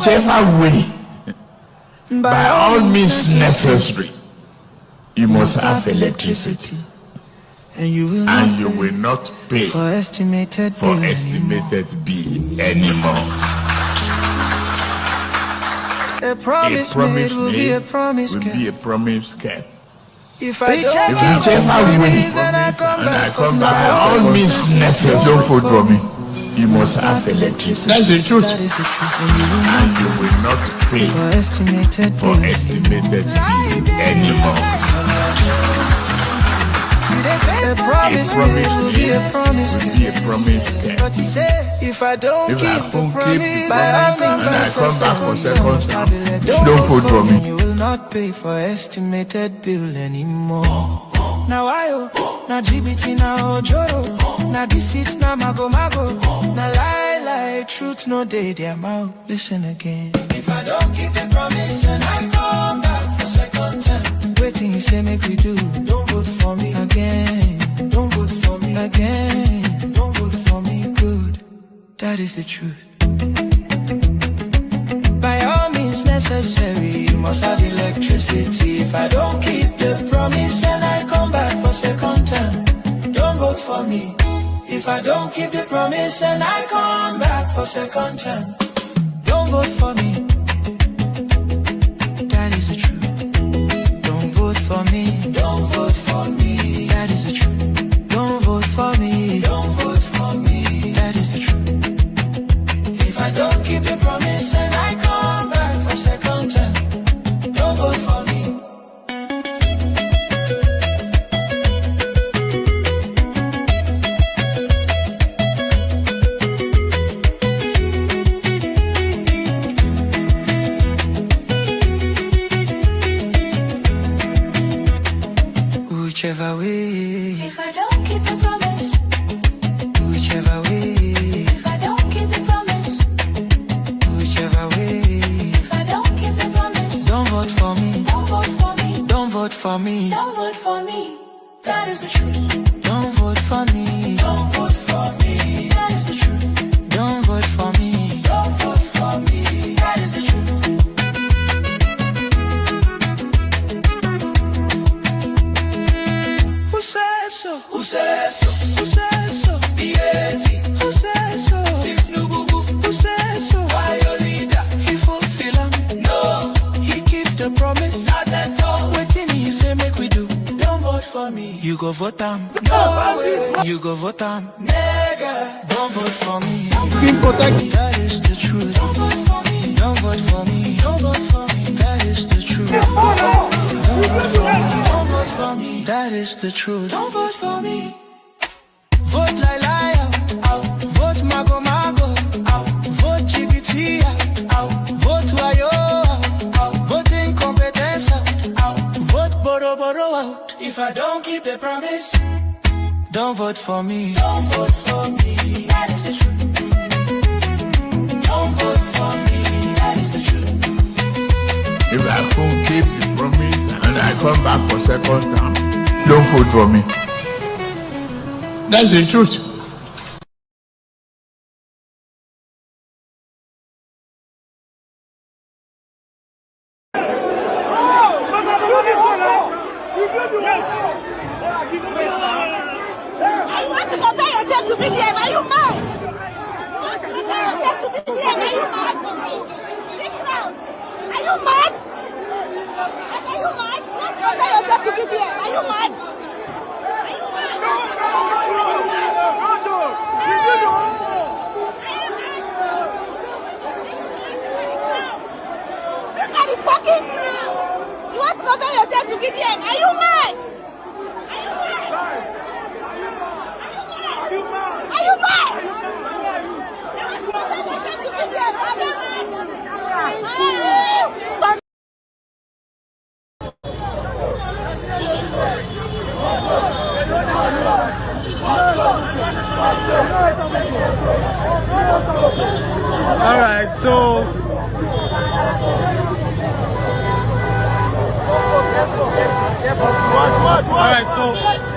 whichever way, by all means necessary, you must have electricity. And you will not pay for estimated bill anymore. A promise made will be a promise kept. If I don't and I come back, by all means necessary, don't vote for me. You must have electricity. That's the truth. And you will not pay for estimated bill anymore. A promise will be a promise. But he said, if I don't keep the promise, by all means I come back for second time. Don't vote for me. You will not pay for estimated bill anymore. Now now GBT, now Ojoro, now deceit, now mago, now lie, truth, no day, their mouth. Listen again. If I don't keep the promise and I come back for second time, waiting, he say, make we do. Don't vote for me again. Don't vote for me again. Don't vote for me, good. That is the truth. By all means necessary, you must have electricity. If I don't keep the promise and I come back for second time, don't vote for me. If I don't keep the promise and I come back for second time, don't vote for me. That is the truth. Don't vote for me. Don't vote for me. That is the truth. Don't vote for me. Don't vote for me. That is the truth. If I don't keep the promise and I come back for second time, don't vote for me. Whichever way, if I don't keep the promise, whichever way, if I don't keep the promise, whichever way, if I don't keep the promise, don't vote for me, don't vote for me, don't vote for me, don't vote for me, that is the truth. Don't vote for me, don't vote for me, that is the truth. Don't vote for me, don't vote for me, that is the truth. Who says so? Who says so? Who says so? B.A.T. Who says so? Tinubu. Who says so? Why your leader? He fulfill him. No. He keep the promise. Not at all. Waiting he say make we do. Don't vote for me. You go vote him. No way. You go vote him. Nigga. Don't vote for me. That is the truth. Don't vote for me. Don't vote for me. Don't vote for me. That is the truth. Don't vote for me. Don't vote for me. That is the truth. Don't vote for me. Vote liar, out. Vote mago, out. Vote GBT, out. Vote wayo, out. Vote incompetence, out. Vote boro, out. If I don't keep the promise, don't vote for me. Don't vote for me. That is the truth. Don't vote for me. That is the truth. If I don't keep the promise and I come back for second time, don't vote for me. That's the truth. I want to compare yourself to VDM. Are you mad? You want to compare yourself to VDM. Are you mad? Are you mad? Are you mad? You want to compare yourself to VDM. Are you mad? You want to compare yourself to VDM? Are you mad? Are you mad? Are you mad? You want to compare yourself to VDM? Are you mad? All right, so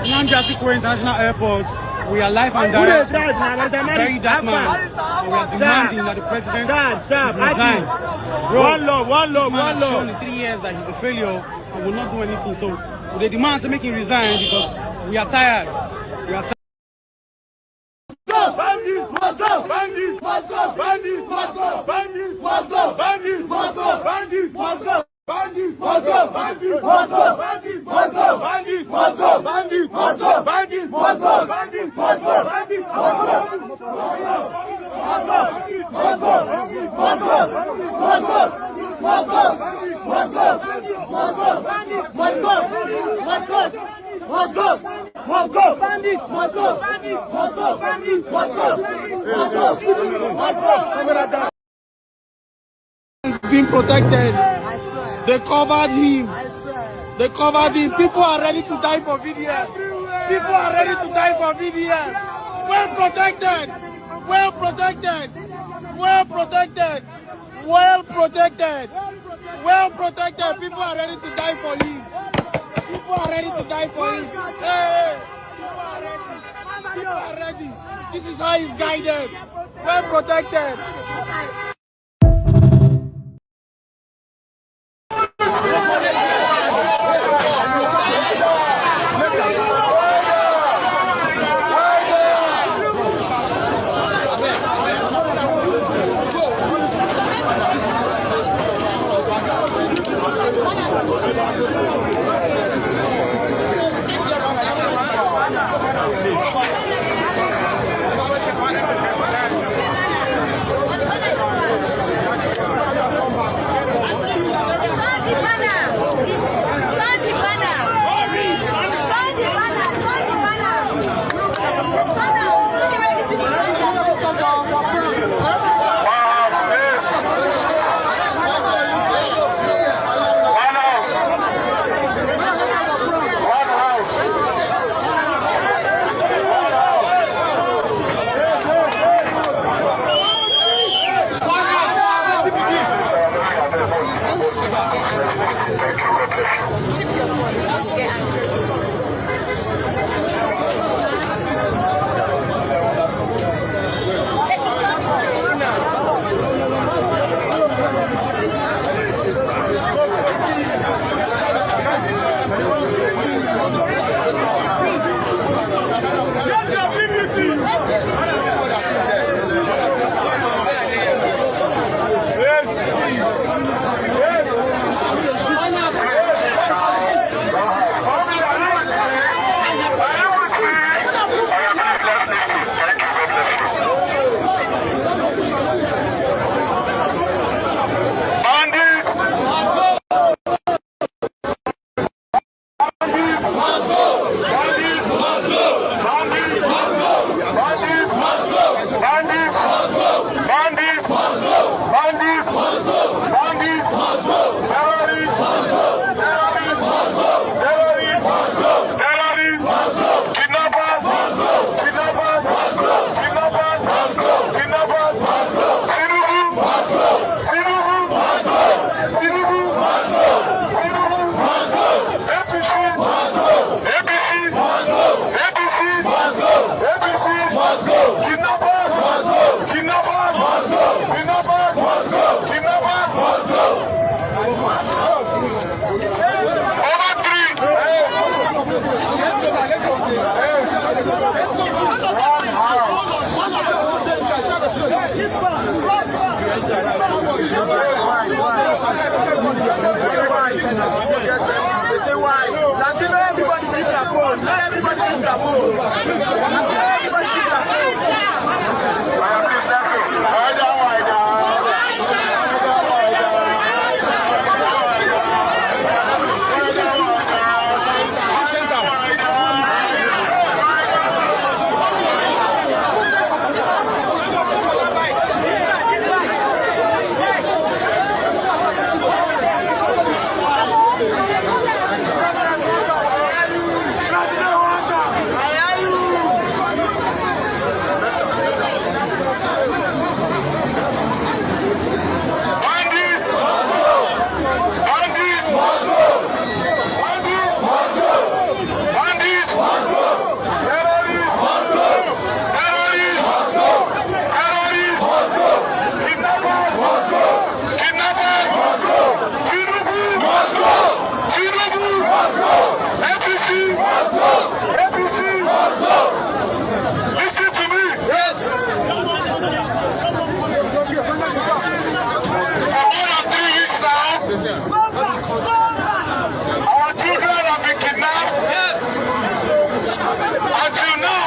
Nnamdi Azikiwe International Airport, we are live and direct. Very dark man. We are demanding that the president resign. Bro, one love. shown in 3 years that he's a failure and will not do anything. So they demand to make him resign because we are tired. We are tired. Bandits must go! Bandits must go! Bandits must go! Bandits must go! Bandits must go! Bandits must go! Bandits must go! Bandits must go! Bandits must go! Bandits must go! Bandits must go! Bandits must go! Bandits must go! Bandits being protected. They covered him. They covered him. People are ready to die for VDM. People are ready to die for VDM. Well protected. Well protected. Well protected. Well protected. Well protected. People are ready to die for him. People are ready to die for him. Hey! People are ready. People are ready. This is how he's guided. Well protected. Our children have been kidnapped. Yes. Until now.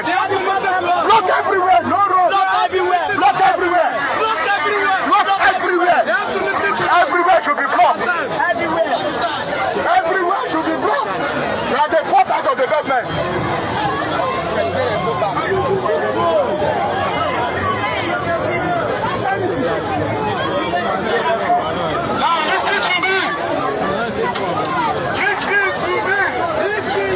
Block everywhere, no road. Block everywhere. Block everywhere. Block everywhere. Block everywhere. Everywhere should be blocked. Everywhere. Everywhere should be blocked. We are the portals of the government. Now listen to me. Listen to me. Listen.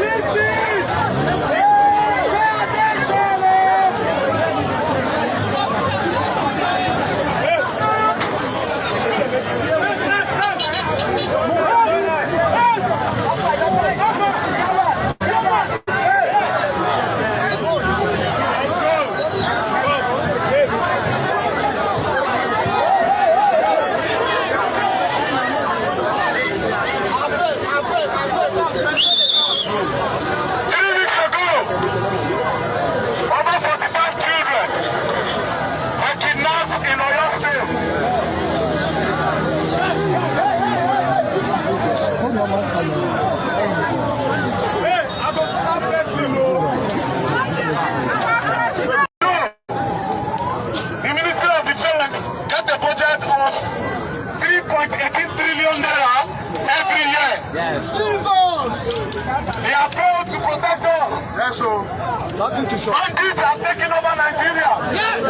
Nothing to show. Bandits are taking over Nigeria. Yes.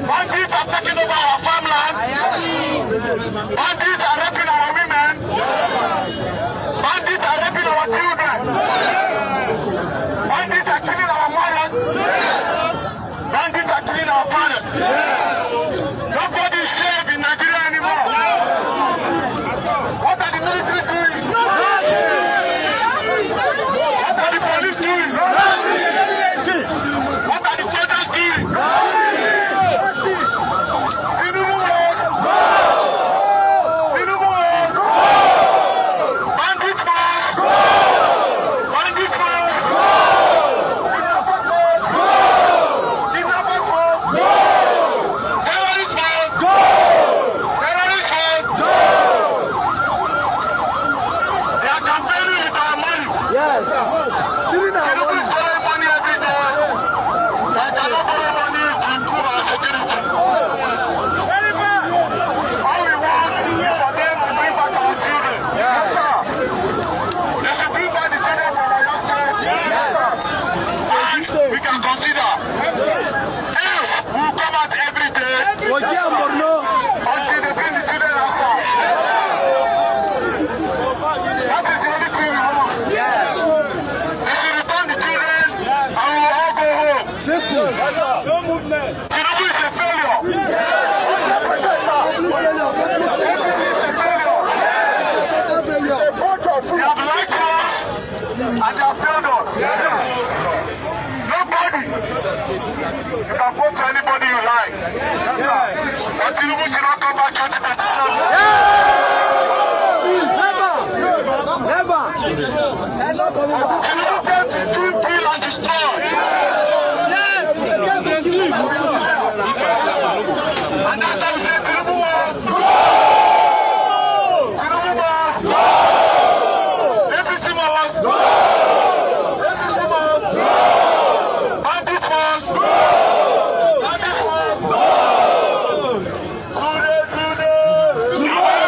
Bandits are taking over our farmland. Bandits are raping our women. Bandits are raping our children. Bandits are killing our mothers. Bandits are killing our fathers. Nobody is safe in Nigeria anymore. What are the military doing? What are the police doing? What are the soldiers doing? Tinubu won! Tinubu won! Bandits won! Bandits won! Kidnappers won! Kidnappers won! Terrorists won! Terrorists won! They are campaigning with our money. Yes. Stealing our money. Borrowing money every day. They cannot borrow money to improve our security. Very bad. All we want is for them to bring back our children. Yes, sir. They should bring back the children from our young parents. Yes, sir. And we can consider. Else, we will come out every day. Until they bring the children outside. That is the only thing we want. Yes. They should return the children and we will all go home. Simple. Yes, sir. No movement. Tinubu is a failure. Yes. They have lied to us and they have failed us. Yes. Nobody. You can vote to anybody you like. Yes, sir. But Tinubu should not come back 2027. Never. Tinubu came to do, kill and destroy. Yes. And that's how we say Tinubu was. Tinubu was. APC was. APC was. Bandit was. Bandit was. Today.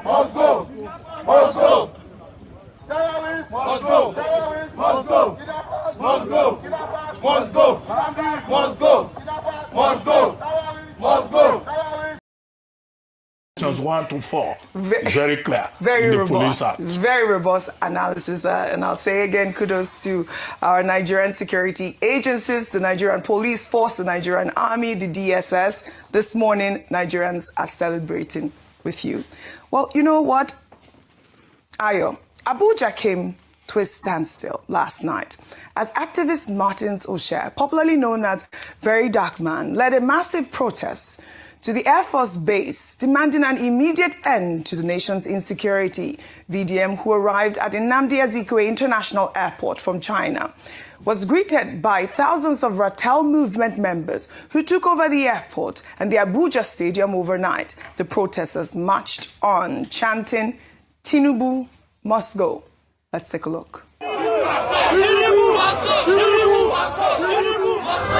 Must go! Must go! Terrorists must go! Terrorists must go! Must go! Must go! Must go! Must go! Must go! 1 to 4. Very clear. Very in the Police robust. Act. Very robust analysis. And I'll say again, kudos to our Nigerian security agencies, the Nigerian Police Force, the Nigerian Army, the DSS. This morning, Nigerians are celebrating with you. Well, you know what? Ayo, Abuja came to a standstill last night as activist Martins Osher, popularly known as Very Dark Man, led a massive protest to the Air Force Base, demanding an immediate end to the nation's insecurity. VDM, who arrived at Nnamdi Azikiwe International Airport from China, was greeted by thousands of Ratel movement members who took over the airport and the Abuja Stadium overnight. The protesters marched on, chanting, "Tinubu must go." Let's take a look. Tinubu must go! Tinubu must go! Tinubu must go!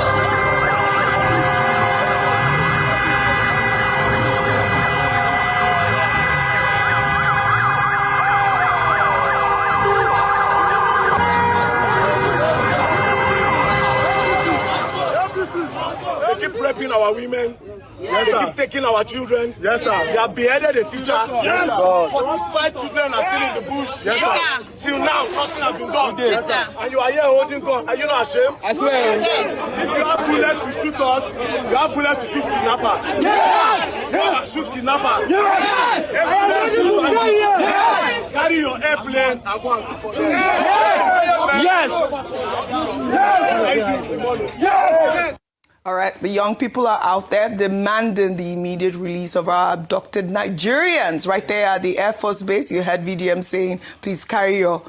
Raping our women. Yes, they keep taking our children. Yes, sir. They have beheaded a teacher. Yes, sir. 45 children are still in the bush. Yes, sir. Till now, nothing has been done. Yes, sir. And you are here holding gun. Are you not ashamed? I swear. If you have bullets to shoot us, you have bullets to shoot kidnappers. Yes! Yes! Shoot kidnappers. Yes! Yes! Carry your airplane and go and for them. Yes! Yes! All right, the young people are out there demanding the immediate release of our abducted Nigerians. Right there at the Air Force Base, you heard VDM saying, please carry your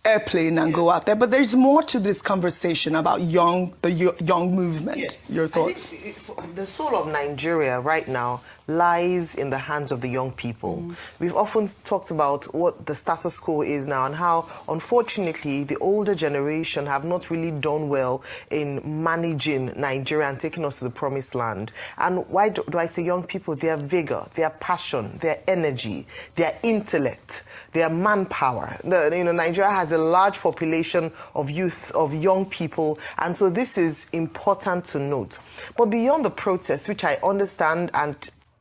airplane and go out there. But there's more to this conversation about the young movement. Yes. Your thoughts? The soul of Nigeria right now lies in the hands of the young people. We've often talked about what the status quo is now and how, unfortunately, the older generation have not really done well in managing Nigeria and taking us to the promised land. And why do I say young people? Their vigor, their passion, their energy, their intellect, their manpower. Nigeria has a large population of youth, of young people, and so this is important to note. But beyond the protests, which I understand, and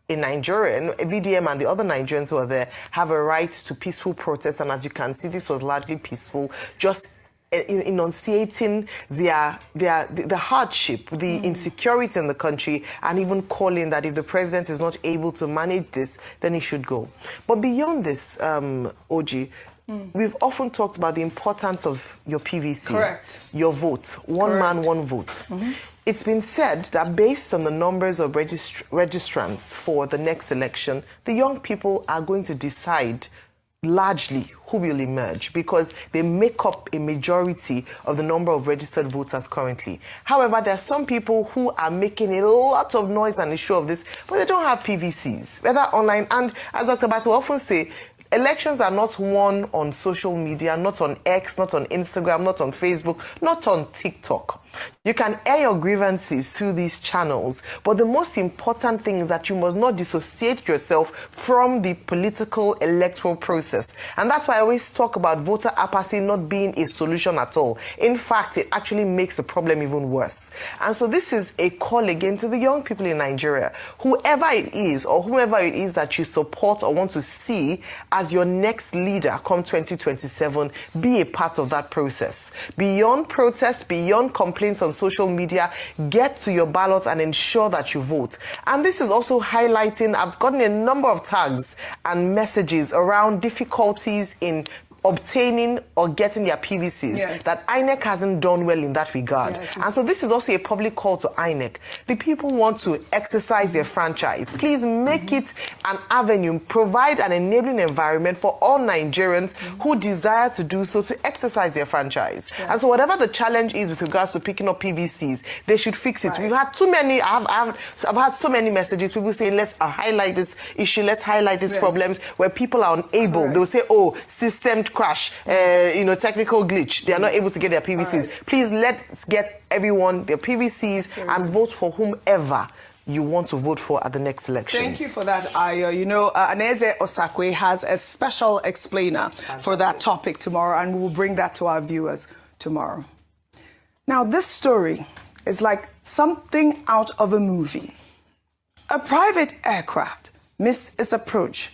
in Nigeria, and VDM and the other Nigerians who are there have a right to peaceful protest, and as you can see, this was largely peaceful, just enunciating the hardship, the insecurity in the country, and even calling that if the president is not able to manage this, then he should go. But beyond this, OG, we've often talked about the importance of your PVC. Correct. Your vote. One man, one vote. It's been said that based on the numbers of registrants for the next election, the young people are going to decide largely who will emerge because they make up a majority of the number of registered voters currently. However, there are some people who are making a lot of noise and a show of this, but they don't have PVCs, whether online. And as Dr. Batu often say, elections are not won on social media, not on X, not on Instagram, not on Facebook, not on TikTok. You can air your grievances through these channels, but the most important thing is that you must not dissociate yourself from the political electoral process. And that's why I always talk about voter apathy not being a solution at all. In fact, it actually makes the problem even worse. And so this is a call again to the young people in Nigeria. Whoever it is or whomever it is that you support or want to see as your next leader come 2027, be a part of that process. Beyond protests, beyond complaints on social media, get to your ballots and ensure that you vote. And this is also highlighting, I've gotten a number of tags and messages around difficulties in obtaining or getting their PVCs, that INEC hasn't done well in that regard. And so this is also a public call to INEC. The people want to exercise their franchise. Please make it an avenue, provide an enabling environment for all Nigerians who desire to do so to exercise their franchise. And so whatever the challenge is with regards to picking up PVCs, they should fix it. We've had too many, I've had so many messages, people saying, let's highlight this issue, let's highlight these problems where people are unable. They will say, oh, system crash, technical glitch. They are not able to get their PVCs. Please let's get everyone their PVCs and vote for whomever you want to vote for at the next elections? Thank you for that, Ayo. You know, Aneze Osakwe has a special explainer for that topic tomorrow, and we will bring that to our viewers tomorrow. Now, this story is like something out of a movie. A private aircraft missed its approach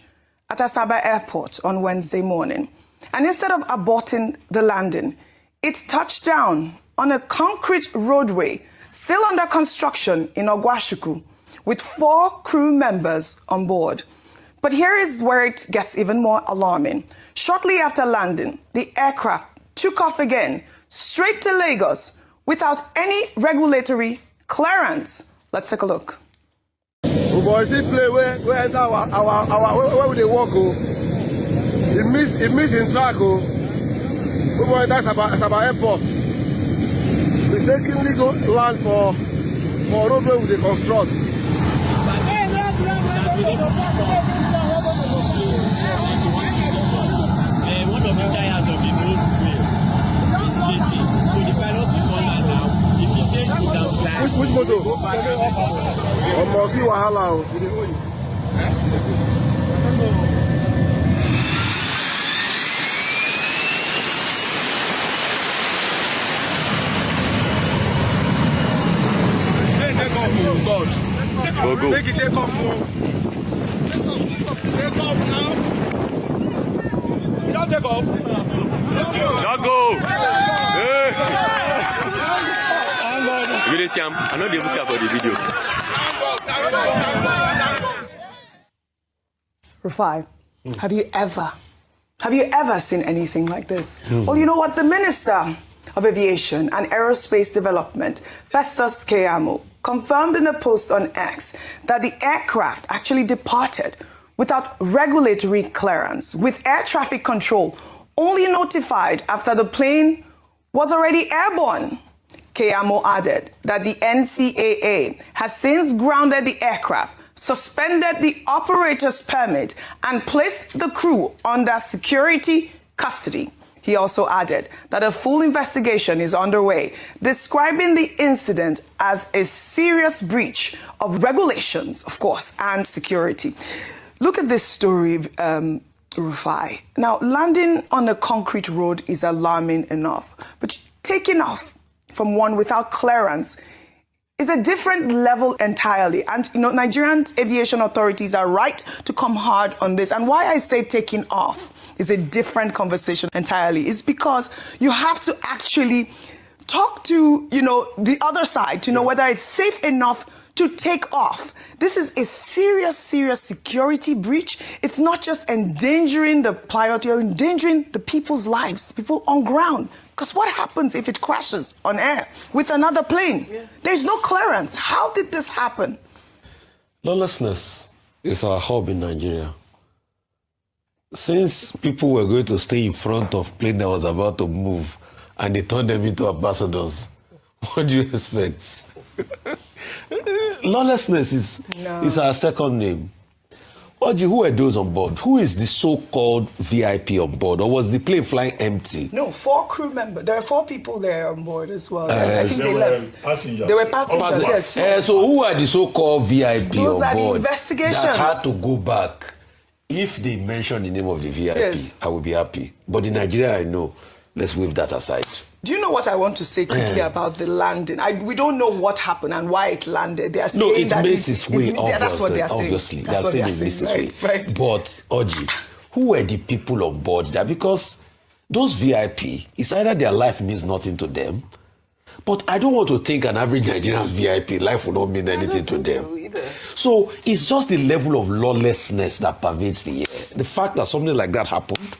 at Asaba Airport on Wednesday morning, and instead of aborting the landing, it touched down on a concrete roadway still under construction in Ogwashuku, with 4 crew members on board. But here is where it gets even more alarming. Shortly after landing, the aircraft took off again, straight to Lagos, without any regulatory clearance. Let's take a look. Oh boy, see play where would they walk? It miss in track. Oh boy, that's about airport. Mistakenly go land for roadway with the construct. One of the tires of the roadway is shaking. So the pilot is on and now. If he takes it down flat. Which motor? See wahala. Go. Make it take off. Take off now. You don't take off. Don't go. Hey. You didn't see him. I know they will see about the video. Rufai, have you ever seen anything like this? Well, you know what? The Minister of Aviation and Aerospace Development, Festus Keyamo, confirmed in a post on X that the aircraft actually departed without regulatory clearance, with air traffic control only notified after the plane was already airborne. Keyamo added that the NCAA has since grounded the aircraft, suspended the operator's permit, and placed the crew under security custody. He also added that a full investigation is underway, describing the incident as a serious breach of regulations, of course, and security. Look at this story, Rufai. Now, landing on a concrete road is alarming enough, but taking off from one without clearance is a different level entirely. And, you know, Nigerian aviation authorities are right to come hard on this. And why I say taking off is a different conversation entirely is because you have to actually talk to, you know, the other side to know whether it's safe enough to take off. This is a serious security breach. It's not just endangering the pilot, you're endangering the people's lives, people on ground. Because what happens if it crashes on air with another plane? There's no clearance. How did this happen? Lawlessness is our hub in Nigeria. Since people were going to stay in front of plane that was about to move and they turned them into ambassadors, what do you expect? Lawlessness is our second name. Oji, who were those on board? Who is the so-called VIP on board? Or was the plane flying empty? No, 4 crew members. There are 4 people there on board as well. I think they left. Passengers. They were passengers, yes. So who are the so-called VIP Those on are board the investigations that had to go back? If they mention the name of the VIP, yes, I will be happy. But in Nigeria, I know. Let's wave that aside. Do you know what I want to say quickly about the landing? We don't know what happened and why it landed. They are saying it missed its way. That's what they are saying. Obviously, that's what saying they are it missed its saying. way. Right. But Oji, who were the people on board there? Because those VIP, it's either their life means nothing to them, but I don't want to think an average Nigerian VIP life would not mean anything to them. So it's just the level of lawlessness that pervades the air. The fact that something like that happened,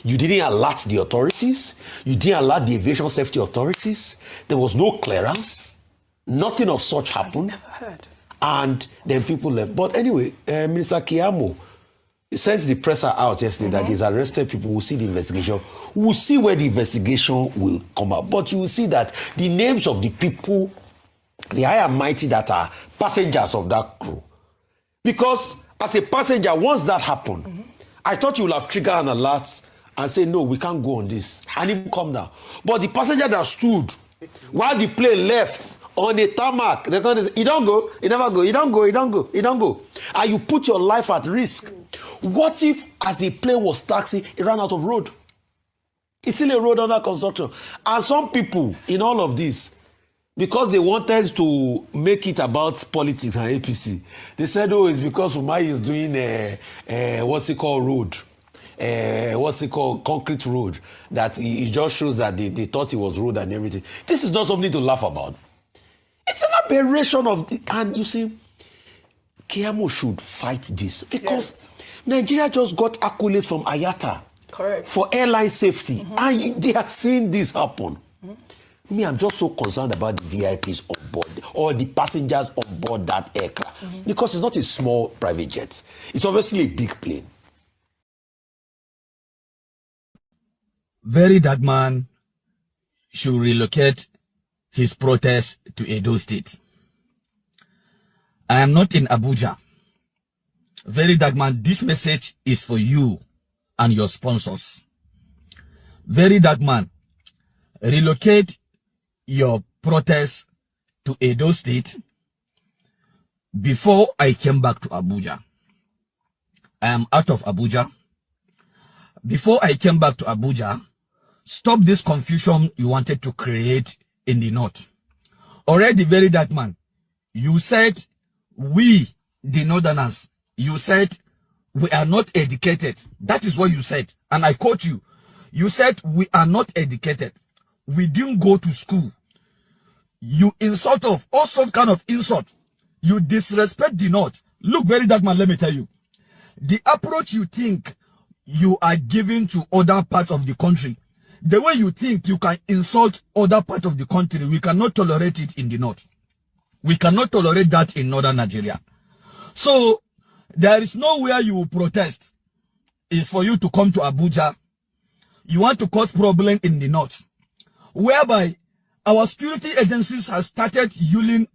you didn't alert the authorities. You didn't alert the aviation safety authorities. There was no clearance. Nothing of such happened. I've never heard. And then people left. But anyway, Minister Keyamo sent the presser out yesterday that he's arrested people. We'll see the investigation. We'll see where the investigation will come out. But you will see that the names of the people, the high and mighty that are passengers of that crew. Because as a passenger, once that happened, I thought you would have triggered an alert and say, no, we can't go on this, and even come down. But the passenger that stood while the plane left on a tarmac. They're going to say, you don't go, you never go, you don't go, you don't go, you don't go. And you put your life at risk. What if, as the plane was taxiing, it ran out of road? It's still a road under construction. And some people in all of this, because they wanted to make it about politics and APC, they said, oh, it's because Umai is doing what's it called, road. What's it called, concrete road, that it just shows that they thought it was road and everything. This is not something to laugh about. It's an aberration of and you see, Keyamo should fight this because Nigeria just got accolades from Ayata for airline safety, and they are seeing this happen. Me, I'm just so concerned about the VIPs on board or the passengers on board that aircraft because it's not a small private jet. It's obviously a big plane. Very Dark Man should relocate his protest to Edo State. I am not in Abuja. Very Dark Man, this message is for you and your sponsors. Very Dark Man, relocate your protest to Edo State before I came back to Abuja. I am out of Abuja. Before I came back to Abuja, stop this confusion you wanted to create in the north. Already, Very Dark Man, you said we, the northerners, you said we are not educated. That is what you said. And I quote you. You said we are not educated. We didn't go to school. You insult of all sorts kind of insult. You disrespect the north. Look, Very Dark Man, let me tell you. The approach you think you are giving to other parts of the country, the way you think you can insult other parts of the country, we cannot tolerate it in the north. We cannot tolerate that in northern Nigeria. So, there is nowhere you will protest. It's for you to come to Abuja. You want to cause problem in the north, whereby our security agencies have started yielding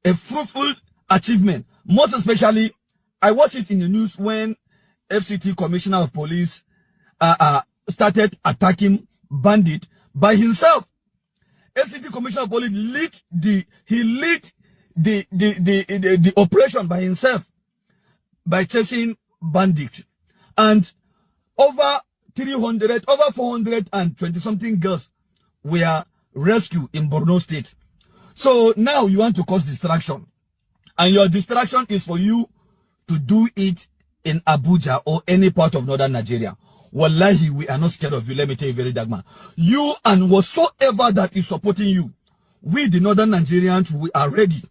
a fruitful achievement. Most especially, I watched it in the news when FCT Commissioner of Police started attacking bandit by himself. FCT Commissioner of Police led the operation by himself by chasing bandits, and over 420 something girls were rescued in Borno State. So now you want to cause distraction, and your distraction is for you to do it in Abuja or any part of northern Nigeria. Wallahi, we are not scared of you. Let me tell you, Very Dark Man. You and whatsoever that is supporting you, we the northern Nigerians, we are ready.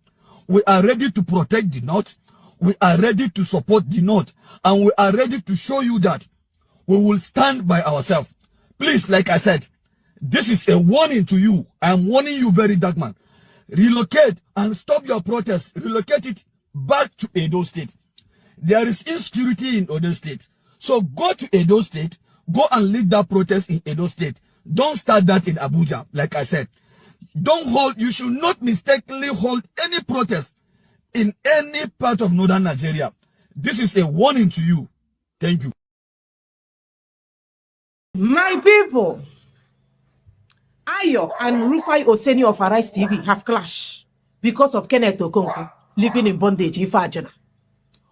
We are ready to protect the north. We are ready to support the north. And we are ready to show you that we will stand by ourselves. Please, like I said, this is a warning to you. I am warning you, Very Dark Man. Relocate and stop your protest. Relocate it back to Edo State. There is insecurity in Edo State. So go to Edo State. Go and lead that protest in Edo State. Don't start that in Abuja, like I said. You should not mistakenly hold any protest in any part of northern Nigeria. This is a warning to you. Thank you. My people, Ayo and Rufai Oseni of Arise TV have clashed because of Kenneth Okonkwo living in bondage in Fajana.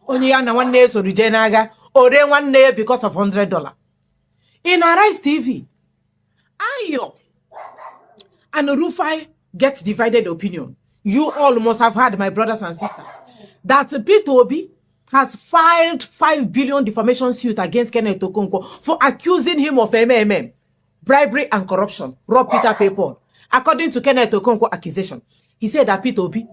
Only yana one day so Rijenaga, or then one day because of $100. In Arise TV, Ayo and Rufai gets divided opinion. You all must have heard, my brothers and sisters, that P2B has filed 5 billion defamation suit against Kenneth Okonkwo for accusing him of MMM, bribery and corruption, rob Peter paper. According to Kenneth Okonkwo accusation, he said that P2B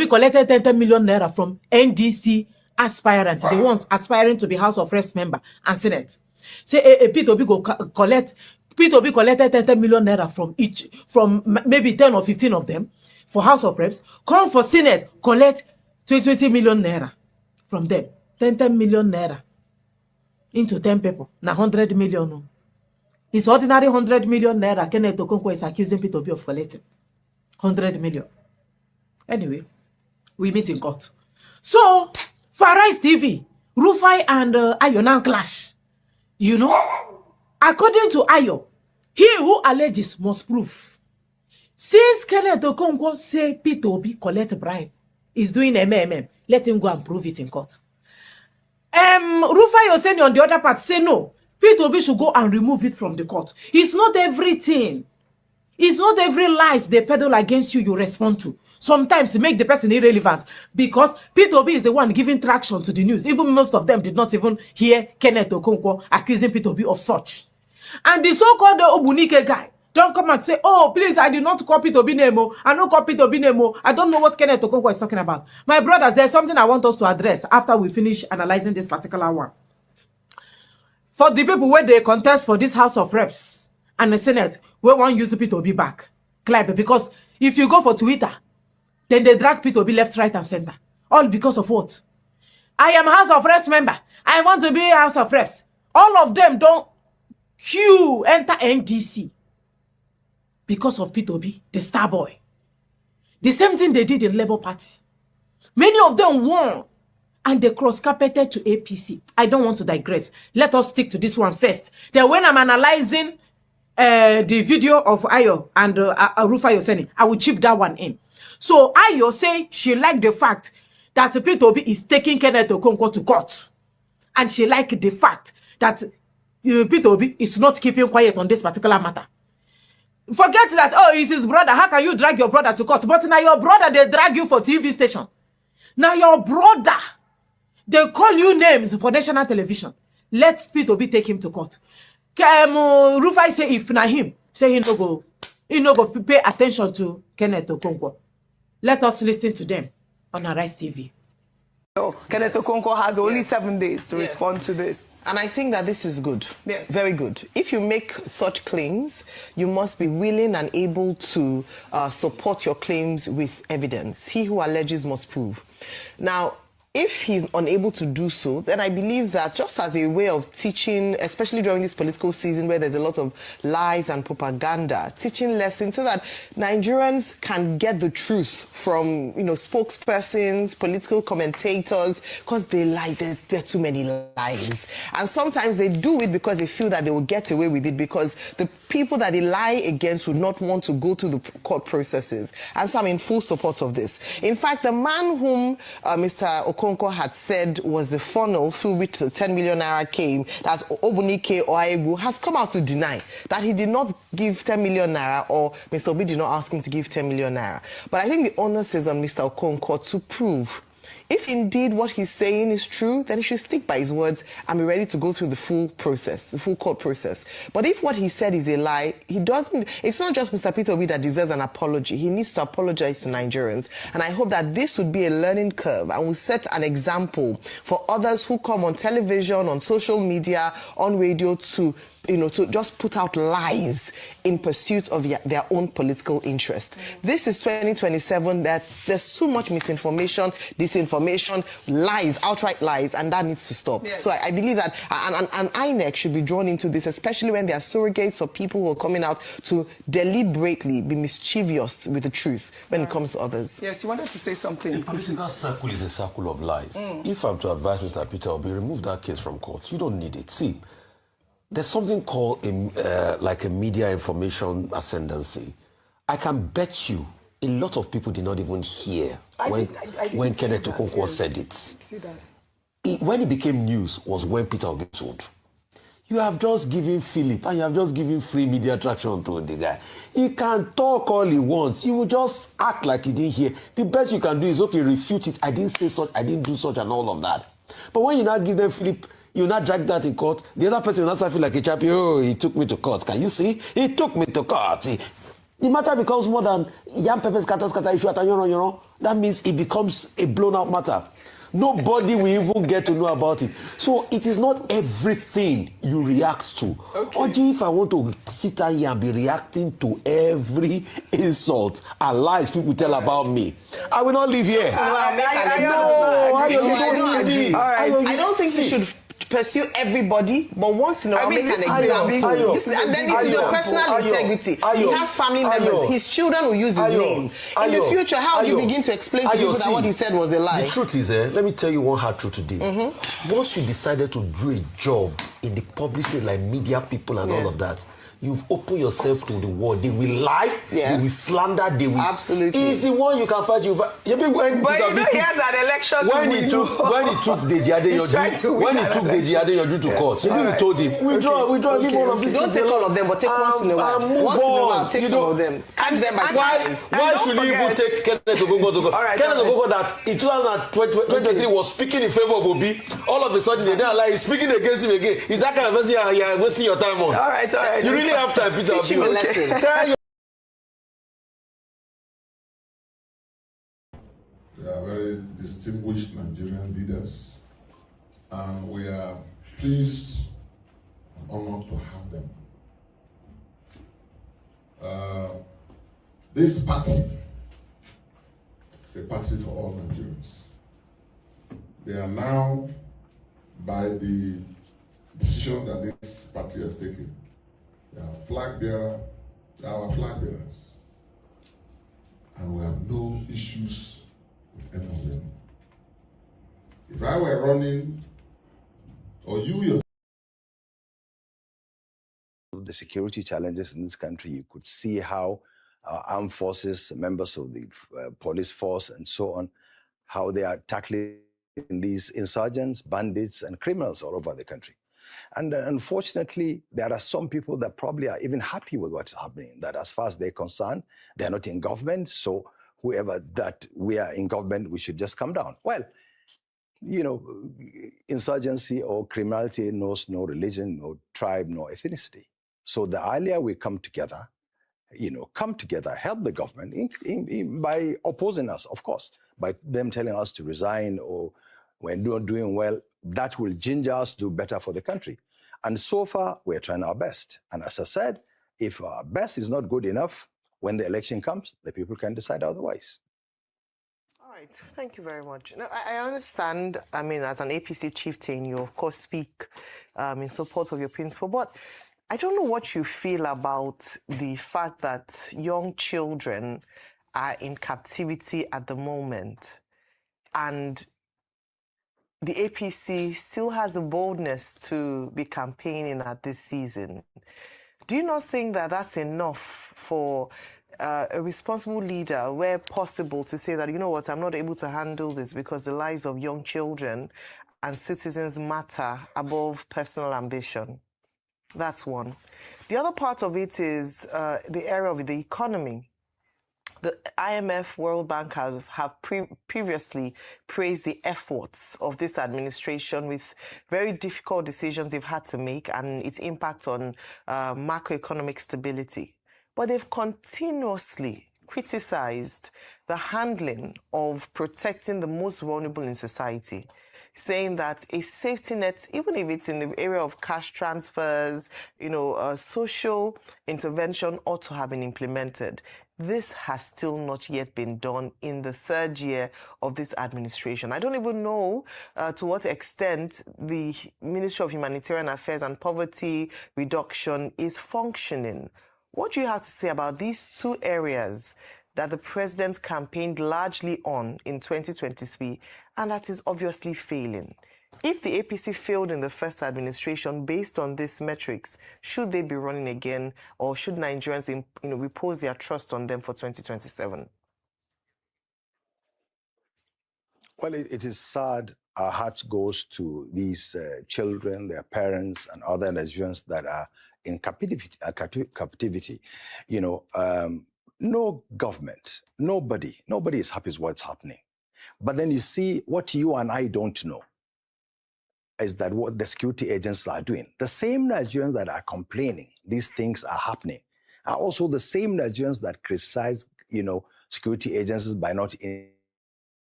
collected 10 million naira from NDC aspirants, the ones aspiring to be House of Reps member and Senate. Say P2B collected 10 million naira from maybe 10 or 15 of them for House of Reps. Come for Senate, collect 20 million naira from them. 10 million naira into 10 people. Now 100 million. It's ordinary 100 million naira. Kenneth Okonkwo is accusing P2B of collecting 100 million. Anyway, we meet in court. So, for Arise TV, Rufai and Ayo now clash. You know, according to Ayo, he who alleges must prove. Since Kenneth Okonkwo say Peter Obi collect bribe, is doing MMM, let him go and prove it in court. Rufai Oseni on the other part say no, Peter Obi should go and remove it from the court. It's not everything. It's not every lies they peddle against you you respond to. Sometimes make the person irrelevant because Peter Obi is the one giving traction to the news. Even most of them did not even hear Kenneth Okonkwo accusing Peter Obi of such. And the so-called Obunike guy don't come and say, oh, please, I did not call Peter Obi name. I don't call Peter Obi name. I don't know what Kenneth Okonkwo is talking about. My brothers, there's something I want us to address after we finish analyzing this particular one. For the people where they contest for this House of Reps and the Senate, we want you to Peter Obi back. Clive, because if you go for Twitter, then they drag Peter Obi left, right, and center. All because of what? I am House of Reps member. I want to be House of Reps. All of them don't queue enter NDC because of Peter Obi, the star boy. The same thing they did in Labour Party. Many of them won and they cross-carpeted to APC. I don't want to digress. Let us stick to this one first. Then when I'm analyzing the video of Ayo and Rufai Oseni, I will chip that one in. So Ayo say she liked the fact that Peter Obi is taking Kenneth Okonkwo to court. And she liked the fact that Peter Obi is not keeping quiet on this particular matter. Forget that, oh, he's his brother. How can you drag your brother to court? But now your brother, they drag you for TV station. Now your brother, they call you names for national television. Let Peter Obi take him to court. Rufai say if na him, say he no go pay attention to Kenneth Okonkwo. Let us listen to them on Arise TV. So, Kenneth Okonkwo has only 7 days to respond to this. And I think that this is good. Yes. Very good. If you make such claims, you must be willing and able to support your claims with evidence. He who alleges must prove. Now, if he's unable to do so, then I believe that just as a way of teaching, especially during this political season where there's a lot of lies and propaganda, teaching lessons so that Nigerians can get the truth from, spokespersons, political commentators, because they lie. There are too many lies. And sometimes they do it because they feel that they will get away with it because the people that they lie against would not want to go through the court processes. And so I'm in full support of this. In fact, the man whom Mr. Okonkwo had said was the funnel through which the 10 million naira came, that's Obunike Oaegu, has come out to deny that he did not give 10 million naira or Mr. Obi did not ask him to give 10 million naira. But I think the onus is on Mr. Okonkwo to prove. If indeed what he's saying is true, then he should stick by his words and be ready to go through the full process, the full court process. But if what he said is a lie, it's not just Mr. Peter Obi that deserves an apology. He needs to apologize to Nigerians. And I hope that this would be a learning curve and will set an example for others who come on television, on social media, on radio to just put out lies in pursuit of their own political interest. This is 2027, that there's too much misinformation, disinformation, lies, outright lies, and that needs to stop. Yes. So I believe that an INEC should be drawn into this, especially when there are surrogates or people who are coming out to deliberately be mischievous with the truth when it comes to others. Yes, you wanted to say something. A political circle is a circle of lies. If I'm to advise Mr. Peter Obi, remove that case from court. You don't need it. See, there's something called like a media information ascendancy. I can bet you a lot of people did not even hear when Kenneth Okonkwo said it. When it became news was when Peter Obi told. You have just given Philip and you have just given free media traction to the guy. He can talk all he wants. You will just act like you didn't hear. The best you can do is, okay, refute it. I didn't say such, I didn't do such and all of that. But when you now give them Philip, you not drag that in court. The other person will not feel like a champion. Oh, he took me to court. Can you see? He took me to court. The matter becomes more than yam pepper scatter issue at That means it becomes a blown out matter. Nobody will even get to know about it. So it is not everything you react to. Okay. Or if I want to sit here and be reacting to every insult and lies people tell about me, I will not live here. I don't think you should pursue everybody, but once in a while make an example. And then it is your personal integrity. He has family members. His children will use his name. In the future, how do you begin to explain to people that what he said was a lie? The truth is, let me tell you one hard truth today. Once you decided to do a job in the public space like media people and all of that, you've opened yourself to the world. They will lie, Yes. they will slander, they will. Absolutely. It's the one you can fight. But you know he has an election when to he win. took Deji Adeyanju to court, we told him, withdraw, leave all of this. Don't take all of them, but take once in a while. Once in a while, take some of them. Catch them by surprise. Why should he even take Kenneth Okonkwo to court? Kenneth Okonkwo that in 2023 was speaking in favor of Obi, all of a sudden they don't like he's speaking against him again. Is that kind of person you're wasting your time on? All right. You really have time, Peter. Teach him a lesson. They are very distinguished Nigerian leaders, and we are pleased and honored to have them. This party is a party for all Nigerians. They are now, by the decision that this party has taken, they are flag bearer, they are our flag bearers, and we have no issues with any of them. If I were running, or you the security challenges in this country, you could see how armed forces, members of the police force and so on, how they are tackling these insurgents, bandits and criminals all over the country. And unfortunately, there are some people that probably are even happy with what's happening, that as far as they're concerned, they're not in government, so whoever that we are in government, we should just come down. Well, you know, insurgency or criminality knows no religion, no tribe, no ethnicity. So the earlier we come together, help the government by opposing us, of course, by them telling us to resign or we're not doing well, that will ginger us to do better for the country. And so far, we're trying our best. And as I said, if our best is not good enough, when the election comes, the people can decide otherwise. All right, thank you very much. Now, I understand, I mean, as an APC chieftain, you of course speak in support of your principle, but I don't know what you feel about the fact that young children are in captivity at the moment, and the APC still has the boldness to be campaigning at this season. Do you not think that that's enough for a responsible leader, where possible, to say that, you know what, I'm not able to handle this because the lives of young children and citizens matter above personal ambition? That's one. The other part of it is the area of the economy. The IMF, World Bank have previously praised the efforts of this administration with very difficult decisions they've had to make and its impact on macroeconomic stability. But they've continuously criticized the handling of protecting the most vulnerable in society, saying that a safety net, even if it's in the area of cash transfers, social intervention ought to have been implemented. This has still not yet been done in the third year of this administration. I don't even know to what extent the Ministry of Humanitarian Affairs and Poverty Reduction is functioning. What do you have to say about these two areas that the president campaigned largely on in 2023 and that is obviously failing? If the APC failed in the first administration based on these metrics, should they be running again, or should Nigerians repose their trust on them for 2027? Well, it is sad. Our hearts goes to these children, their parents, and other Nigerians that are in captivity. No government, nobody is happy with what's happening. But then you see what you and I don't know is that what the security agents are doing. The same Nigerians that are complaining these things are happening are also the same Nigerians that criticize, security agencies by not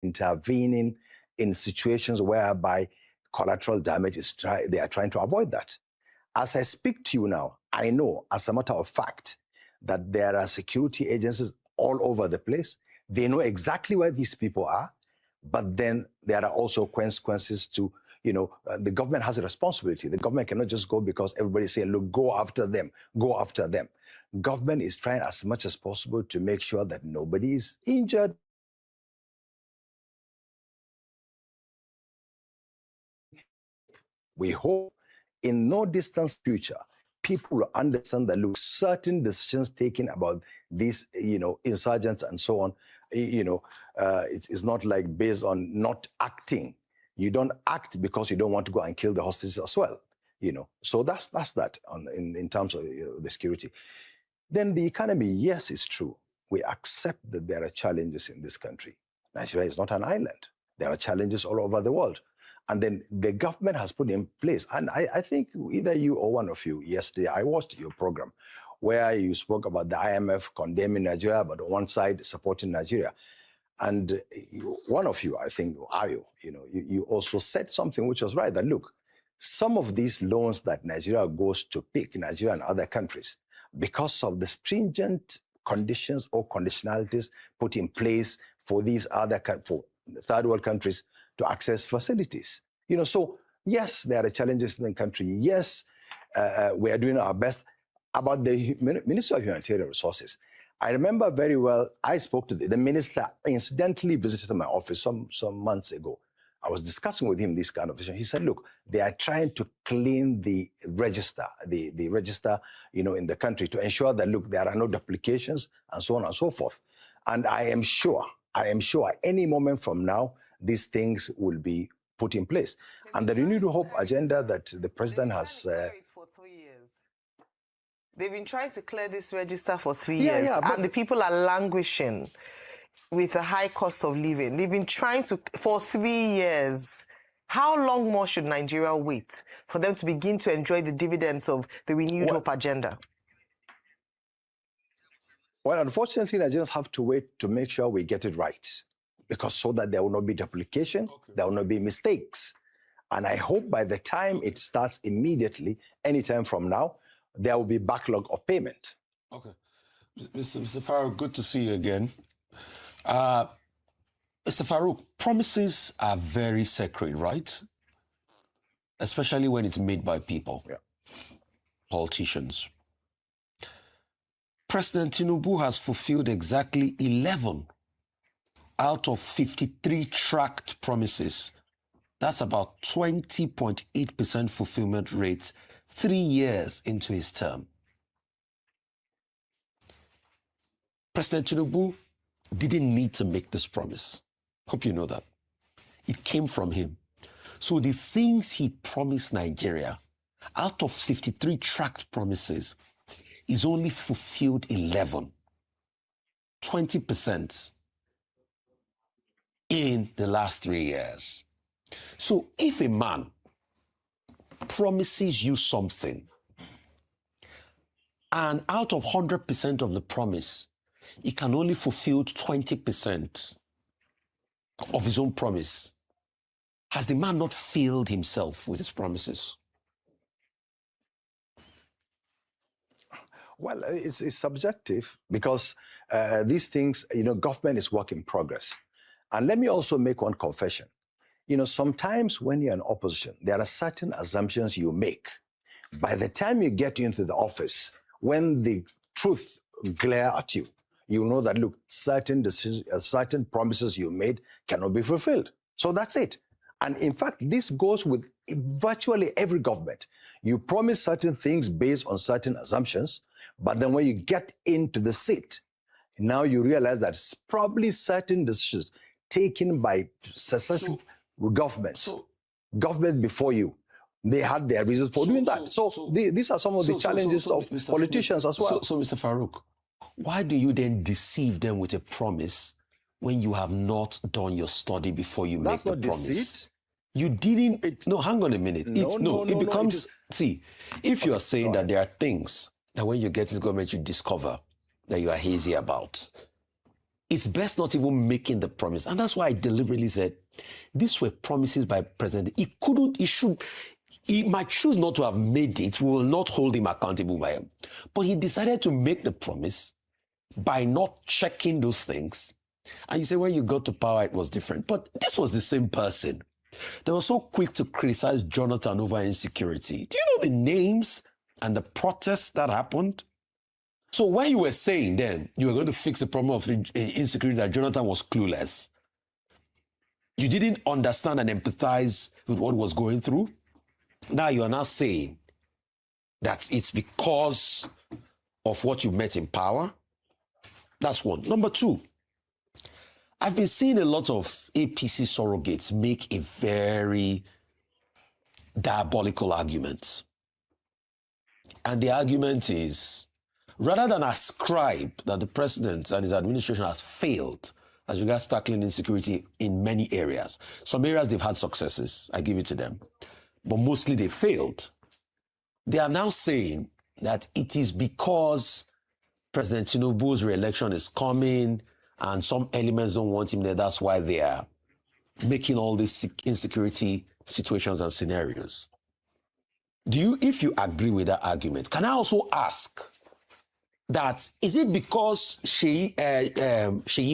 intervening in situations whereby collateral damage is they are trying to avoid that. As I speak to you now, I know, as a matter of fact, that there are security agencies all over the place. They know exactly where these people are, but then there are also consequences to, the government has a responsibility. The government cannot just go because everybody's saying, look, go after them, go after them. Government is trying as much as possible to make sure that nobody is injured. We hope in no distant future, people understand that, look, certain decisions taken about these, insurgents and so on, it's not like based on not acting. You don't act because you don't want to go and kill the hostages as well, So that's that in terms of the security. Then the economy, yes, it's true. We accept that there are challenges in this country. Nigeria is not an island. There are challenges all over the world. And then the government has put in place, and I think either you or one of you yesterday, I watched your program where you spoke about the IMF condemning Nigeria, but on one side supporting Nigeria. And one of you, I think, Ayo, you also said something which was right, that look, some of these loans that Nigeria goes to pick, Nigeria and other countries, because of the stringent conditions or conditionalities put in place for these for third world countries to access facilities. So yes, there are challenges in the country. Yes, we are doing our best. About the Minister of Humanitarian Resources, I remember very well, I spoke to the minister, incidentally visited my office some months ago. I was discussing with him this kind of issue. He said, look, they are trying to clean the register, the register, in the country to ensure that, look, there are no duplications and so on and so forth. And I am sure any moment from now, these things will be put in place. And the Renewed Hope agenda that the president has... They've been trying to clear this register for 3 years, and the people are languishing with a high cost of living. They've been trying to for 3 years. How long more should Nigeria wait for them to begin to enjoy the dividends of the Renewed Hope agenda? Well, unfortunately, Nigerians have to wait to make sure we get it right, because so that there will not be duplication, there will not be mistakes. And I hope by the time it starts immediately, anytime from now, there will be backlog of payment. Okay. Mr. Farouk, good to see you again. Mr. Farouk, promises are very sacred, right? Especially when it's made by people, politicians. President Tinubu has fulfilled exactly 11 out of 53 tracked promises. That's about 20.8% fulfillment rate 3 years into his term. President Tinubu didn't need to make this promise. Hope you know that. It came from him. So the things he promised Nigeria, out of 53 tracked promises, he's only fulfilled 11. 20% in the last 3 years. So if a man promises you something, and out of 100% of the promise, he can only fulfill 20% of his own promise, has the man not failed himself with his promises? Well, it's subjective, because these things, government is work in progress. And let me also make one confession. Sometimes when you're in opposition, there are certain assumptions you make. By the time you get into the office, when the truth glare at you, you know that, look, certain decisions, certain promises you made cannot be fulfilled. So that's it. And in fact, this goes with virtually every government. You promise certain things based on certain assumptions, but then when you get into the seat, now you realize that it's probably certain decisions taken by successive governments, government before you, they had their reasons for doing that. So these are some of the challenges of politicians as well. So, Mr. Farouk, why do you then deceive them with a promise when you have not done your study before you make the promise? Deceit. You didn't. No, hang on a minute. It becomes. See, if you are saying that there are things that when you get to the government you discover that you are hazy about, it's best not even making the promise. And that's why I deliberately said these were promises by President. He might choose not to have made it. We will not hold him accountable by him. But he decided to make the promise by not checking those things. And you say when you got to power, it was different. But this was the same person. They were so quick to criticize Jonathan over insecurity. Do you know the names and the protests that happened? So when you were saying then you were going to fix the problem of insecurity, that Jonathan was clueless, you didn't understand and empathize with what was going through. Now you are now saying that it's because of what you met in power? That's one. Number two, I've been seeing a lot of APC surrogates make a very diabolical argument. And the argument is, rather than ascribe that the president and his administration has failed as regards tackling insecurity in many areas, some areas they've had successes, I give it to them, but mostly they failed. They are now saying that it is because President Tinubu's re-election is coming and some elements don't want him there. That's why they are making all these insecurity situations and scenarios. If you agree with that argument, can I also ask that, is it because Sheyi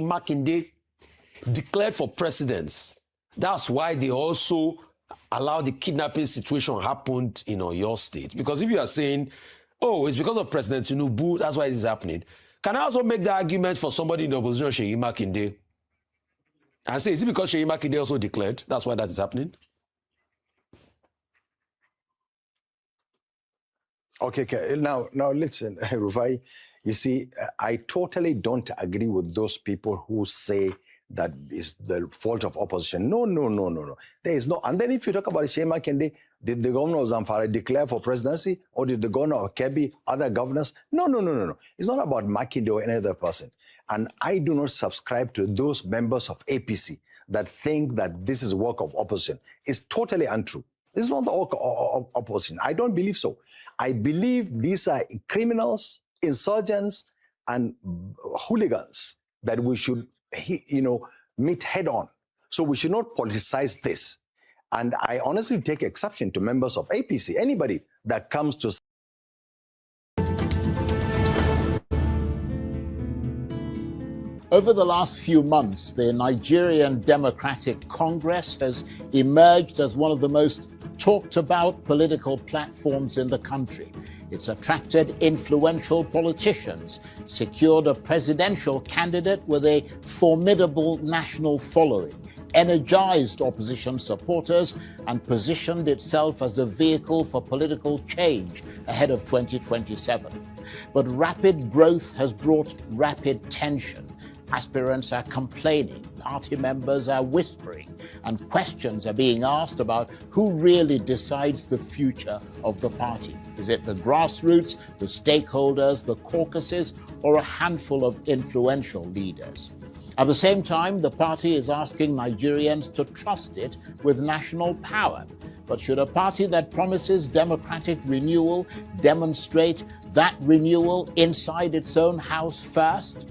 Makinde declared for president, that's why they also allowed the kidnapping situation happened in your state? Because if you are saying, oh, it's because of President Tinubu, that's why this is happening, can I also make the argument for somebody in the opposition, Sheyi Makinde, and say, is it because Sheyi Makinde also declared, that's why that is happening? Okay. Now listen, Rufai, you see, I totally don't agree with those people who say that is the fault of opposition. No. There is no. And then if you talk about Sheyi Makinde, did the governor of Zamfara declare for presidency, or did the governor of Kebbi, other governors? No. It's not about Makinde or any other person. And I do not subscribe to those members of APC that think that this is work of opposition. It's totally untrue. This is not the opposition. I don't believe so. I believe these are criminals, insurgents, and hooligans that we should, meet head on. So we should not politicize this. And I honestly take exception to members of APC, anybody that comes to. Over the last few months, the Nigerian Democratic Congress has emerged as one of the most talked about political platforms in the country. It's attracted influential politicians, secured a presidential candidate with a formidable national following, energized opposition supporters, and positioned itself as a vehicle for political change ahead of 2027. But rapid growth has brought rapid tension. Aspirants are complaining, party members are whispering, and questions are being asked about who really decides the future of the party. Is it the grassroots, the stakeholders, the caucuses, or a handful of influential leaders? At the same time, the party is asking Nigerians to trust it with national power. But should a party that promises democratic renewal demonstrate that renewal inside its own house first?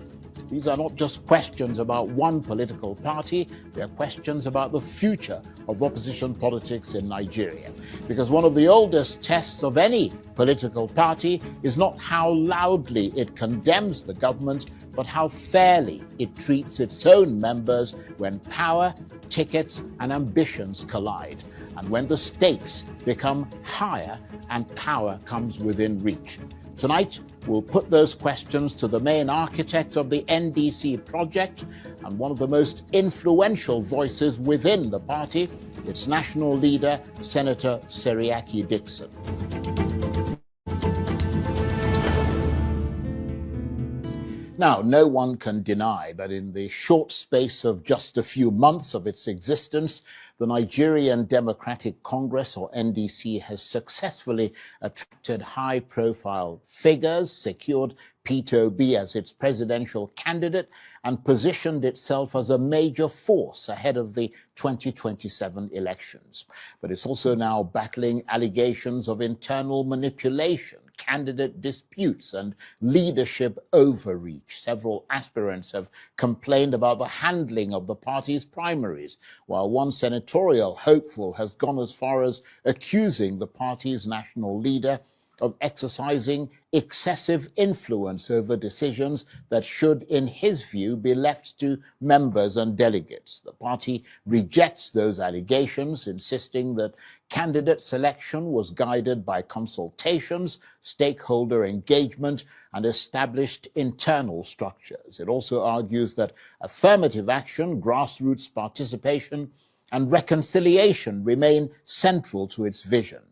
These are not just questions about one political party, they're questions about the future of opposition politics in Nigeria. Because one of the oldest tests of any political party is not how loudly it condemns the government, but how fairly it treats its own members when power, tickets, and ambitions collide, and when the stakes become higher and power comes within reach. Tonight, we'll put those questions to the main architect of the NDC project and one of the most influential voices within the party, its national leader, Senator Seriake Dickson. Now, no one can deny that in the short space of just a few months of its existence, the Nigerian Democratic Congress, or NDC, has successfully attracted high-profile figures, secured Peter Obi as its presidential candidate, and positioned itself as a major force ahead of the 2027 elections. But it's also now battling allegations of internal manipulation, candidate disputes, and leadership overreach. Several aspirants have complained about the handling of the party's primaries, while one senatorial hopeful has gone as far as accusing the party's national leader of exercising excessive influence over decisions that should, in his view, be left to members and delegates. The party rejects those allegations, insisting that candidate selection was guided by consultations, stakeholder engagement, and established internal structures. It also argues that affirmative action, grassroots participation, and reconciliation remain central to its vision.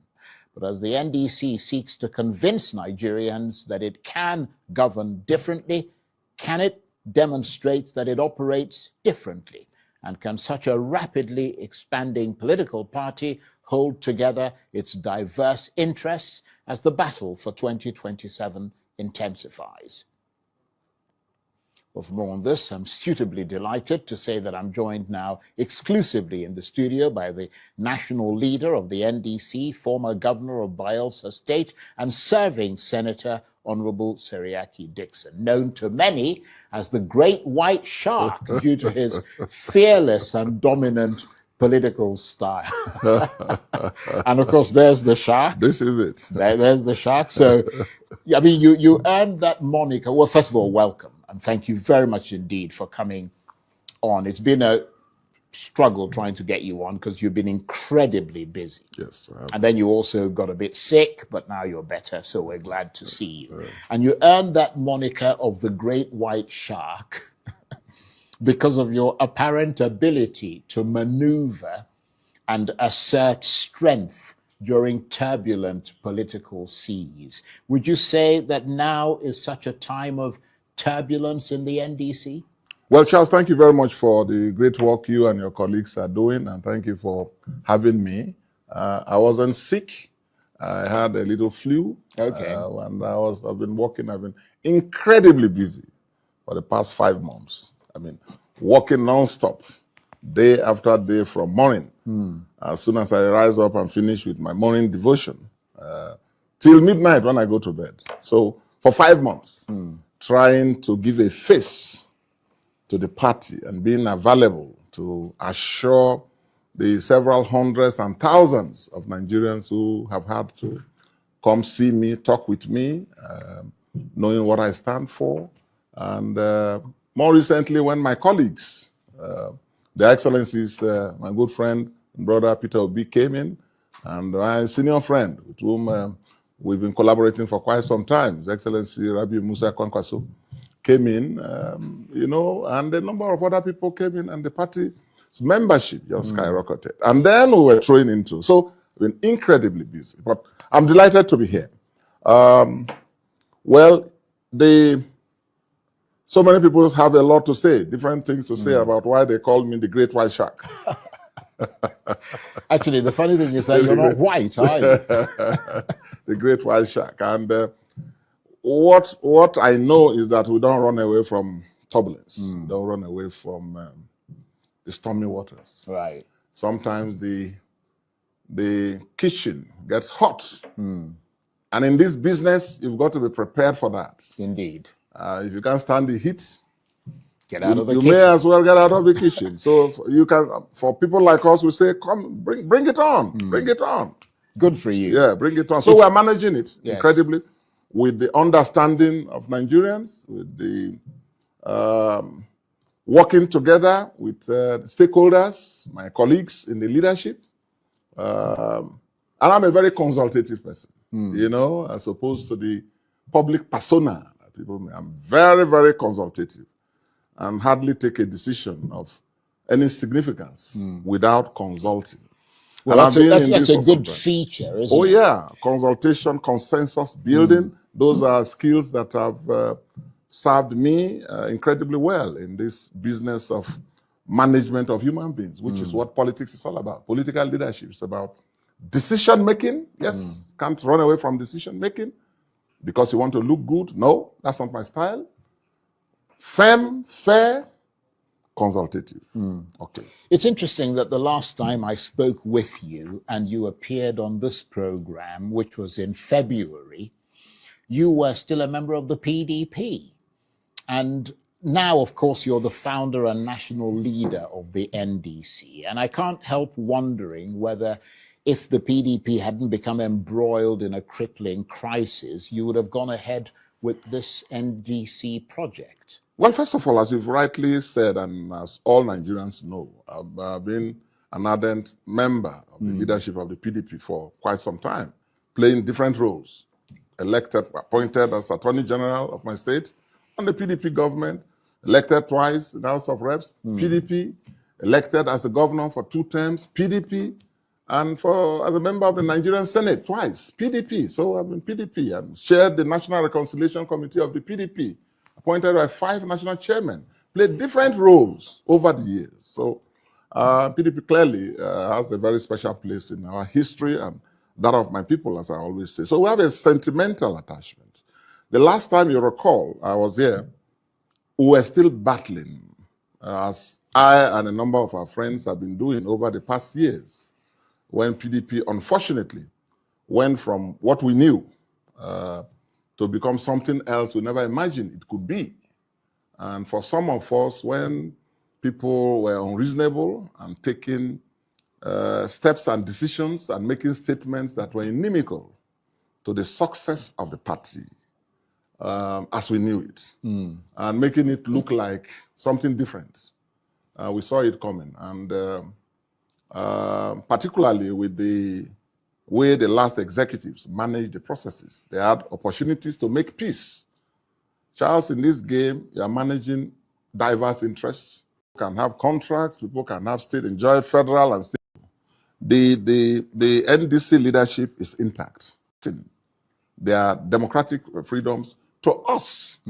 But as the NDC seeks to convince Nigerians that it can govern differently, can it demonstrate that it operates differently? And can such a rapidly expanding political party hold together its diverse interests as the battle for 2027 intensifies? Well, for more on this, I'm suitably delighted to say that I'm joined now exclusively in the studio by the national leader of the NDC, former governor of Bayelsa State, and serving Senator Honorable Seriaki Dixon, known to many as the Great White Shark due to his fearless and dominant political style. And of course, there's the shark. This is it. There's the shark. So, I mean, you earned that moniker. Well, first of all, welcome. And thank you very much indeed for coming on. It's been a struggle trying to get you on because you've been incredibly busy. Yes. And then you also got a bit sick, but now you're better, so we're glad to see you. And you earned that moniker of the Great White Shark because of your apparent ability to maneuver and assert strength during turbulent political seas. Would you say that now is such a time of turbulence in the NDC? Well, Charles, thank you very much for the great work you and your colleagues are doing, and thank you for having me. I wasn't sick. I had a little flu. Okay. And I've been working. I've been incredibly busy for the past 5 months. I mean, working nonstop, day after day from morning. As soon as I rise up and finish with my morning devotion, till midnight when I go to bed. So for 5 months, trying to give a face to the party and being available to assure the several hundreds and thousands of Nigerians who have had to come see me, talk with me, knowing what I stand for. And more recently, when my colleagues, the Excellencies, my good friend and brother Peter Obi came in, and my senior friend with whom we've been collaborating for quite some time, His Excellency Rabi Musa Kwankwaso, came in, and a number of other people came in, and the party's membership just skyrocketed. And then we were thrown into. So we've been incredibly busy. But I'm delighted to be here. So many people have a lot to say, different things to say about why they call me the Great White Shark. Actually, the funny thing is that you're not white, are you? The Great White Shark. And what I know is that we don't run away from turbulence. Don't run away from the stormy waters. Right. Sometimes the kitchen gets hot. And in this business, you've got to be prepared for that. Indeed. If you can't stand the heat, get out of the kitchen. You may as well get out of the kitchen. So you can, for people like us, we say, come, bring it on, bring it on. Good for you. Yeah, bring it on. So we're managing it incredibly with the understanding of Nigerians, with the working together with stakeholders, my colleagues in the leadership. And I'm a very consultative person, as opposed to the public persona. I'm very, very consultative and hardly take a decision of any significance without consulting. Well, that's a good feature, isn't it? Oh, yeah. Consultation, consensus building. Those are skills that have served me incredibly well in this business of management of human beings, which is what politics is all about. Political leadership is about decision-making. Yes, can't run away from decision-making because you want to look good. No, that's not my style. Firm, fair, consultative. Okay. It's interesting that the last time I spoke with you and you appeared on this program, which was in February, you were still a member of the PDP. And now, of course, you're the founder and national leader of the NDC. And I can't help wondering whether if the PDP hadn't become embroiled in a crippling crisis, you would have gone ahead with this NDC project. Well, first of all, as you've rightly said, and as all Nigerians know, I've been an ardent member of the leadership of the PDP for quite some time, playing different roles. Elected, appointed as Attorney General of my state, and the PDP government, elected twice in the House of Reps, PDP, elected as a governor for 2 terms, PDP, And as a member of the Nigerian Senate twice, PDP. So I'm in PDP and chaired the National Reconciliation Committee of the PDP, appointed by 5 national chairmen, played different roles over the years. So PDP clearly has a very special place in our history and that of my people, as I always say. So we have a sentimental attachment. The last time you recall I was here, we were still battling, as I and a number of our friends have been doing over the past years, when PDP, unfortunately, went from what we knew to become something else we never imagined it could be. And for some of us, when people were unreasonable and taking steps and decisions and making statements that were inimical to the success of the party, as we knew it, and making it look like something different. We saw it coming. And particularly with the way the last executives managed the processes. They had opportunities to make peace. Charles, in this game, you are managing diverse interests. People can have contracts, people can have state, enjoy federal and state. The NDC leadership is intact. Their democratic freedoms to us.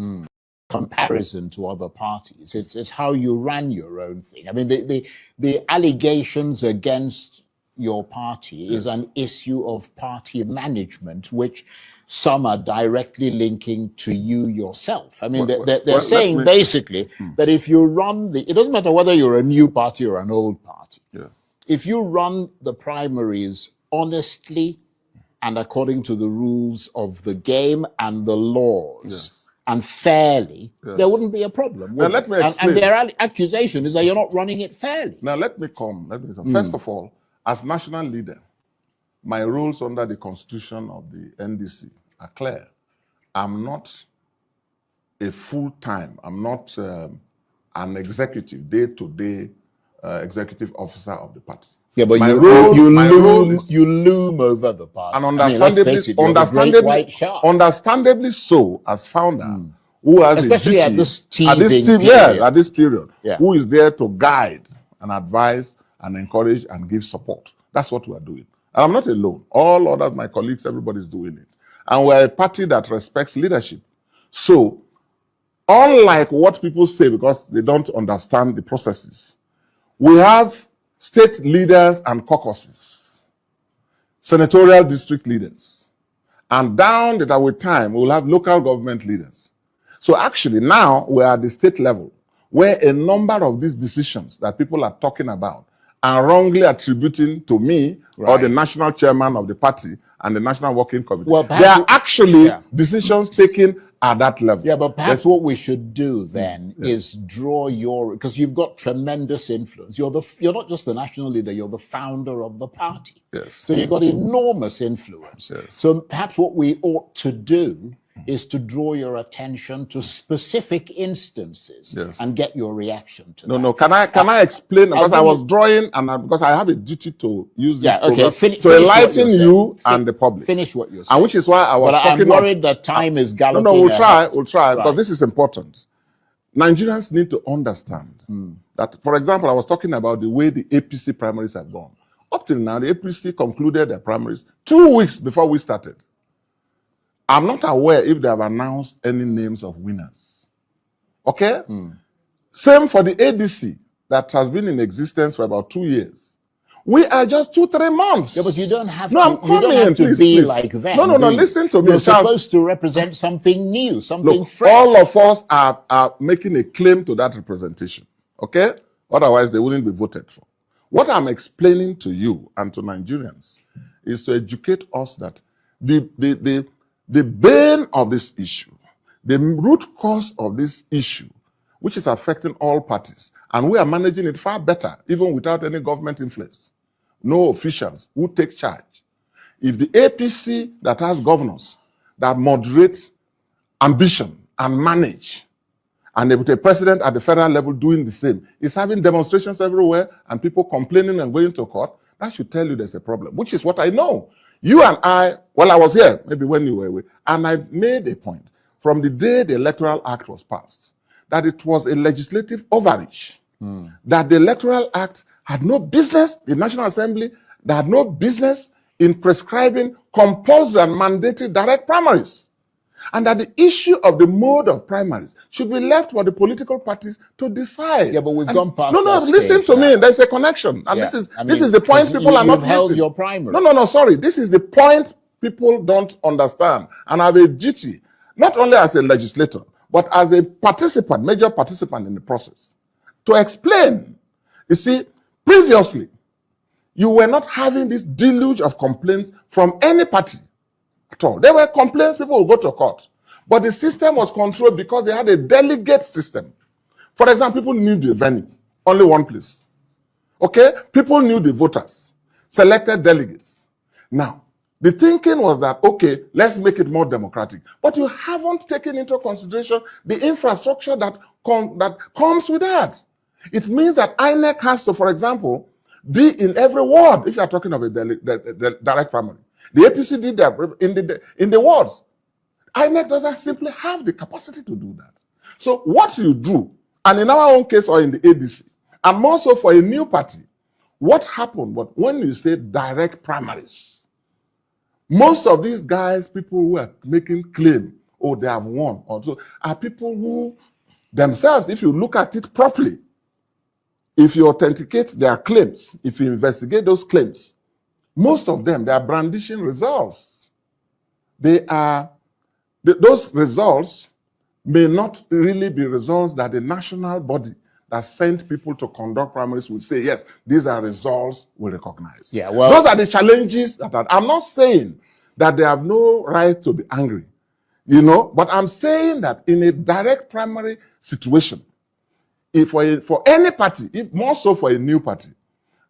Comparison to other parties. It's how you ran your own thing. I mean, the allegations against your party is an issue of party management, which some are directly linking to you yourself. I mean, they're saying basically that if you run it doesn't matter whether you're a new party or an old party. If you run the primaries honestly and according to the rules of the game and the laws, and fairly, there wouldn't be a problem. Now, let me explain. And their accusation is that you're not running it fairly. Now, let me come. First of all, as national leader, my rules under the constitution of the NDC are clear. I'm not a full-time, I'm not an executive, day-to-day executive officer of the party. Yeah, but you loom over the party. And understandably so, as founder, who has especially a duty at this period, who is there to guide and advise and encourage and give support. That's what we are doing. And I'm not alone. All others, my colleagues, everybody's doing it. And we're a party that respects leadership. So, unlike what people say because they don't understand the processes, we have state leaders and caucuses, senatorial district leaders, and down that with time, we'll have local government leaders. So actually now we're at the state level where a number of these decisions that people are talking about are wrongly attributing to me or the national chairman of the party and the national working committee. Well, they are actually decisions taken at that level. Yeah, but perhaps what we should do then is draw because you've got tremendous influence. You're not just the national leader, you're the founder of the party. Yes. So you've got enormous influence. Yes. So perhaps what we ought to do is to draw your attention to specific instances and get your reaction to that. No, can I explain? Because I was drawing, and because I have a duty to use this program to enlighten you and the public. Finish what you're saying. And which is why I was talking. I'm worried that time is galloping. No, we'll try, because this is important. Nigerians need to understand that, for example, I was talking about the way the APC primaries have gone. Up till now, the APC concluded their primaries 2 weeks before we started. I'm not aware if they have announced any names of winners. Okay? Same for the ADC that has been in existence for about 2 years. We are just 2-3 months. Yeah, but you don't have to be like them. No, listen to me. You're supposed to represent something new, something fresh. All of us are making a claim to that representation. Okay? Otherwise, they wouldn't be voted for. What I'm explaining to you and to Nigerians is to educate us that the bane of this issue, the root cause of this issue, which is affecting all parties, and we are managing it far better, even without any government influence. No officials who take charge. If the APC that has governors that moderate ambition and manage, and with a president at the federal level doing the same, is having demonstrations everywhere and people complaining and going to court, that should tell you there's a problem, which is what I know. You and I, I was here, maybe when you were away, and I made a point from the day the Electoral Act was passed, that it was a legislative overreach, that the Electoral Act had no business, the National Assembly They had no business in prescribing compulsory and mandatory direct primaries. And that the issue of the mode of primaries should be left for the political parties to decide. Yeah, but we've and gone past No, that listen stage to now. me. There's a connection. And Yeah, this is the point people are not you've held missing. your primary. No, sorry. This is the point people don't understand. And I have a duty, not only as a legislator, but as a participant, major participant in the process, to explain. You see, previously, you were not having this deluge of complaints from any party at all. There were complaints, people would go to court. But the system was controlled because they had a delegate system. For example, people knew the venue, only one place. Okay? People knew the voters, selected delegates. Now, the thinking was that, okay, let's make it more democratic. But you haven't taken into consideration the infrastructure that comes with that. It means that INEC has to, for example, be in every ward, if you are talking of a direct primary. The APC did that in the wards. INEC doesn't simply have the capacity to do that. So what you do, and in our own case or in the ADC, and more so for a new party, what happened, but when you say direct primaries, most of these guys, people who are making claim, oh, they have won, or so, are people who themselves, if you look at it properly, if you authenticate their claims, if you investigate those claims, most of them, they are brandishing results. Those results may not really be results that the national body that sent people to conduct primaries would say, yes, these are results we recognize. Yeah, well, those are the challenges that I'm not saying that they have no right to be angry, but I'm saying that in a direct primary situation, if for any party, if more so for a new party,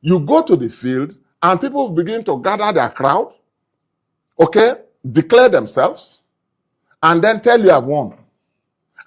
you go to the field and people begin to gather their crowd, okay, declare themselves, and then tell you have won.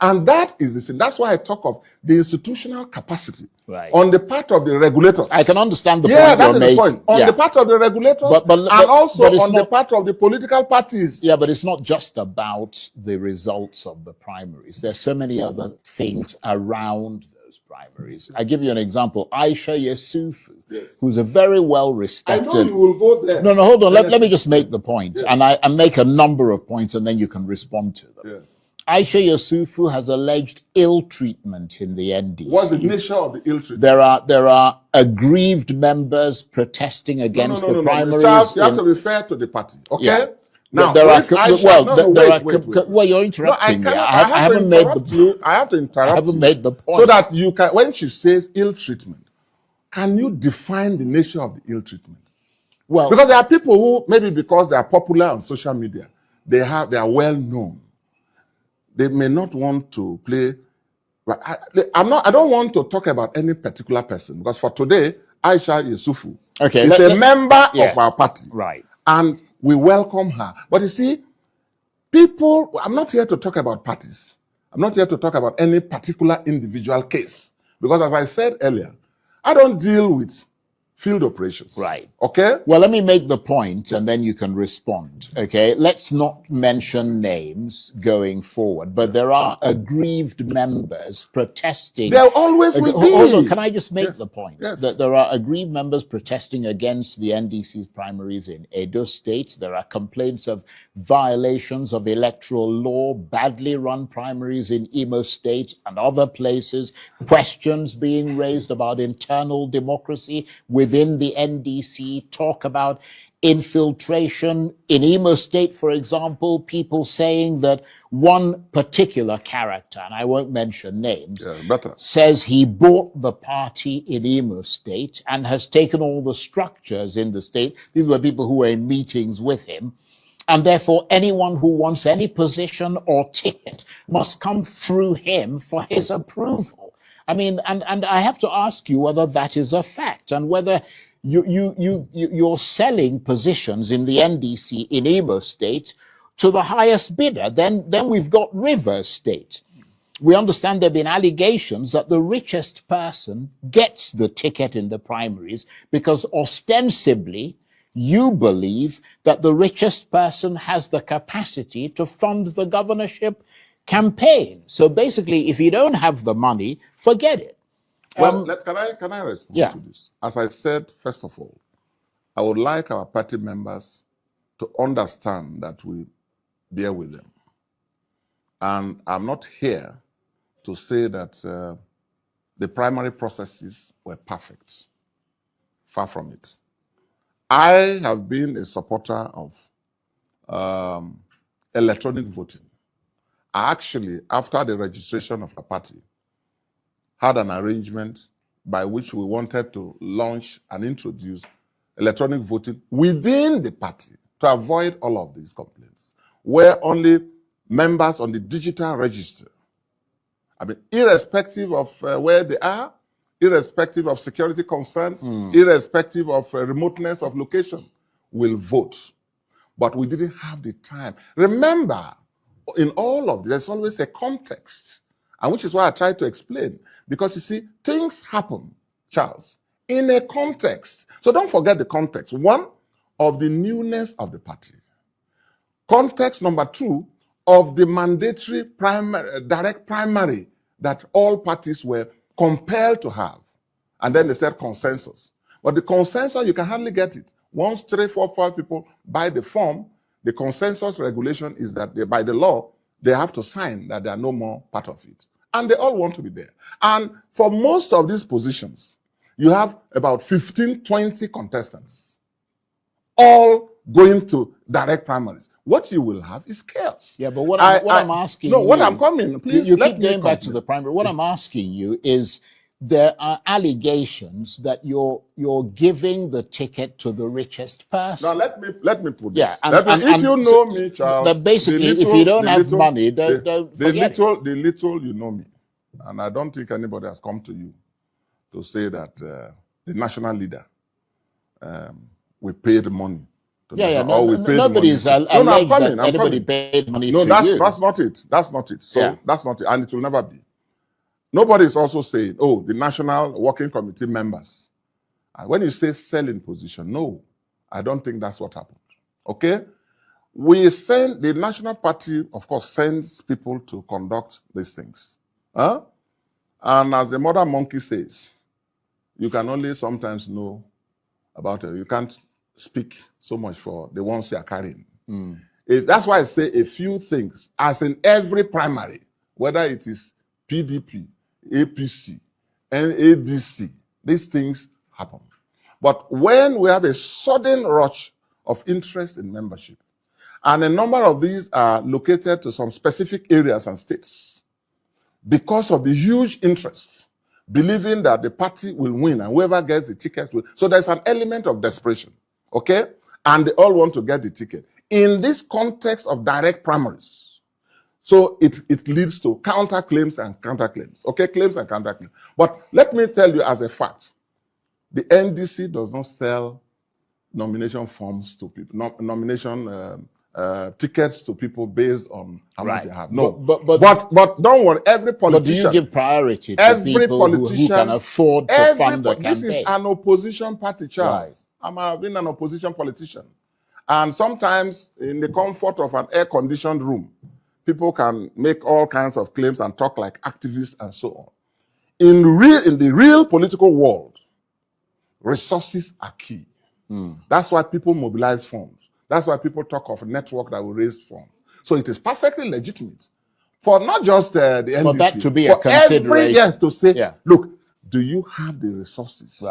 And that is the thing. That's why I talk of the institutional capacity on the part of the regulators. I can understand the point you're that is making. The point. On the part of the regulators and also on the part of the political parties. Yeah, but it's not just about the results of the primaries. There's so many other things around those primaries. I give you an example. Aisha Yesufu, who's a very well-respected... I know you will go there. No, hold on. Let me just make the point. And I make a number of points, and then you can respond to them. Yes. Aisha Yesufu has alleged ill treatment in the NDC. What's the nature of the ill treatment? There are aggrieved members protesting against the primaries. Charles, you have to be fair to the party, okay? Yeah. Now, well, you're interrupting me. I haven't made the. I have to interrupt. I haven't made the point. So that you can, when she says ill treatment, can you define the nature of the ill treatment? Well, because there are people who maybe because they are popular on social media, they are well known. They may not want to play, but I don't want to talk about any particular person because for today, Aisha Yesufu is a member of our party. Right. And we welcome her. But you see, people, I'm not here to talk about parties. I'm not here to talk about any particular individual case. Because as I said earlier, I don't deal with field operations. Right. Okay? Well, let me make the point and then you can respond. Okay? Let's not mention names going forward, but there are aggrieved members protesting. There always will be. Hold on, can I just make the point? Yes. That there are aggrieved members protesting against the NDC's primaries in Edo State. There are complaints of violations of electoral law, badly run primaries in Imo State and other places, questions being raised about internal democracy within the NDC, talk about infiltration. In Imo State, for example, people saying that one particular character, and I won't mention names, says he bought the party in Imo State and has taken all the structures in the state. These were people who were in meetings with him. And therefore, anyone who wants any position or ticket must come through him for his approval. I mean, and I have to ask you whether that is a fact and whether you're selling positions in the NDC in Imo State to the highest bidder. Then we've got Rivers State. We understand there have been allegations that the richest person gets the ticket in the primaries because ostensibly you believe that the richest person has the capacity to fund the governorship campaign. So basically, if you don't have the money, forget it. Well, can I respond to this? As I said, first of all, I would like our party members to understand that we bear with them. And I'm not here to say that the primary processes were perfect. Far from it. I have been a supporter of electronic voting. I actually, after the registration of a party, had an arrangement by which we wanted to launch and introduce electronic voting within the party to avoid all of these complaints, where only members on the digital register, I mean, irrespective of where they are, irrespective of security concerns, irrespective of remoteness of location, will vote. But we didn't have the time. Remember, in all of this, there's always a context, and which is why I try to explain. Because you see, things happen, Charles, in a context. So don't forget the context. One, of the newness of the party. Context number two, of the mandatory direct primary that all parties were compelled to have. And then they said consensus. But the consensus, you can hardly get it. Once 3, 4, 5 people buy the form, the consensus regulation is that by the law, they have to sign that they are no more part of it. And they all want to be there. And for most of these positions, you have about 15, 20 contestants, all going to direct primaries. What you will have is chaos. Yeah, but what I'm asking no, you... what I'm coming, please you let keep me going back to the primary. What I'm asking you is, there are allegations that you're giving the ticket to the richest person. Now let me put this. Yeah, if you know me, Charles, that basically, if you don't have money, don't forget it. The little you know me, and I don't think anybody has come to you to say that the national leader, we paid money. Nobody's alleged that anybody paid money to you. No, that's not it. That's not it. So that's not it, and it will never be. Nobody is also saying, oh, the National Working Committee members. When you say selling position, no, I don't think that's what happened. Okay? The National Party, of course, sends people to conduct these things. Huh? And as the mother monkey says, you can only sometimes know about it. You can't speak so much for the ones you are carrying. That's why I say a few things, as in every primary, whether it is PDP, APC, and ADC, these things happen. But when we have a sudden rush of interest in membership, and a number of these are located to some specific areas and states, because of the huge interest, believing that the party will win and whoever gets the tickets will. So there's an element of desperation, okay? And they all want to get the ticket. In this context of direct primaries, so it leads to counterclaims and counterclaims. Okay, claims and counterclaims. But let me tell you as a fact, the NDC does not sell nomination forms to people, tickets to people based on how much they have. No, but don't worry, every politician. But do you give priority to people who can afford to fund the campaign? This is an opposition party, Charles. I've been an opposition politician. And sometimes in the comfort of an air-conditioned room, people can make all kinds of claims and talk like activists and so on. In the real political world, resources are key. That's why people mobilize funds. That's why people talk of a network that will raise funds. So it is perfectly legitimate for not just the NDC. For that to be a consideration. To say, look, do you have the resources?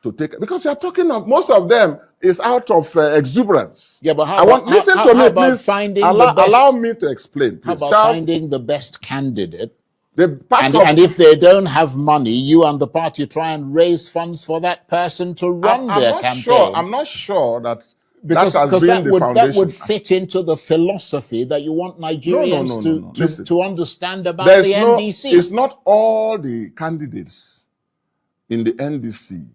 To take, because you're talking of, most of them is out of exuberance. Yeah, but listen to me, please. Allow me to explain. Please. How about Charles, finding the best candidate? And if they don't have money, you and the party try and raise funds for that person to run their campaign. I'm not sure that because that would fit into the philosophy that you want Nigerians to understand about the NDC. It's not all the candidates in the NDC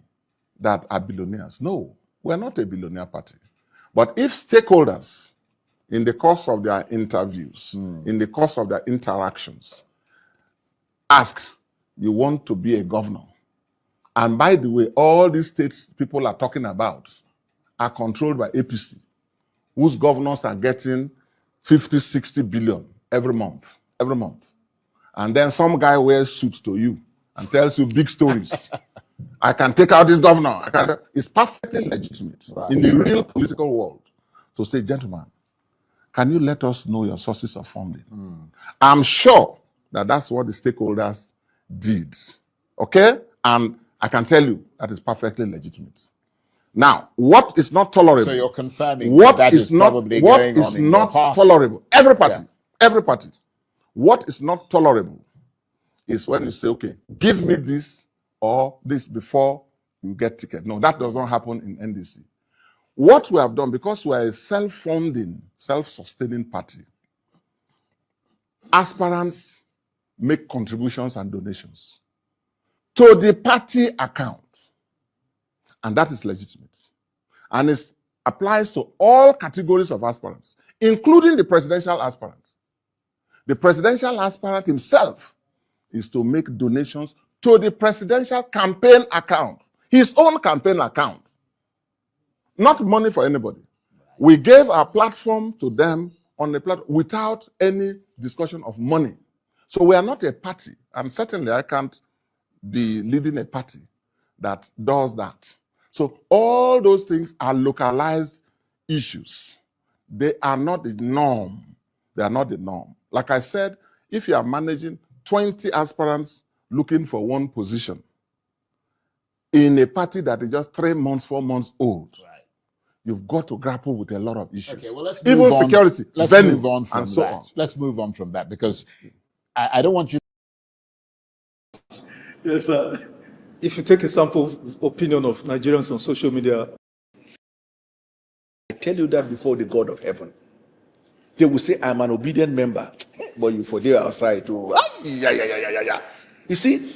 that are billionaires. No, we're not a billionaire party. But if stakeholders, in the course of their interviews, in the course of their interactions, ask, you want to be a governor? And by the way, all these states people are talking about are controlled by APC, whose governors are getting 50, 60 billion every month. And then some guy wears suits to you and tells you big stories. I can take out this governor. It's perfectly legitimate in the real political world to say, gentlemen, can you let us know your sources of funding? I'm sure that that's what the stakeholders did. Okay? And I can tell you that is perfectly legitimate. Now, what is not tolerable? So you're confirming that is probably going on in your party? Tolerable? Every party. What is not tolerable is when you say, okay, give me this or this before you get ticket. No, that does not happen in NDC. What we have done, because we are a self-funding, self-sustaining party, aspirants make contributions and donations to the party account. And that is legitimate. And it applies to all categories of aspirants, including the presidential aspirant. The presidential aspirant himself is to make donations to the presidential campaign account, his own campaign account, not money for anybody. We gave our platform to them on the platform without any discussion of money. So we are not a party, and certainly I can't be leading a party that does that. So all those things are localized issues. They are not the norm. They are not the norm. Like I said, if you are managing 20 aspirants looking for one position in a party that is just 3 months, 4 months old, you've got to grapple with a lot of issues. Okay, well, let's even move on. security, Let's venue, move on from and so that. on. Let's move on from that, because I don't want you. Yes, sir. If you take a sample opinion of Nigerians on social media, I tell you that before the God of heaven, they will say, I'm an obedient member, but you for there outside too. Yeah. You see,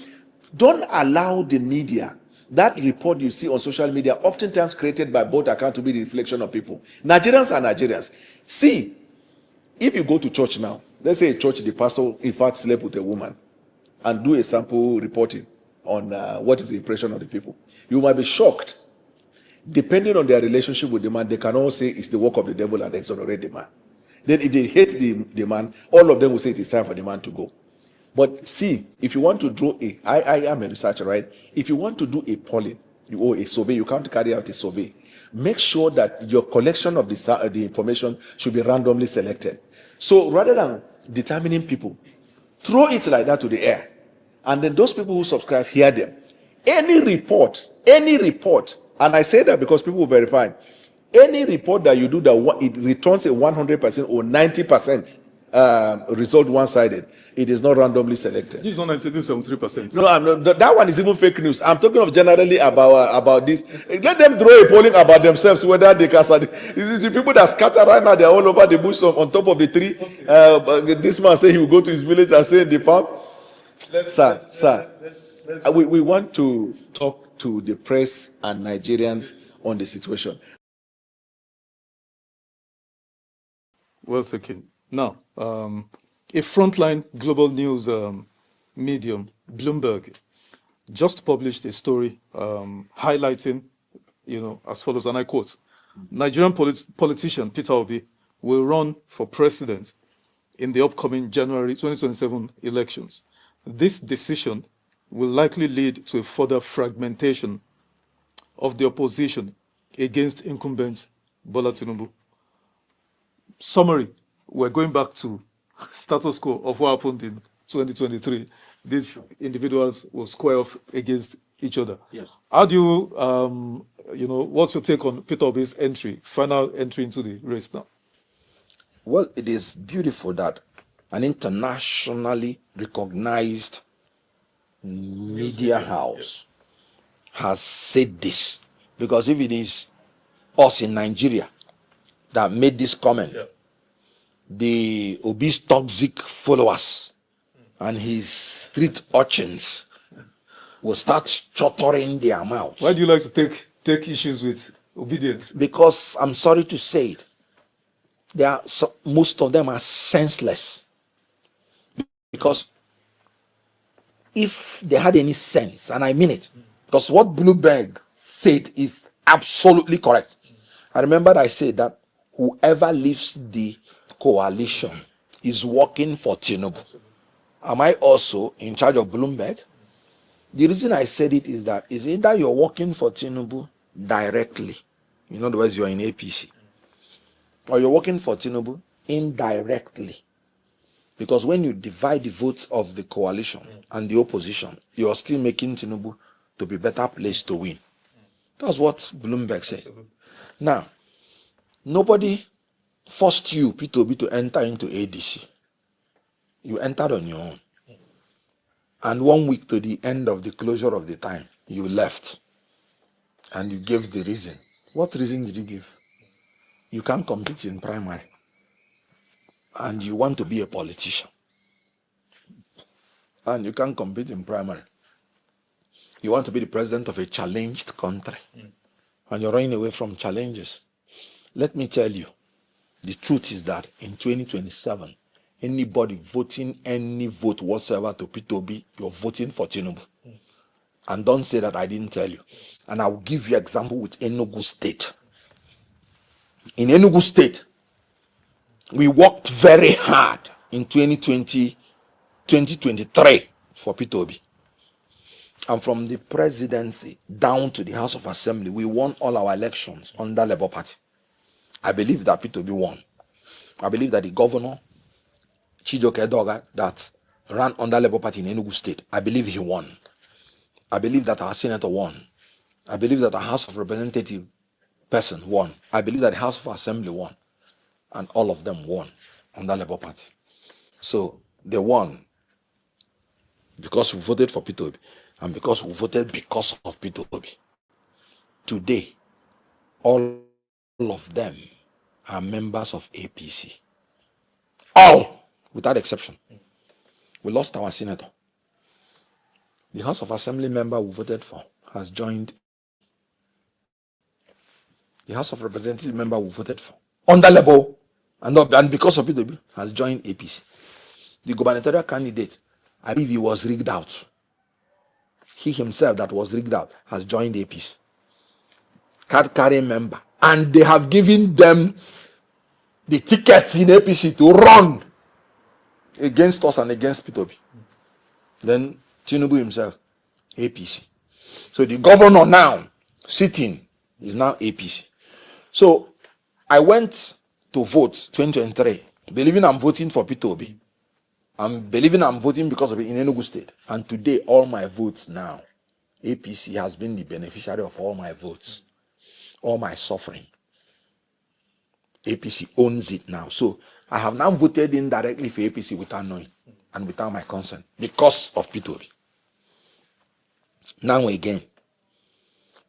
don't allow the media, that report you see on social media, oftentimes created by both accounts, to be the reflection of people. Nigerians are Nigerians. See, if you go to church now, let's say a church, the pastor in fact slept with a woman, and do a sample reporting on what is the impression of the people, you might be shocked. Depending on their relationship with the man, they can all say it's the work of the devil and exonerate the man. Then if they hate the man, all of them will say it is time for the man to go. But see, if you want to draw I am a researcher, right? If you want to do a polling, or a survey, you can't carry out a survey. Make sure that your collection of the information should be randomly selected. So rather than determining people, throw it like that to the air. And then those people who subscribe hear them. Any report, and I say that because people will verify, any report that you do that it returns a 100% or 90% result one-sided, it is not randomly selected. this is not 1973%. No, I'm not, that one is even fake news. I'm talking of generally about this. Let them draw a polling about themselves, whether they can. The people that scatter right now, they're all over the bush on top of the tree. This man say he will go to his village and say in the farm. Sir, we want to talk to the press and Nigerians on the situation. Well taken. Now, a frontline global news medium, Bloomberg, just published a story highlighting, as follows, and I quote, Nigerian politician Peter Obi will run for president in the upcoming January 2027 elections. This decision will likely lead to a further fragmentation of the opposition against incumbent Bola Tinubu. Summary, we're going back to status quo of what happened in 2023. These individuals will square off against each other. Yes. How do you, what's your take on Peter Obi's final entry into the race now? Well, it is beautiful that an internationally recognized media house has said this, because if it is us in Nigeria that made this comment, the Obi's toxic followers and his street urchins will start chuttering their mouths. Why do you like to take issues with Obidients? Because I'm sorry to say it, most of them are senseless. Because if they had any sense, and I mean it, because what Bloomberg said is absolutely correct. I remember I said that whoever leaves the coalition is working for Tinubu. Am I also in charge of Bloomberg? The reason I said it is that is either you're working for Tinubu directly, in other words, you're in APC, or you're working for Tinubu indirectly. Because when you divide the votes of the coalition and the opposition, you're still making Tinubu to be better placed to win. That's what Bloomberg said. Now, nobody forced you, P2B, to enter into ADC. You entered on your own. And 1 week to the end of the closure of the time, you left. And you gave the reason. What reason did you give? You can't compete in primary. And you want to be a politician. And you can't compete in primary. You want to be the president of a challenged country. And you're running away from challenges. Let me tell you, the truth is that in 2027, anybody voting any vote whatsoever to P2B, you're voting for Tinubu. And don't say that I didn't tell you. And I will give you example with Enugu State. In Enugu State, we worked very hard in 2023 for P2B. And from the presidency down to the House of Assembly, we won all our elections under Labour Party. I believe that P2B won. I believe that the governor, Chijoke Edoga, that ran under Labour Party in Enugu State, I believe he won. I believe that our senator won. I believe that our House of Representative person won. I believe that the House of Assembly won. And all of them won under Labour Party. So they won because we voted for P2B and because we voted because of P2B. Today, all of them are members of APC. All, without exception. We lost our senator. The House of Assembly member we voted for has joined. The House of Representative member we voted for under Labour and because of P2B has joined APC. The gubernatorial candidate, I believe he was rigged out. He himself that was rigged out has joined APC. Card carrying member. And they have given them the tickets in APC to run against us and against P2B. Then Tinubu himself, APC. So the governor now sitting is now APC. So I went to vote 2023, believing I'm voting for P2B. I'm believing I'm voting because of it in Enugu State. And today, all my votes now, APC has been the beneficiary of all my votes, all my suffering. APC owns it now. So I have now voted indirectly for APC without knowing and without my consent because of P2B. Now again,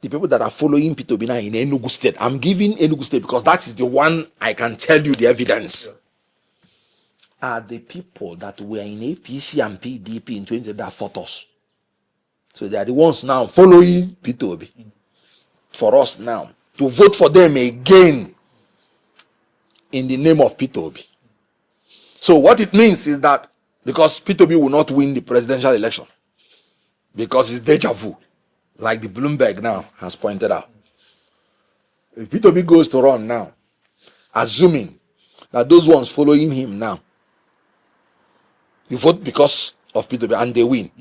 the people that are following P2B now in Enugu State, I'm giving Enugu State because that is the one I can tell you the evidence. Are the people that were in APC and PDP in 20 that fought us. So they are the ones now following P2B. For us now to vote for them again in the name of P2B. So what it means is that because P2B will not win the presidential election because it's deja vu, like the Bloomberg now has pointed out. If P2B goes to run now, assuming that those ones following him now, you vote because of P2B and they win.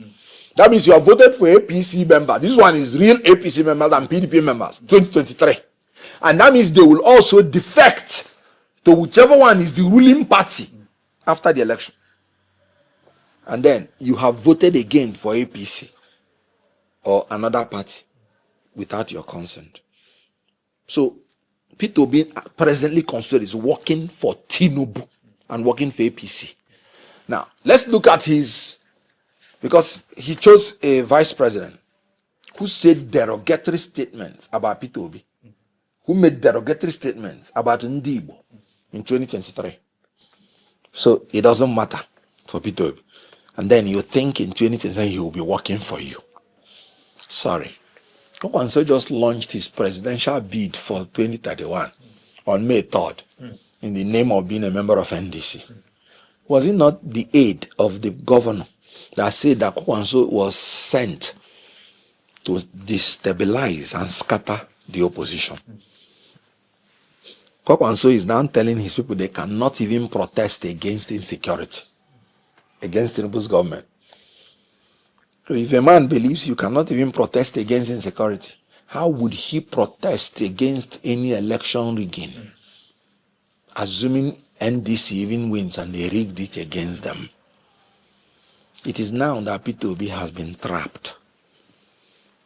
That means you have voted for APC members. This one is real APC members and PDP members, 2023. And that means they will also defect to whichever one is the ruling party after the election. And then you have voted again for APC or another party without your consent. So P2B presently considered is working for Tinubu and working for APC. Now, let's look at his, because he chose a vice president who said derogatory statements about P2B, who made derogatory statements about Ndibo in 2023. So it doesn't matter for P2B. And then you think in 2023 he will be working for you. Sorry. Okonkwo just launched his presidential bid for 2031 on May 3rd in the name of being a member of NDC. Was it not the aid of the governor that said that Okonkwo was sent to destabilize and scatter the opposition? Okonkwo is now telling his people they cannot even protest against insecurity, against Tinubu's government. So if a man believes you cannot even protest against insecurity, how would he protest against any election rigging? Assuming NDC even wins and they rigged it against them. It is now that P2B has been trapped.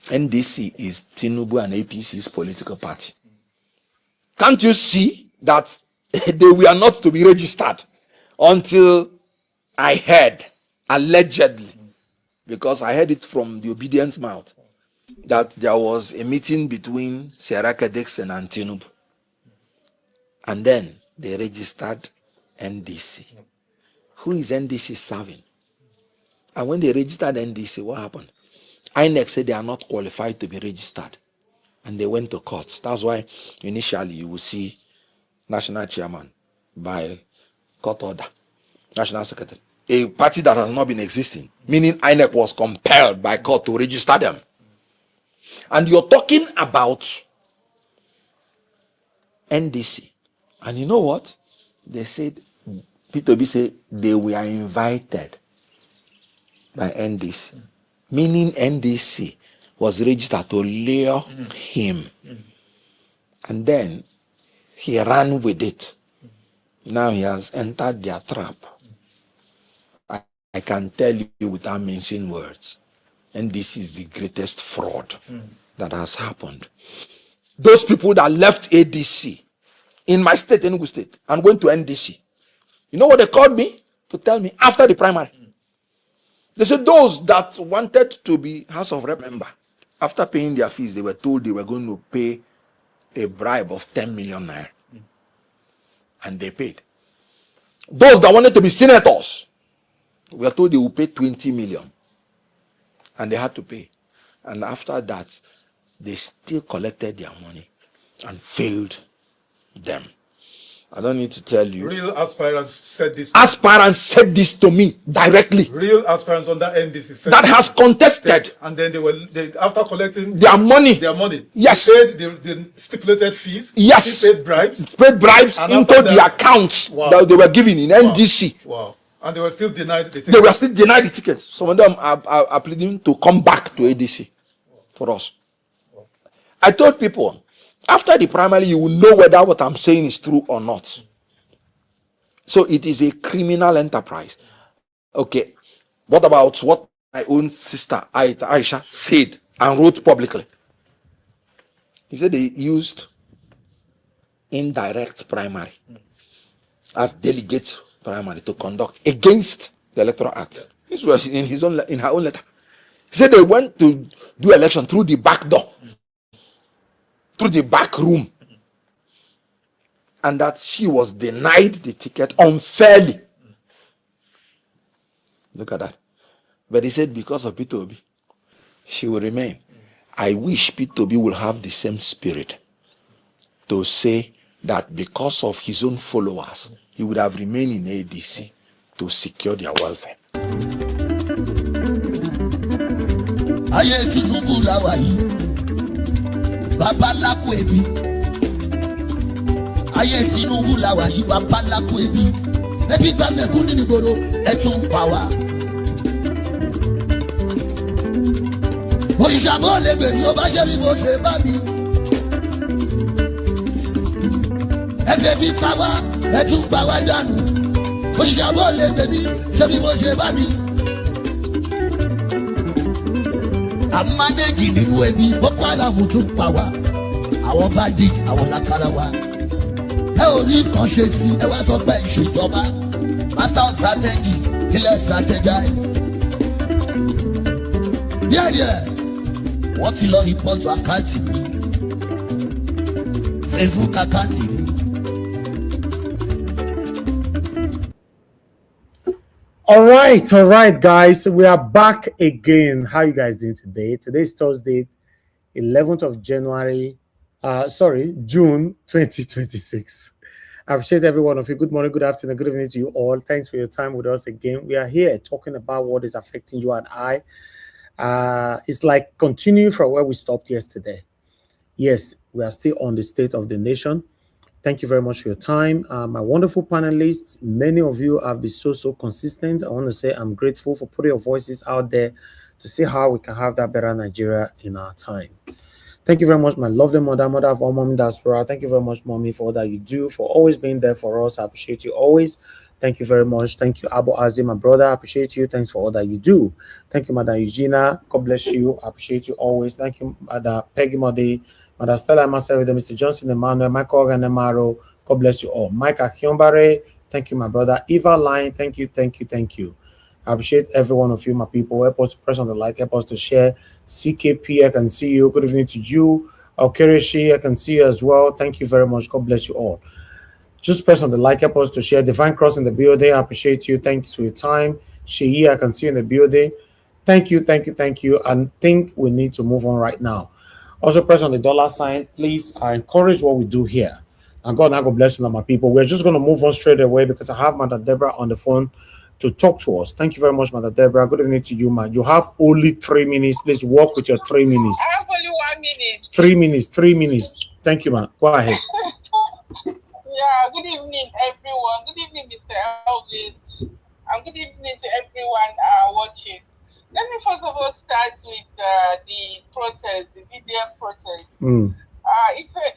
NDC is Tinubu and APC's political party. Can't you see that they were not to be registered until I heard, allegedly, because I heard it from the Obidients' mouth, that there was a meeting between Sierraka Dixon and Tinubu. And then they registered NDC. Who is NDC serving? And when they registered NDC, what happened? INEC said they are not qualified to be registered. And they went to court. That's why initially you will see national chairman by court order, national secretary. A party that has not been existing, meaning INEC was compelled by court to register them. And you're talking about NDC. And you know what? They said, P2B said they were invited by NDC. Meaning NDC was registered to lure him. And then he ran with it. Now he has entered their trap. I can tell you without mentioning words. And this is the greatest fraud that has happened. Those people that left ADC in my state, Enugu State, and went to NDC, you know what they called me to tell me after the primary? They said those that wanted to be House of Rep member, after paying their fees, they were told they were going to pay a bribe of 10 million naira. And they paid. Those that wanted to be senators were told they would pay 20 million. And they had to pay. And after that, they still collected their money and failed them. I don't need to tell you. Real aspirants said this. Aspirants said this to me directly. Real aspirants under NDC said that has contested. And then they after collecting their money. Yes. They paid the stipulated fees. Yes. They paid bribes. Paid bribes into the accounts that they were given in NDC. Wow. And they were still denied the tickets. They were still denied the tickets. Some of them are pleading to come back to ADC for us. I told people, after the primary, you will know whether what I'm saying is true or not. So it is a criminal enterprise. Okay. What about what my own sister, Aisha, said and wrote publicly? He said they used indirect primary as delegate primary to conduct against the Electoral Act. This was in her own letter. He said they went to do election through the back door, through the back room, and that she was denied the ticket unfairly. Look at that. But he said because of P2B, she will remain. I wish P2B will have the same spirit to say that because of his own followers, he would have remained in ADC to secure their welfare. Ayé Tinubu la wà yìí, bàbá lákò ẹbí. Ayé Tinubu la wà yìí, bàbá lákò ẹbí. Ẹbí gba mẹ̀kún nínú ìgboro, ẹ tún pa wá. Òrìṣàbọ̀ lè gbèrú ó bá ṣe bí mo ṣe bá mi. Ẹ fẹ́ fi pa wá, ẹ tún pa wá dànù. Òrìṣàbọ̀ lè gbèrú ṣe bí mo ṣe bá mi. Àmánéjì nínú ẹbí Boko Haram tún pa wá. Àwọn bandit, àwọn lákàrà wa. Ẹ ò rí nǹkan ṣe sí, ẹ wá sọ pé ìṣèjọba. Master of strategy, kílẹ̀ strategize. Díẹ̀díẹ̀, wọ́n ti lọ rìpọ́tù àkáǹtì mi. Facebook àkáǹtì mi. All right, guys. We are back again. How you guys doing today? Today's Thursday, 11th of January. June 2026. I appreciate every one of you. Good morning, good afternoon, good evening to you all. Thanks for your time with us again. We are here talking about what is affecting you and I. It's like continuing from where we stopped yesterday. Yes, we are still on the state of the nation. Thank you very much for your time. My wonderful panelists, many of you have been so consistent. I want to say I'm grateful for putting your voices out there to see how we can have that better Nigeria in our time. Thank you very much, my lovely mother, mother of all mommy diaspora. Thank you very much, mommy, for all that you do, for always being there for us. I appreciate you always. Thank you very much. Thank you, Abu Azim, my brother. I appreciate you. Thanks for all that you do. Thank you, Mother Eugenia. God bless you. I appreciate you always. Thank you, Mother Peggy Modi, Mother Stella Marcel, Mr. Johnson Emmanuel, Michael Ganemaro. God bless you all. Mike Akionbare. Thank you, my brother. Eva Line. Thank you, thank you, thank you. I appreciate every one of you, my people. Help us to press on the like, help us to share. CKP, I can see you. Good evening to you. Okerishi, I can see you as well. Thank you very much. God bless you all. Just press on the like, help us to share. Divine Cross in the building. I appreciate you. Thanks for your time. Sheyi, I can see you in the building. Thank you, thank you, thank you. And think we need to move on right now. Also press on the dollar sign. Please, I encourage what we do here. And God bless you, my people. We're just going to move on straight away because I have Mother Deborah on the phone to talk to us. Thank you very much, Mother Deborah. Good evening to you, man. You have only 3 minutes. Please work with your 3 minutes. I have only 1 minute. 3 minutes, 3 minutes. Thank you, man. Go ahead. Yeah, good evening, everyone. Good evening, Mr. Elvis. And good evening to everyone watching. Let me first of all start with the protest, the VDM protest.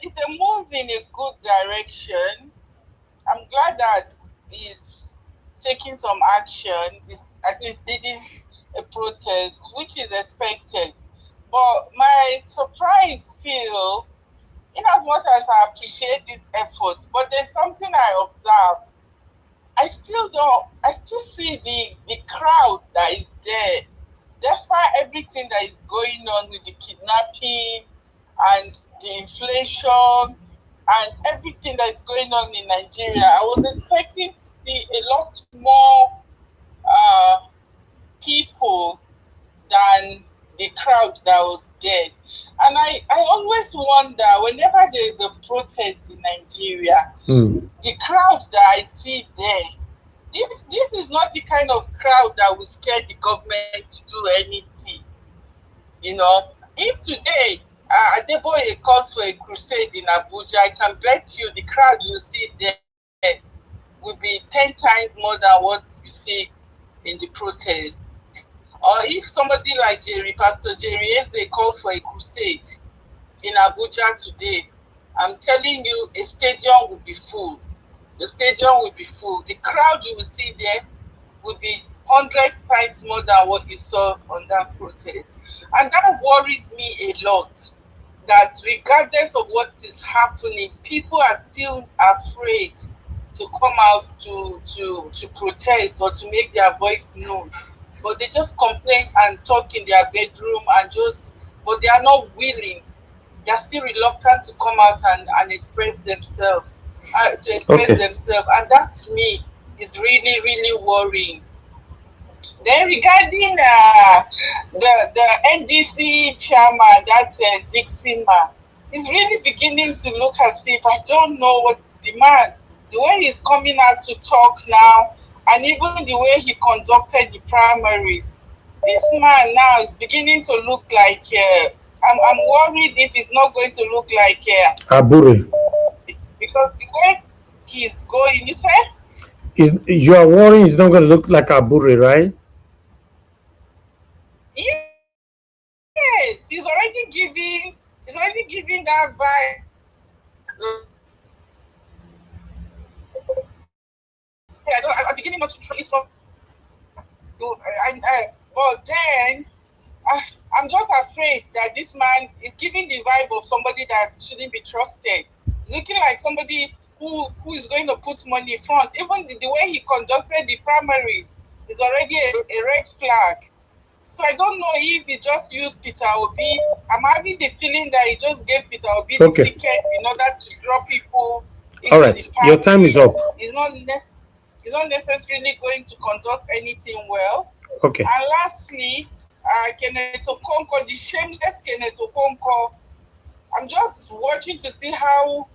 It's a move in a good direction. I'm glad that he's taking some action, at least leading a protest, which is expected. But my surprise still, in as much as I appreciate this effort, but there's something I observe. I still see the crowd that is there. Despite everything that is going on with the kidnapping and the inflation and everything that is going on in Nigeria, I was expecting to see a lot more people than the crowd that was there. And I always wonder, whenever there is a protest in Nigeria, the crowd that I see there, this is not the kind of crowd that will scare the government to do anything. You know, if today Adeboye calls for a crusade in Abuja, I can bet you the crowd you see there will be 10 times more than what you see in the protest. Or if somebody like Pastor Jerry Eze calls for a crusade in Abuja today, I'm telling you, a stadium will be full. The stadium will be full. The crowd you will see there will be 100 times more than what you saw on that protest. And that worries me a lot, that regardless of what is happening, people are still afraid to come out to protest or to make their voice known. But they just complain and talk in their bedroom but they are not willing. They are still reluctant to come out and express themselves, themselves. And that to me is really, really worrying. Then regarding the NDC chairman, that's Dixon man, he's really beginning to look as if, I don't know what's the man, the way he's coming out to talk now, and even the way he conducted the primaries. This man now is beginning to look like, I'm worried if he's not going to look like Abure. Because the way he's going, you said? You are worried he's not going to look like Abure, right? Yes, he's already giving that vibe. I'm beginning not to trace from. But then I'm just afraid that this man is giving the vibe of somebody that shouldn't be trusted. It's looking like somebody who is going to put money in front. Even the way he conducted the primaries is already a red flag. So I don't know if he just used Peter Obi. I'm having the feeling that he just gave Peter Obi the ticket in order to draw people. All right, your time is up. He's not necessarily going to conduct anything well. Okay. And lastly, Kenneth Okonkwo, the shameless Kenneth Okonkwo, I'm just watching to see how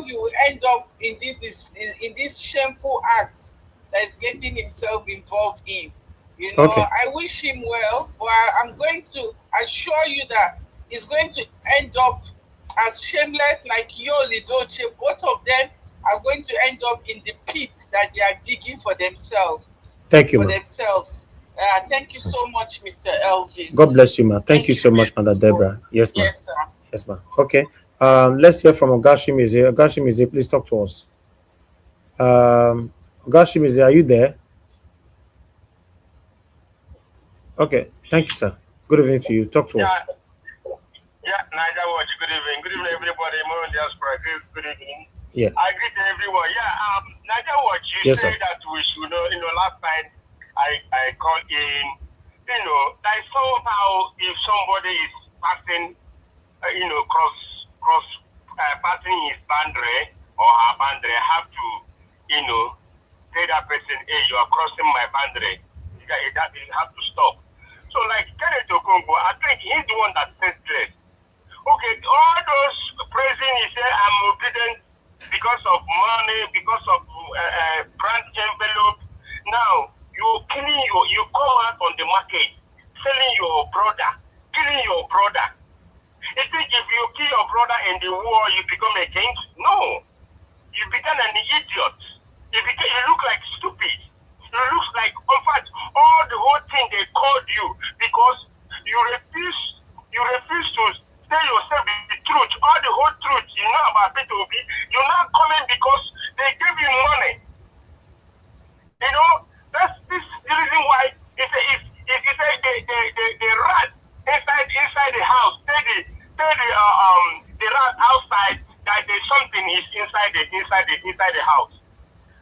you will end up in this shameful act that is getting himself involved in. You know, I wish him well, but I'm going to assure you that he's going to end up as shameless like Yoli Doche. Both of them are going to end up in the pit that they are digging for themselves. Thank you, themselves. Thank you so much, Mr. Elvis. God bless you, ma. Thank you so much, Mother Deborah. Yes, ma. Yes, sir. Yes, ma. Okay. Let's hear from Ogashimize. Ogashimize, please talk to us. Ogashimize, are you there? Okay. Thank you, sir. Good evening to you. Talk to us. Yeah, Niger Watch. Good evening. Good evening, everybody. More diaspora. Good evening. Yeah. I greet everyone. Yeah. Niger Watch. You Yes, say sir. that we should know. Last time I called in. Like somehow if somebody is passing, cross passing his boundary or her boundary, have to, say that person, hey, you are crossing my boundary. That you have to stop. So like Kenneth Okonkwo, I think he's the one that says this. Okay, all those praising, he said, I'm obedient because of money, because of brand envelope. Now, you come out on the market, selling your brother, killing your brother. You think if you kill your brother in the war, you become a king? No. You become an idiot. You look like stupid. You look like, in fact, all the whole thing they called you because you refuse to tell yourself the truth, all the whole truth you know about P2B. You're not coming because they gave you money. That's the reason why if the rat inside the house, the rat outside that there's something is inside the house.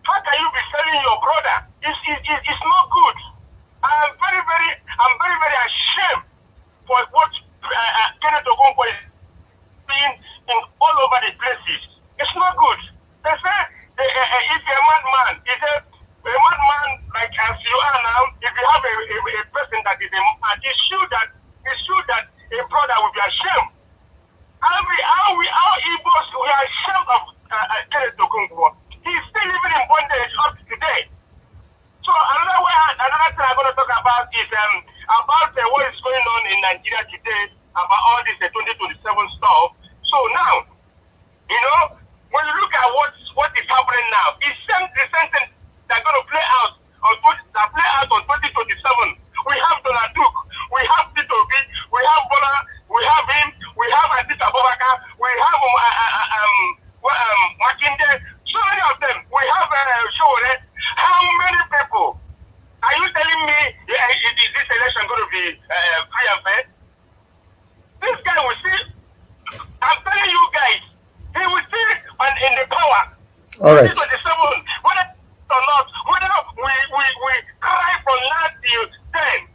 How can you be selling your brother? It's not good. I'm very, very ashamed for what Kenneth Okonkwo is doing in all over the places. It's not good. They say if you're a madman, a madman like as you are now, if you have a person that is a mad, it's true that a brother will be ashamed. How Igbos we are ashamed of Kenneth Okonkwo. He's still living in bondage up to today. So another thing I'm going to talk about is about what is going on in Nigeria today about all this 2027 stuff. So now, when you look at what is happening now, it's the same thing that's going to play out on 2027. We have Donald Duke, we have P2B, we have Bola, we have him, we have Atika Abubakar, we have Makinde, so many of them. We have Shore. How many people? Are you telling me this election going to be free and fair? This guy will see. I'm telling you guys, he will see in the power. All right. 2027, whether or not, whether we cry from last till then.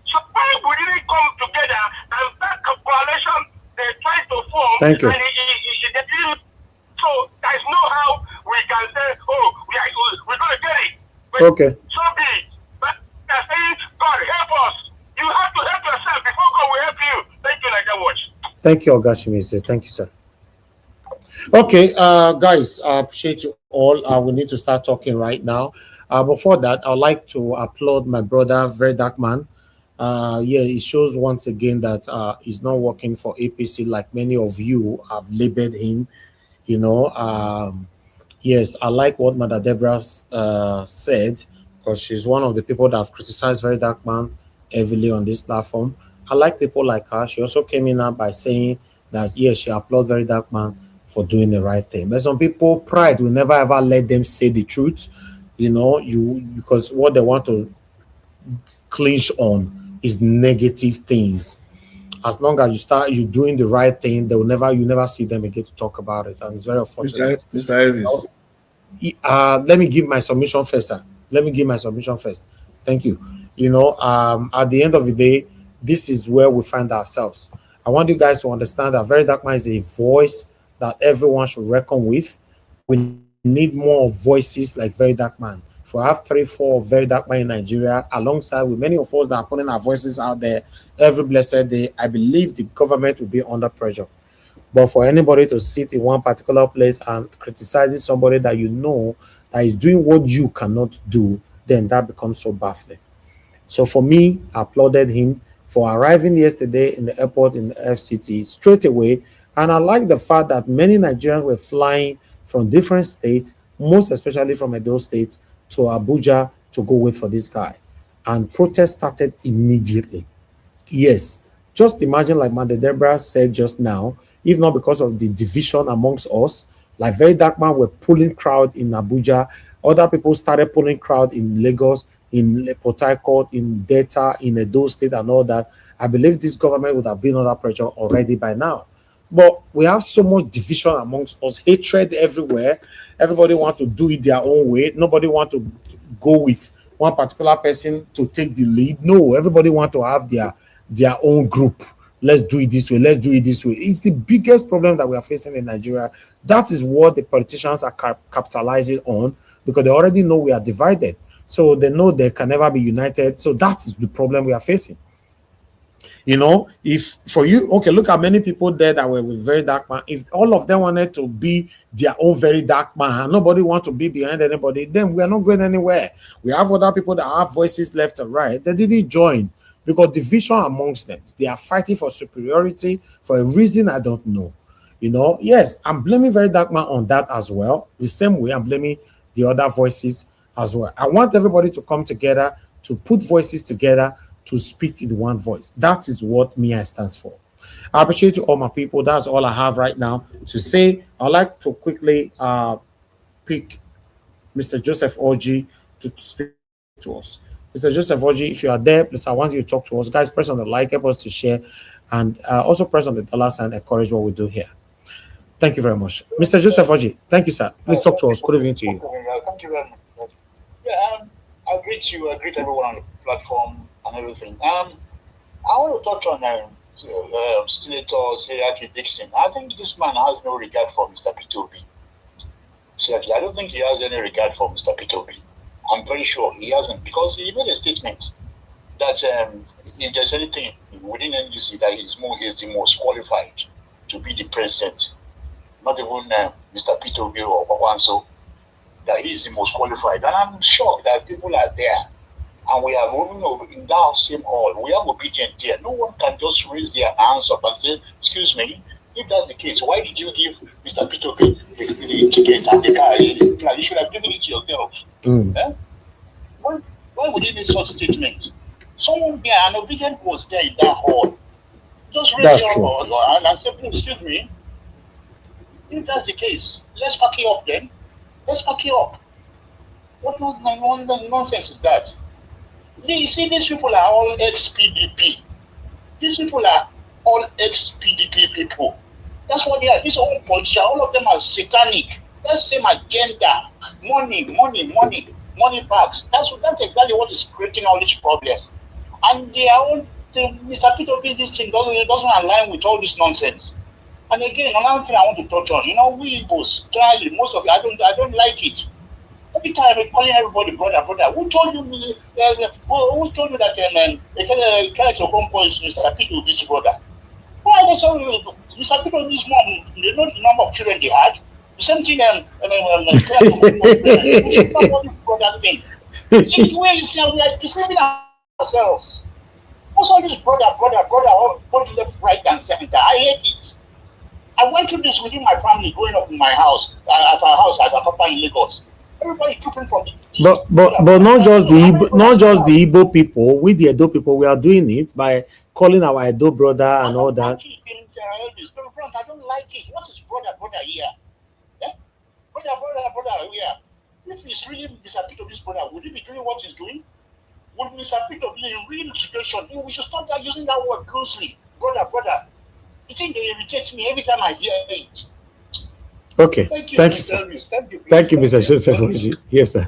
So why we didn't come together and start a coalition they tried to form? Thank you. And they didn't. So there's no how we can say, oh, we're going to get it. But Okay. so be it. But they're saying, God help us. You have to help yourself before God will help you. Thank you, Niger Watch. Thank you, Ogashimize. Thank you, sir. Okay, guys, I appreciate you all. We need to start talking right now. Before that, I'd like to applaud my brother, Very Dark Man. Yeah, it shows once again that he's not working for APC like many of you have labeled him. Yes, I like what Mother Deborah said because she's one of the people that have criticized Very Dark Man heavily on this platform. I like people like her. She also came in now by saying that, yes, she applauds Very Dark Man for doing the right thing. But some people, pride will never ever let them say the truth, because what they want to clinch on is negative things. As long as you doing the right thing, you never see them again to talk about it, and it's very unfortunate. Mr. Elvis. Let me give my submission first, sir. Let me give my submission first. Thank you. At the end of the day, this is where we find ourselves. I want you guys to understand that Very Dark Man is a voice that everyone should reckon with. We need more voices like Very Dark Man. If we have 3-4 Very Dark Man in Nigeria, alongside with many of us that are putting our voices out there every blessed day, I believe the government will be under pressure. But for anybody to sit in one particular place and criticizing somebody that that is doing what you cannot do, then that becomes so baffling. So for me, I applauded him for arriving yesterday in the airport in the FCT straight away. And I like the fact that many Nigerians were flying from different states, most especially from Edo State, to Abuja to go wait for this guy. and protest started immediately. Yes, just imagine, like Mother Deborah said just now, if not because of the division amongst us, like Very Dark Man were pulling crowd in Abuja, other people started pulling crowd in Lagos, in Port Harcourt, in Delta, in Edo State, and all that. I believe this government would have been under pressure already by now. But we have so much division amongst us, hatred everywhere. Everybody want to do it their own way. Nobody want to go with one particular person to take the lead. No, everybody want to have their own group. Let's do it this way. Let's do it this way. It's the biggest problem that we are facing in Nigeria. That is what the politicians are capitalizing on, because they already know we are divided. So they know they can never be united. So that is the problem we are facing. You know, if for you, okay, look at many people there that were with Very Dark Man. If all of them wanted to be their own Very Dark Man, and nobody wants to be behind anybody, then we are not going anywhere. We have other people that have voices left and right. They didn't join because division amongst them. They are fighting for superiority for a reason I don't know. You know, yes, I'm blaming Very Dark Man on that as well. The same way I'm blaming the other voices as well. I want everybody to come together, to put voices together, to speak in one voice. That is what MIA stands for. I appreciate you all, my people. That's all I have right now to say. I'd like to quickly pick Mr. Joseph Orji to speak to us. Mr. Joseph Orji, if you are there, please, I want you to talk to us. Guys, press on the like, help us to share, and also press on the dollar sign, encourage what we do here. Thank you very much. Mr. Joseph Orji, thank you, sir. Please talk to us. Good evening to you. Thank you very much. Yeah, I greet you, I greet everyone on the platform and everything. I want to touch on Stilettos, Hierarchy Dixon. I think this man has no regard for Mr. P2B. Seriously, I don't think he has any regard for Mr. P2B. I'm very sure he hasn't, because he made a statement that if there's anything within NDC that he's the most qualified to be the president, not even Mr. P2B or Pawanso, that he's the most qualified. And I'm shocked that people are there. And we have, in that same hall, we have Obidients there. No one can just raise their hands up and say, excuse me, if that's the case, why did you give Mr. P2B the ticket and the car? You should have given it to yourself. Eh? Why would he make such a statement? Someone there, an Obidient was there in that hall. Just raise your hand and say, excuse me, if that's the case, let's pack it up then. Let's pack it up. What nonsense is that? You see, these people are all ex-PDP. These people are all ex-PDP people. That's what they are. These old politicians, all of them are satanic. That's the same agenda. Money packs. That's exactly what is creating all these problems. And they are all, Mr. P2B, this thing doesn't align with all this nonsense. And again, another thing I want to touch on, you know, we Igbos, clearly, most of you, I don't like it. Every time I'm calling everybody brother. Who told you that Kenneth Okonkwo is Mr. P2B's brother? Why are they so Mr. P2B's mom, they know the number of children they had? The same thing Kenneth Okonkwo brother thing. See the way we are deceiving ourselves. What's all this brother, all both left, right, and center? I hate it. I went through this within my family growing up in my house, at our house at Apapa in Lagos. Everybody trooping from the but not just the Igbo people, with the Edo people, we are doing it by calling our Edo brother and all that. I don't like it. What is brother here? Eh? Brother here. If it's really Mr. P2B's brother, would he be doing what he's doing? Would Mr. P2B in real situation? We should start using that word closely. Brother. You think they irritate me every time I hear it. Okay. Thank you, sir. Thank you, Mr. Joseph. Yes, sir.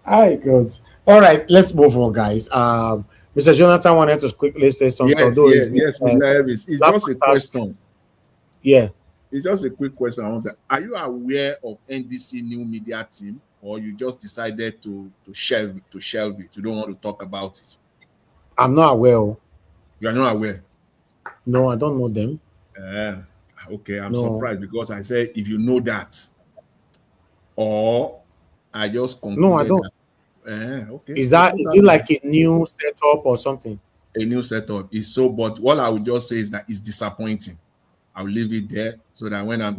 All right, good. All right, let's move on, guys. Mr. Jonathan wanted to quickly say something. Yes, Mr. Elvis. It's just a question. Yeah. It's just a quick question. Are you aware of NDC new media team, or you just decided to shelve it? You don't want to talk about it? I'm not aware. You are not aware? No, I don't know them. Okay, I'm surprised, because I said if you know that, or I just concluded. No, I don't. Okay. Is it like a new setup or something? A new setup is so, but what I would just say is that it's disappointing. I'll leave it there so that when I'm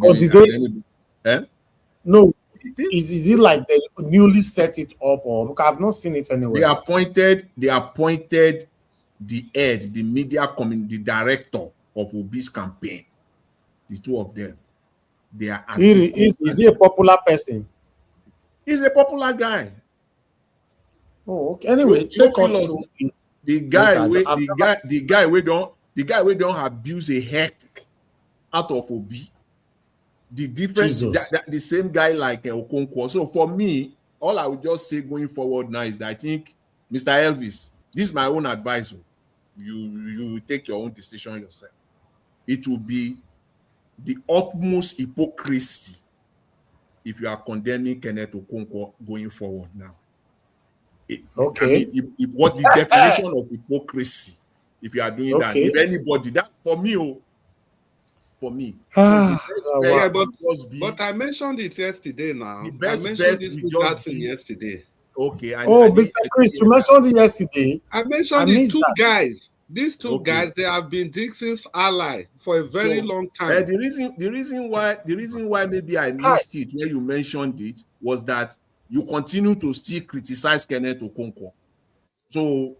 No, Is it like they newly set it up, or because I've not seen it They anywhere? appointed the head, the media the director of Obi's campaign. The two of them. They are Is he a popular person? He's a popular guy. Oh, okay. Anyway, take us through it. The guy we don't abuse a heck out of Obi. The difference, the same guy like Okonkwo. So for me, all I would just say going forward now is that I think, Mr. Elvis, this is my own advice. You take your own decision yourself. It will be the utmost hypocrisy if you are condemning Kenneth Okonkwo going forward now. Okay. I mean, what's the definition of hypocrisy if you are doing that? If anybody, that for me. But I mentioned it yesterday now. I mentioned it yesterday. Okay. Mr. Chris, you mentioned it yesterday. I mentioned the two guys. These two guys, they have been Dixon's ally for a very long time. The reason why maybe I missed it when you mentioned it was that you continue to still criticize Kenneth Okonkwo. So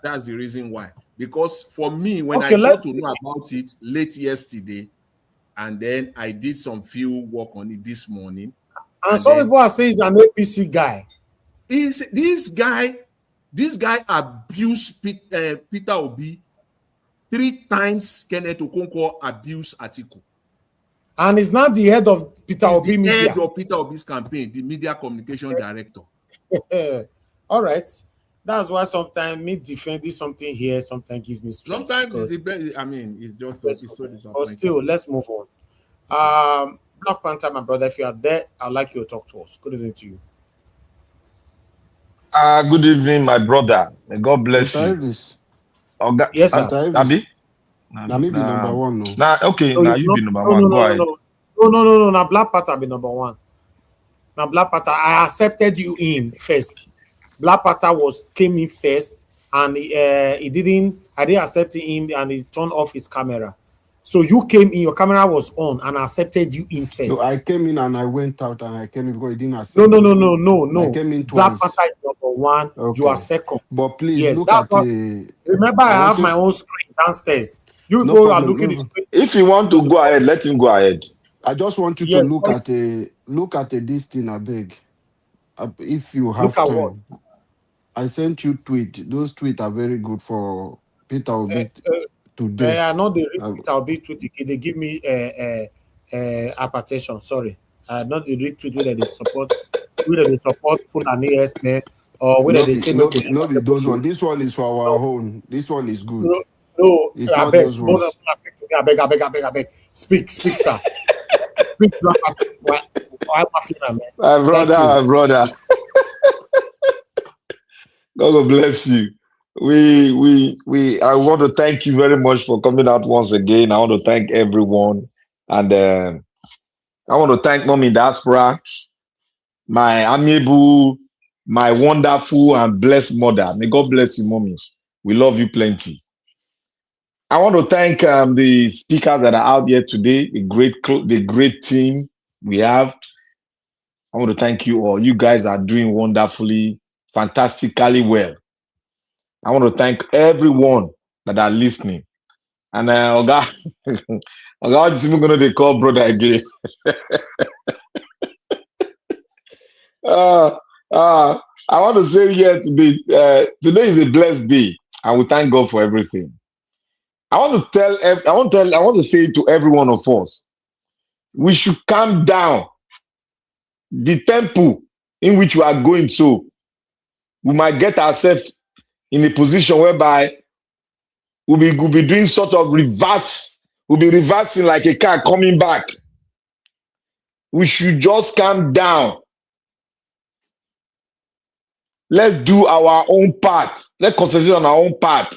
that's the reason why. Because for me, when I got to know about it late yesterday, and then I did some field work on it this morning. And some people are saying he's an APC guy. This guy abused Peter Obi 3 times. Kenneth Okonkwo abused Atiku. And he's not the head of Peter Obi media. The head of Peter Obi's campaign, the media communication director. All right. That's why sometimes me defending something here sometimes gives me stress. Sometimes it's depends. I mean, it's just so but still, let's move on. Black Panther, my brother, if you are there, I'd like you to talk to us. Good evening to you. Good evening, my brother. May God bless you. Yes, sir. Abi? Now me be number one. No. Now, okay, now you be number one. Go ahead. No. Now Black Panther be number one. Now Black Panther, I accepted you in first. Black Panther came in first, and I didn't accept him, and he turned off his camera. So you came in, your camera was on, and I accepted you in first. So I came in and I went out, and I came in because he didn't accept. No. I came in twice. Black Panther is number one. Okay. You are second. But please look at the. Remember, I have my own screen downstairs. You go and look at the screen. If you want to go ahead, let him go ahead. I just want you to look at this thing, I beg. If you have time. I sent you tweet. Those tweets are very good for Peter Obi today. I know they read Peter Obi tweet. They give me hypertension. Sorry, not the retweet whether they support full and ASN or whether they say no. Those one. This one is for our own. This one is good. No, it's not those ones. I beg. Speak, sir. Speak, my brother. God bless you. I want to thank you very much for coming out once again. I want to thank everyone. And I want to thank Mommy Diaspora, my amiable, my wonderful and blessed mother. May God bless you, Mommy. We love you plenty. I want to thank the speakers that are out here today, the great team we have. I want to thank you all. You guys are doing wonderfully, fantastically well. I want to thank everyone that are listening. And Oga, what is going to call brother again? I want to say here today, today is a blessed day, and we thank God for everything. I want to say to every one of us, we should calm down. The tempo in which we are going to, we might get ourselves in a position whereby we'll be doing sort of reverse. We'll be reversing like a car coming back. We should just calm down. Let's do our own part. Let's concentrate on our own part.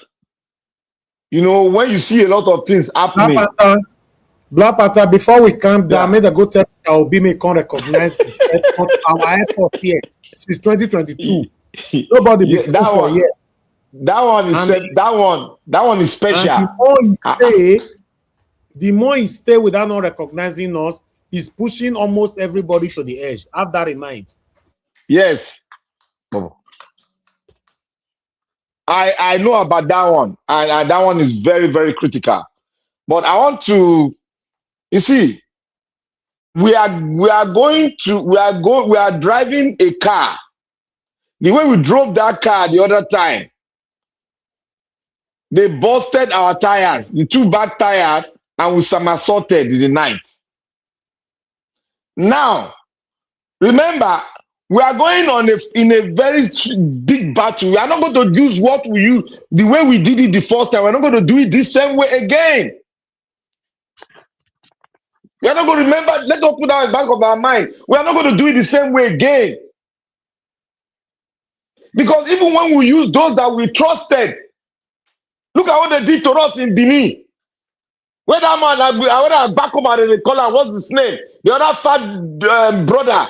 You know, when you see a lot of things happening. Black Panther, before we calm down, may the go tell Obi may can recognize our effort here since 2022. Nobody that one, yet. That one is special. And the more he stay without not recognizing us, He's pushing almost everybody to the edge. Have that in mind. Yes. I know about that one, and that one is very, very critical. But I want to, you see, we are driving a car. The way we drove that car the other time, they busted our tires, the two back tires, and we somersaulted in the night. Now, remember, we are going on in a very big battle. We are not going to use what we use the way we did it the first time. We're not going to do it the same way again. We are not going to remember. Let us put that in the back of our mind. We are not going to do it the same way again. Because even when we use those that we trusted, look at what they did to us in Benin. Where that man, I back home and they call him, what's his name? The other fat brother.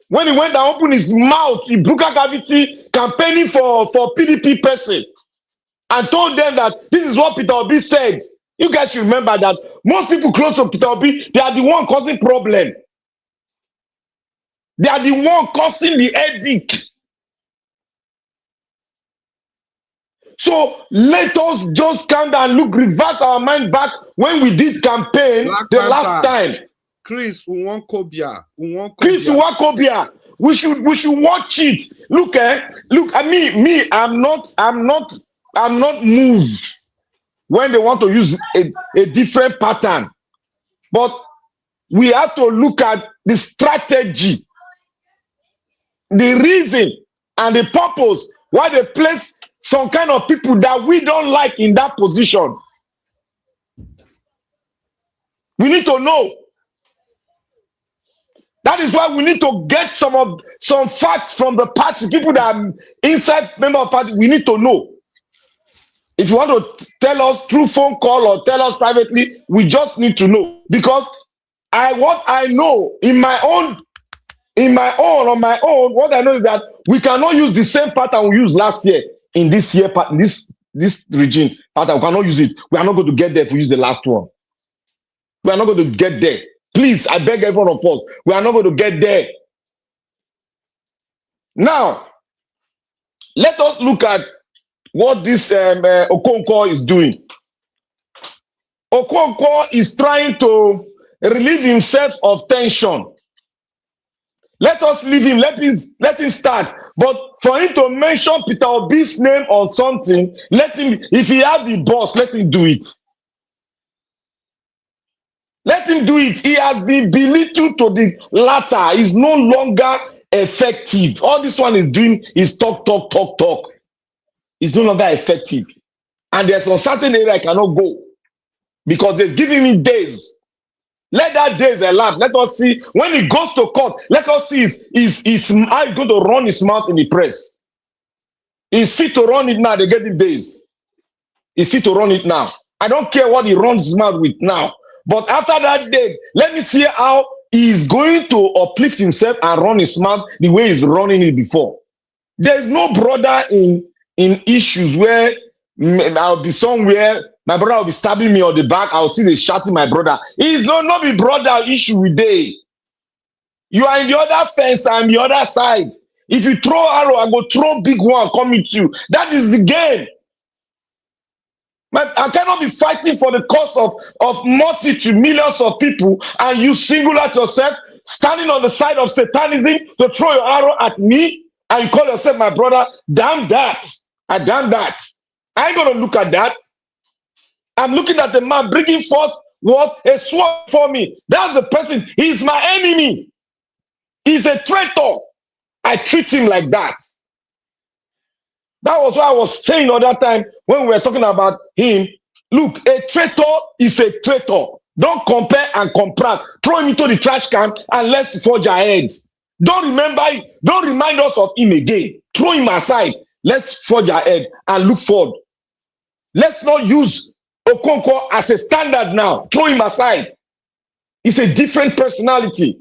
When he went and opened his mouth, he broke a cavity campaigning for PDP person and told them that this is what Peter Obi said. You guys should remember that most people close to Peter Obi, they are the one causing problem. They are the one causing the headache. So let us just calm down, reverse our mind back when we did campaign last time. Chris Nwankobia. We should watch it. Look, I'm not moved when they want to use a different pattern. But we have to look at the strategy, the reason, and the purpose why they place some kind of people that we don't like in that position. We need to know. That is why we need to get some facts from the party, people that are inside member of party. We need to know. If you want to tell us through phone call or tell us privately, we just need to know. Because what I know on my own, what I know is that we cannot use the same pattern we used last year in this year, this regime pattern. We cannot use it. We are not going to get there if we use the last one. We are not going to get there. Please, I beg every one of us. We are not going to get there. Now, let us look at what this Okonkwo is doing. Okonkwo is trying to relieve himself of tension. Let us leave him. Let him start. But for him to mention Peter Obi's name on something, let him. If he has the boss, let him do it. Let him do it. He has been belittled to the latter. He's no longer effective. All this one is doing is talk. It's no longer effective. And there's a certain area I cannot go because they're giving me days. Let that days elapse. Let us see when he goes to court. Let us see how he's going to run his mouth in the press. He's fit to run it now. They get him days. He's fit to run it now. I don't care what he runs his mouth with now. But after that day, let me see how he's going to uplift himself and run his mouth the way he's running it before. There's no brother in issues where I'll be somewhere, my brother will be stabbing me on the back, I'll see they shouting my brother. It's not be brother issue with day. You are in the other fence, I'm the other side. If you throw arrow, I go throw big one coming to you. That is the game. I cannot be fighting for the cause of multitude, millions of people, and you single out yourself, standing on the side of Satanism to throw your arrow at me, and you call yourself my brother. Damn that. Damn that. I ain't going to look at that. I'm looking at the man bringing forth what? A sword for me. That's the person. He's my enemy. He's a traitor. I treat him like that. That was what I was saying the other time when we were talking about him. Look, a traitor is a traitor. Don't compare and contrast. Throw him into the trash can and let's forge ahead. Don't remind us of him again. Throw him aside. Let's forge ahead and look forward. Let's not use Okonkwo as a standard now. Throw him aside. He's a different personality.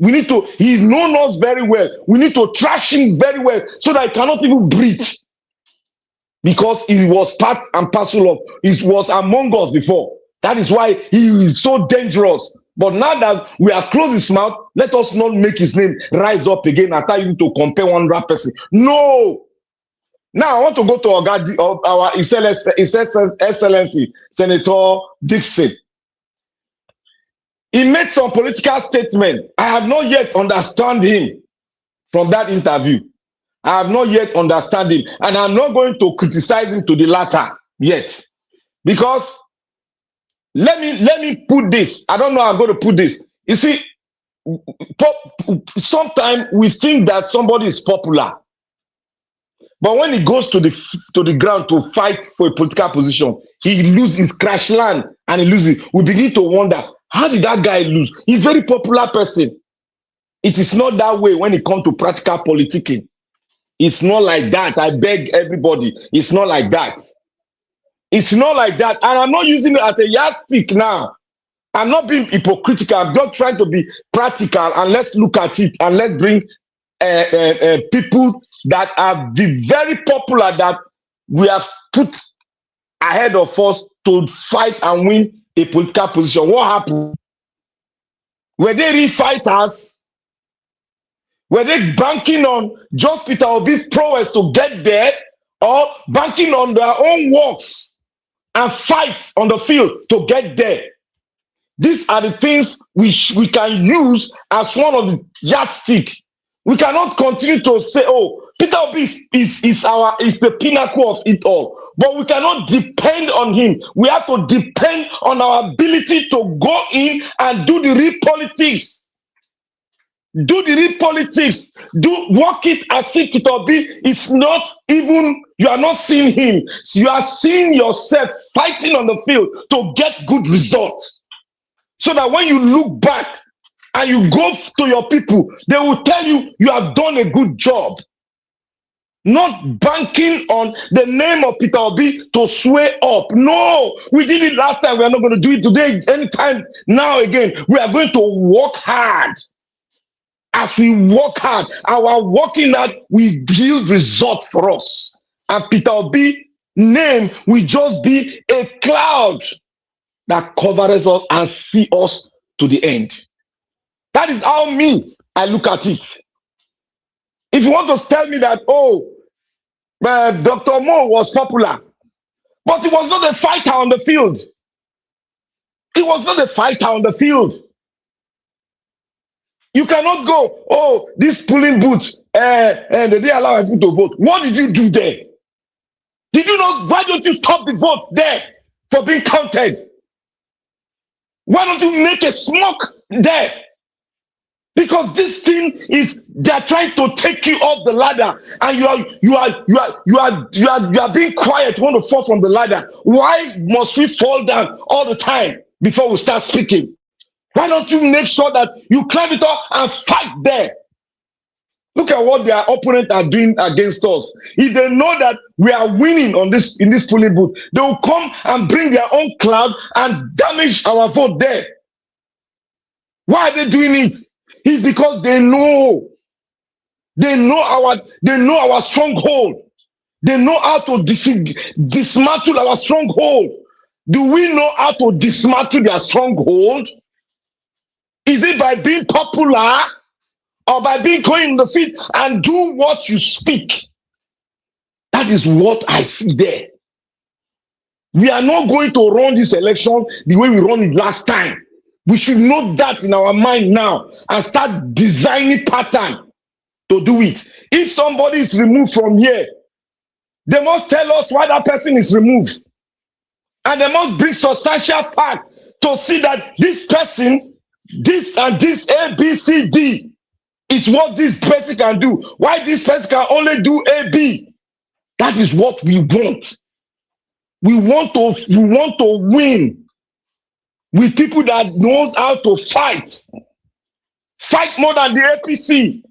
He's known us very well. We need to trash him very well so that he cannot even breathe. Because he was part and parcel of, he was among us before. That is why he is so dangerous. But now that we have closed his mouth, let us not make his name rise up again and start using to compare one rap person. No. Now I want to go to our His Excellency Senator Dixon. He made some political statement. I have not yet understand him from that interview. I have not yet understand him, and I'm not going to criticize him to the latter yet, because let me put this. I don't know how I'm going to put this. You see, sometimes we think that somebody is popular, but when he goes to the ground to fight for a political position, he loses his crash land and he loses. We begin to wonder, how did that guy lose? He's a very popular person. It is not that way when it comes to practical politicking. It's not like that. I beg everybody. It's not like that. It's not like that. And I'm not using it as a yardstick now. I'm not being hypocritical. I'm just trying to be practical, and let's look at it and let's bring people that are very popular that we have put ahead of us to fight and win a political position. What happened? Were they real fighters? Were they banking on just Peter Obi's prowess to get there, or banking on their own works and fight on the field to get there? These are the things we can use as one of the yardstick. We cannot continue to say, oh, Peter Obi is the pinnacle of it all. But we cannot depend on him. We have to depend on our ability to go in and do the real politics. Do the real politics. Work it as if Peter Obi is not even, you are not seeing him. So you are seeing yourself fighting on the field to get good results. So that when you look back and you go to your people, they will tell you you have done a good job. Not banking on the name of Peter Obi to sway up. No, we did it last time. We are not going to do it today. Anytime now again, we are going to work hard. As we work hard, our working hard will yield results for us. And Peter Obi's name will just be a cloud that covers us and see us to the end. That is how I look at it. If you want to tell me that, oh, Dr. Mo was popular, but he was not a fighter on the field. He was not a fighter on the field. You cannot go, oh, this polling booth, and they allow people to vote. What did you do there? Did you not? Why don't you stop the vote there for being counted? Why don't you make a smoke there? Because this thing is, they're trying to take you off the ladder, and you are being quiet. You want to fall from the ladder. Why must we fall down all the time before we start speaking? Why don't you make sure that you climb it up and fight there? Look at what their opponents are doing against us. If they know that we are winning in this polling booth, they will come and bring their own cloud and damage our vote there. Why are they doing it? It's because they know our stronghold. They know how to dismantle our stronghold. Do we know how to dismantle their stronghold? Is it by being popular, or by being going in the field and do what you speak? That is what I see there. We are not going to run this election the way we run it last time. We should know that in our mind now and start designing pattern to do it. If somebody is removed from here, they must tell us why that person is removed. And they must bring substantial fact to see that this person, this and this A, B, C, D is what this person can do. Why this person can only do A, B. That is what we want. We want to win with people that knows how to fight. Fight more than the APC.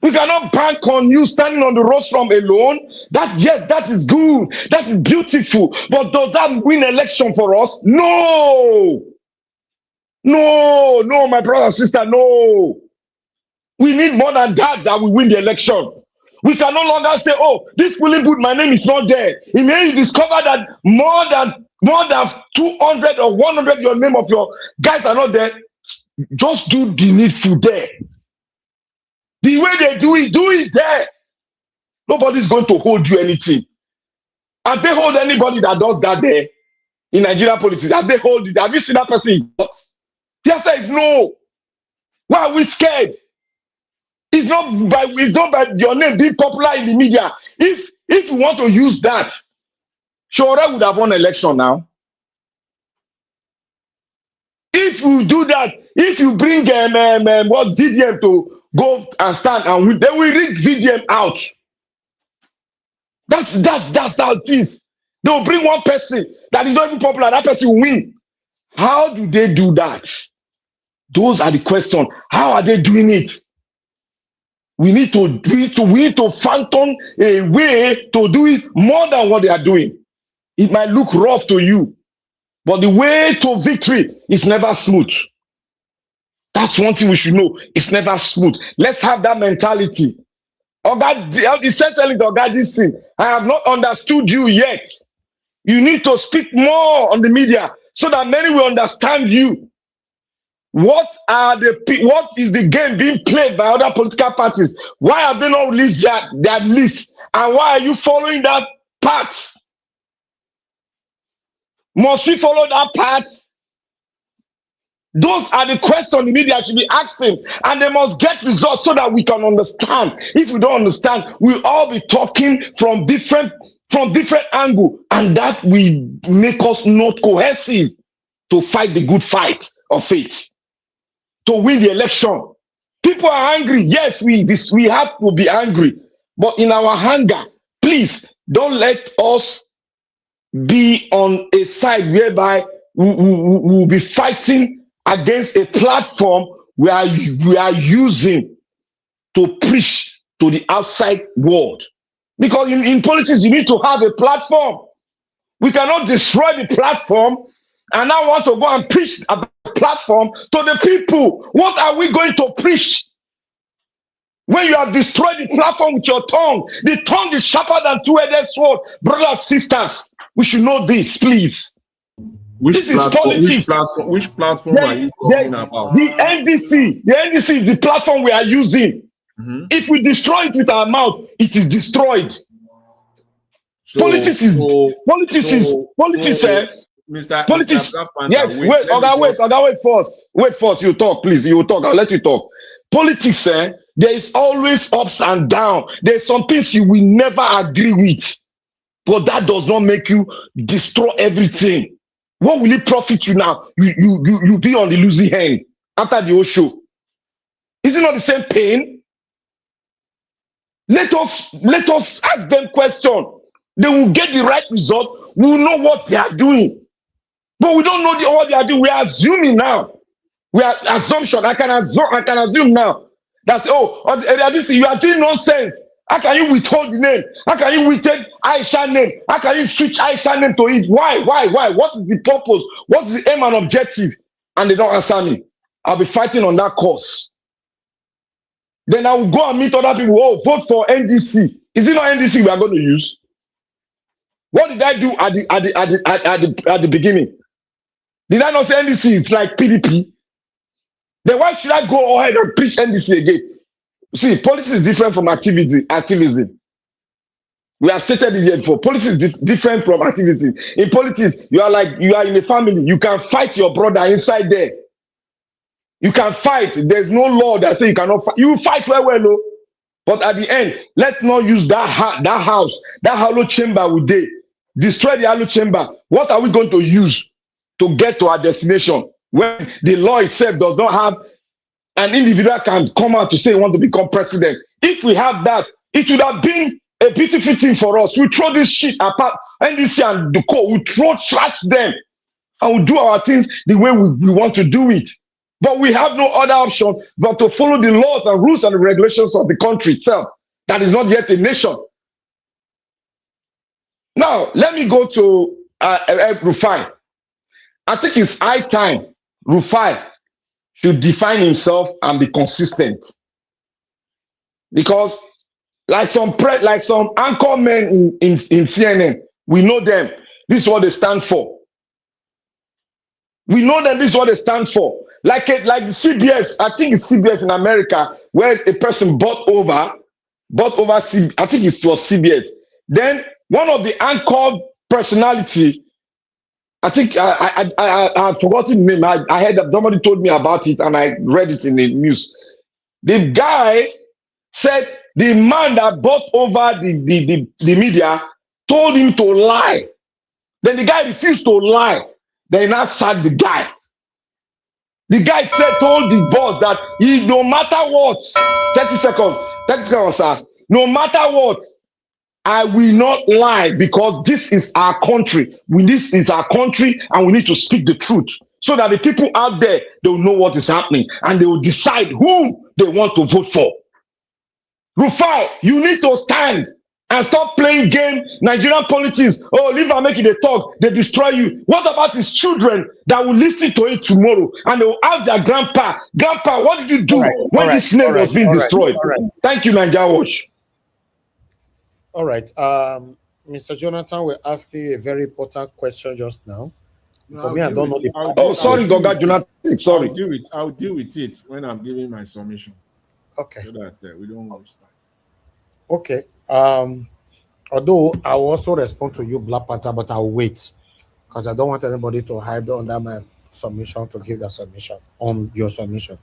We cannot bank on you standing on the rostrum alone. That is good. That is beautiful. But does that win election for us? No. No, my brother and sister, no. We need more than that we win the election. We can no longer say, oh, this polling booth, my name is not there. It may you discover that more than more than 200 or 100, your name of your guys are not there. Just do the needful there. The way they do it there. Nobody's going to hold you anything. Have they hold anybody that does that there in Nigerian politics? Have they hold it? Have you seen that person? The answer is no. Why are we scared? It's not by your name being popular in the media. If you want to use that, Shora would have won election now. If you do that, if you bring VDM to go and stand and they will rig VDM out. That's how it is. They will bring one person that is not even popular. That person will win. How do they do that? Those are the questions. How are they doing it? We need to phantom a way to do it more than what they are doing. It might look rough to you, but the way to victory is never smooth. That's one thing we should know. It's never smooth. Let's have that mentality. Oh God, essentially, oh God, this thing, I have not understood you yet. You need to speak more on the media so that many will understand you. What is the game being played by other political parties? Why have they not released their list? And why are you following that path? Must we follow that path? Those are the questions the media should be asking, and they must get results so that we can understand. If we don't understand, we'll all be talking from different angles, and that will make us not cohesive to fight the good fight of faith, to win the election. People are angry. Yes, we have to be angry, but in our anger, please don't let us be on a side whereby we will be fighting against a platform we are using to preach to the outside world. Because in politics, you need to have a platform. We cannot destroy the platform and now want to go and preach about the platform to the people. What are we going to preach? When you have destroyed the platform with your tongue, the tongue is sharper than two-headed sword. Brothers and sisters, we should know this, please. Which platform are you talking about? The NDC is the platform we are using. If we destroy it with our mouth, it is destroyed. Politics is. Yes, wait first. You talk, please. You talk. I'll let you talk. Politics, there is always ups and downs. There's some things you will never agree with, but that does not make you destroy everything. What will it profit you now? You be on the losing end after the whole show. Is it not the same pain? Let us ask them questions. They will get the right result. We will know what they are doing. But we don't know what they are doing. We are assuming now. We are assumption. I can assume now. That's you are doing nonsense. How can you withhold the name? How can you withhold Aisha name? How can you switch Aisha name to it? Why? What is the purpose? What is the aim and objective? And they don't answer me. I'll be fighting on that course. Then I will go and meet other people. Oh, vote for NDC. Is it not NDC we are going to use? What did I do at the beginning? Did I not say NDC is like PDP? Then why should I go ahead and preach NDC again? See, politics is different from activism. We have stated it here before. Politics is different from activism. In politics, you are in a family. You can fight your brother inside there. You can fight. There's no law that says you cannot fight. You fight well, no. But at the end, let's not use that house, that hollow chamber we did. Destroy the hollow chamber. What are we going to use to get to our destination when the law itself does not have an individual can come out to say he wants to become president? If we have that, it would have been a beautiful thing for us. We throw this shit apart, NDC and the co. We trash them, and we do our things the way we want to do it. But we have no other option but to follow the laws and rules and regulations of the country itself. That is not yet a nation. Now, let me go to Rufai. I think it's high time Rufai should define himself and be consistent. Because like some anchor men in CNN, we know them. This is what they stand for. We know that this is what they stand for. Like CBS, I think it's CBS in America, where a person bought over, I think it was CBS. Then one of the anchor personality, I think I had forgotten the name. I heard that somebody told me about it and I read it in the news. The guy said the man that bought over the media told him to lie. Then the guy refused to lie. Then he now sacked the guy. The guy told the boss that no matter what, 30 seconds, sir. No matter what, I will not lie because this is our country. This is our country and we need to speak the truth so that the people out there, they will know what is happening and they will decide whom they want to vote for. Rufai, you need to stand and stop playing game Nigerian politics. Oh, leave and make it a talk. They destroy you. What about his children that will listen to it tomorrow and they will ask their grandpa, what did you do when this name was being destroyed? Thank you, Nigeria Watch. All right. Mr. Jonathan, we're asking you a very important question just now. For me, I don't know the. Sorry, Goga Jonathan. Sorry. I'll deal with it when I'm giving my submission. Okay. So that we don't waste time. Okay. Although I will also respond to you, Black Panther, but I'll wait because I don't want anybody to hide under my submission to give that submission on your submission.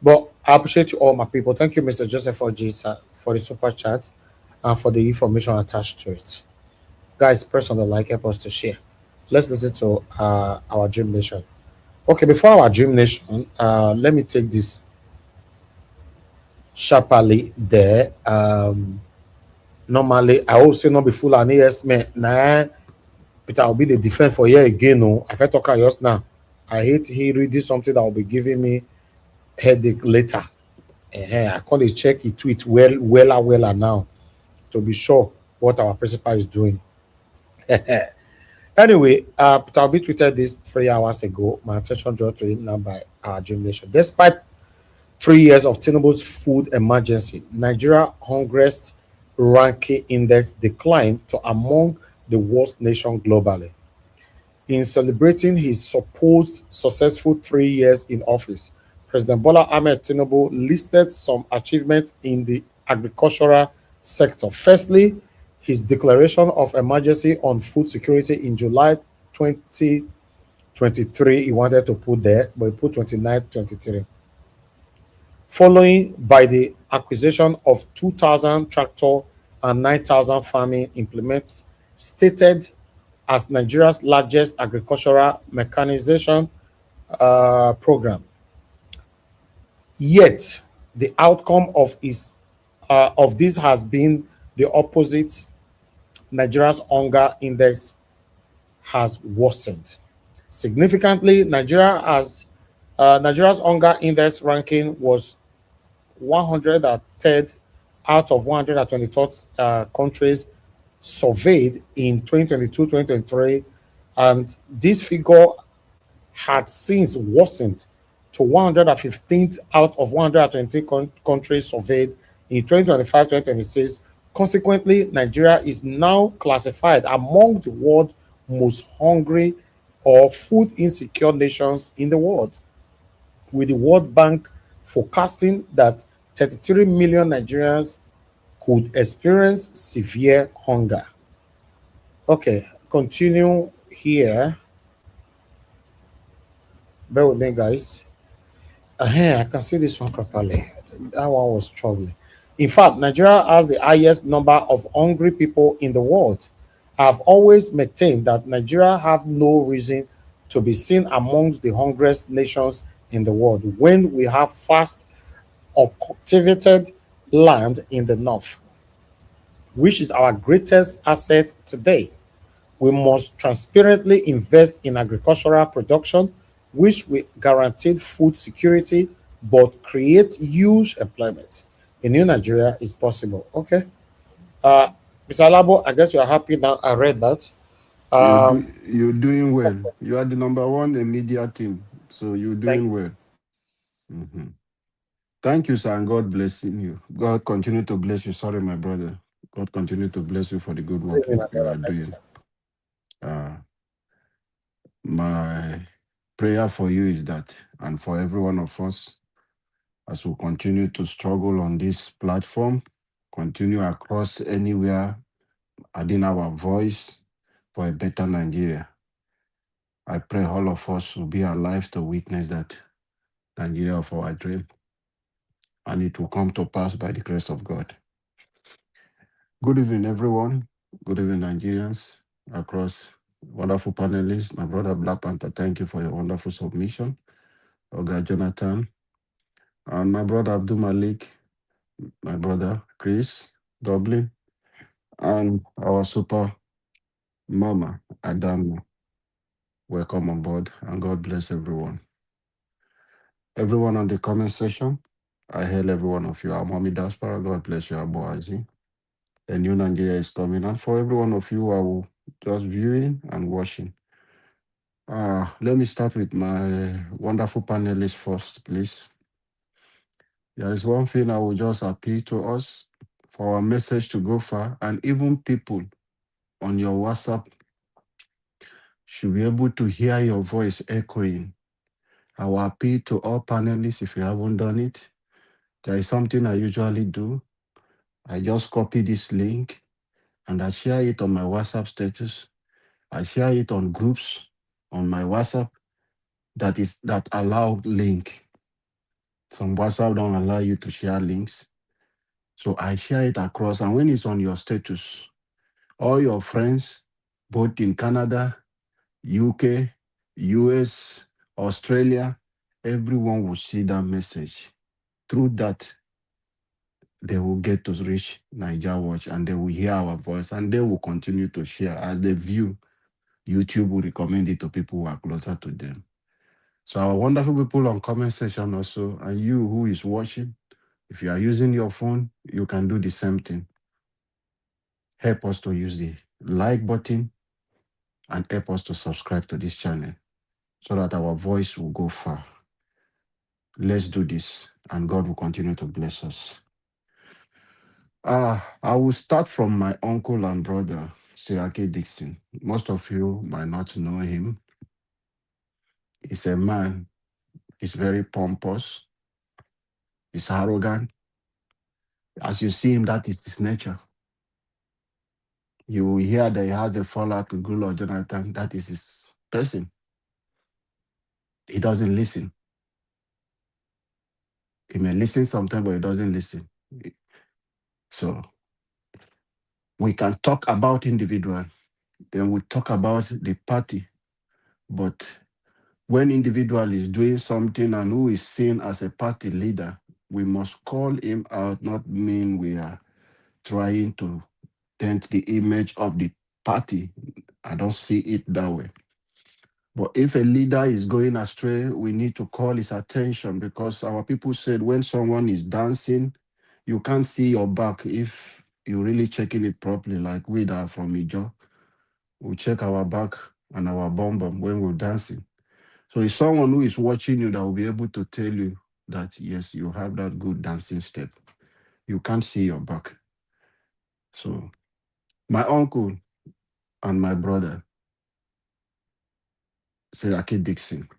But I appreciate you all, my people. Thank you, Mr. Joseph Oji, for the super chat and for the information attached to it. Guys, press on the like, help us to share. Let's listen to our Dream Nation. Okay, before our Dream Nation, let me take this sharply there. Normally, I always say not be full and yes, man. Nah, but I'll be the defense for here again. No, if I talk just now, I hate reading something that will be giving me headache later. I call it check it tweet well now to be sure what our principal is doing. Anyway, I'll be tweeted this 3 hours ago. My attention drawn to it now by our Dream Nation. Despite 3 years of Tinubu's food emergency, Nigeria Hungerest ranking index declined to among the worst nation globally. In celebrating his supposed successful 3 years in office, President Bola Ahmed Tinubu listed some achievements in the agricultural sector. Firstly, his declaration of emergency on food security in July 2023, he wanted to put there, but he put 29-23. Following by the acquisition of 2,000 tractor and 9,000 farming implements, stated as Nigeria's largest agricultural mechanization program. Yet, the outcome of this has been the opposite. Nigeria's hunger index has worsened significantly. Nigeria's hunger index ranking was 103rd out of 123 countries surveyed in 2022-2023, and this figure had since worsened to 115th out of 120 countries surveyed in 2025-2026. Consequently, Nigeria is now classified among the world's most hungry or food insecure nations in the world, with the World Bank forecasting that 33 million Nigerians could experience severe hunger. Okay, continue here. Bear with me, guys. I can see this one properly. That one was struggling. In fact, Nigeria has the highest number of hungry people in the world. I've always maintained that Nigeria have no reason to be seen amongst the hungriest nations in the world when we have vast or cultivated land in the north, which is our greatest asset today. We must transparently invest in agricultural production, which will guarantee food security but create huge employment. A new Nigeria is possible. Okay. Mr. Alabo, I guess you are happy now. I read that. You're doing well. You are the #1 media team, so you're doing well. Mm-hmm. Thank you, sir, and God bless you. God continue to bless you. Sorry, my brother. God continue to bless you for the good work you are doing. prayer for you is that, and for every one of us, as we continue to struggle on this platform, continue across anywhere, adding our voice for a better Nigeria. I pray all of us will be alive to witness that Nigeria of our dream, and it will come to pass by the grace of God. Good evening, everyone. Good evening, Nigerians across. Wonderful panelists. My brother Black Panther, thank you for your wonderful submission. Oga Jonathan, and my brother Abdul Malik, my brother Chris Dublin, and our super mama Adam. Welcome on board, and God bless everyone. Everyone on the comment section, I hail every one of you. Our mommy diaspora, God bless you, Abu. The new Nigeria is coming, and for every one of you who are just viewing and watching. Let me start with my wonderful panelists first, please. There is one thing I will just appeal to us for our message to go far, and even people on your WhatsApp should be able to hear your voice echoing. I will appeal to all panelists if you haven't done it. There is something I usually do. I just copy this link and I share it on my WhatsApp status. I share it on groups on my WhatsApp that allow link. Some WhatsApp don't allow you to share links. So I share it across, and when it's on your status, all your friends, both in Canada, UK, US, Australia, everyone will see that message. Through that, they will get to reach Niger Watch, and they will hear our voice, and they will continue to share. As they view, YouTube will recommend it to people who are closer to them. So our wonderful people on comment section also, and you who is watching, if you are using your phone, you can do the same thing. Help us to use the like button and help us to subscribe to this channel so that our voice will go far. Let's do this, and God will continue to bless us. I will start from my uncle and brother, Sirake Dixon. Most of you might not know him. He's a man. He's very pompous. He's arrogant. As you see him, that is his nature. You will hear that he has a fallout with Goodluck Jonathan. That is his person. He doesn't listen. He may listen sometimes, but he doesn't listen. So we can talk about individual, then we talk about the party. But when individual is doing something and who is seen as a party leader, we must call him out, not mean we are trying to dent the image of the party. I don't see it that way. But if a leader is going astray, we need to call his attention, because our people said when someone is dancing, you can't see your back if you're really checking it properly, like we are from Ijo. We check our back and our bum when we're dancing. So it's someone who is watching you that will be able to tell you that, yes, you have that good dancing step. You can't see your back. So my uncle and my brother, Sirake Dixon,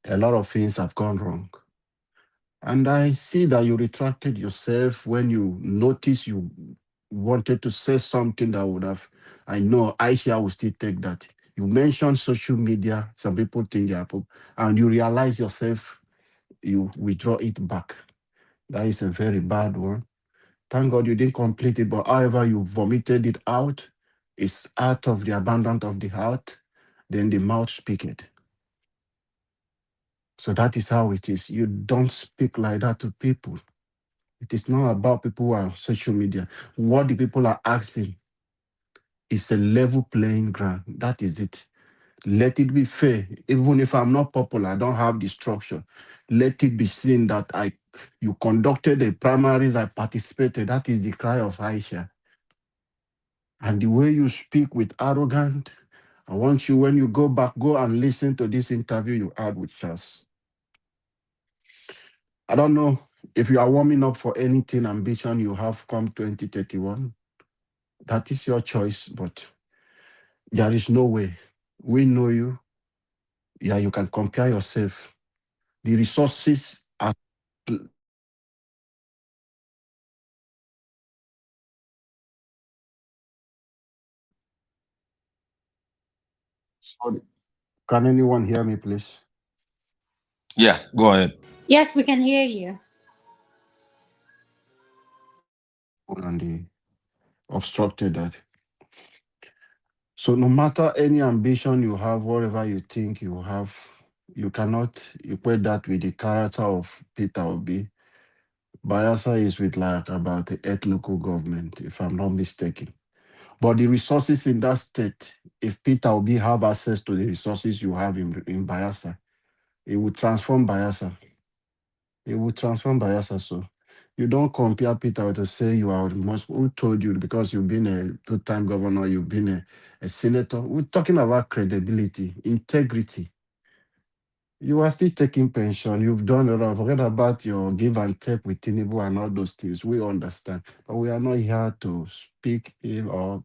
a lot of things have gone wrong. And I see that you retracted yourself when you noticed you wanted to say something that would have, I know Aisha will still take that. You mentioned social media, some people think they are, and you realize yourself, you withdraw it back. That is a very bad one. Thank God you didn't complete it, but however you vomited it out, it's out of the abundance of the heart, then the mouth speak it. So that is how it is. You don't speak like that to people. It is not about people who are on social media. What the people are asking is a level playing ground. That is it. Let it be fair. Even if I'm not popular, I don't have the structure. Let it be seen that you conducted the primaries, I participated. That is the cry of Aisha. And the way you speak with arrogance, I want you, when you go back, go and listen to this interview you had with Charles. I don't know if you are warming up for anything ambition you have come 2031. That is your choice, but there is no way. We know you. yeah, you can compare yourself. The resources are sorry. Can anyone hear me, please? Yeah, go ahead. Yes, we can hear you. And they obstructed that. So no matter any ambition you have, whatever you think you have, you cannot equate that with the character of Peter Obi. Bayelsa is with like about 8 local government, if I'm not mistaken. But the resources in that state, if Peter Obi have access to the resources you have in Bayelsa, it will transform Bayelsa. It will transform Bayelsa. So you don't compare Peter to say you are the most. Who told you? Because you've been a two-time governor, you've been a senator. We're talking about credibility, integrity. You are still taking pension. You've done a lot. Forget about your give and take with Tinubu and all those things. We understand. But we are not here to speak ill or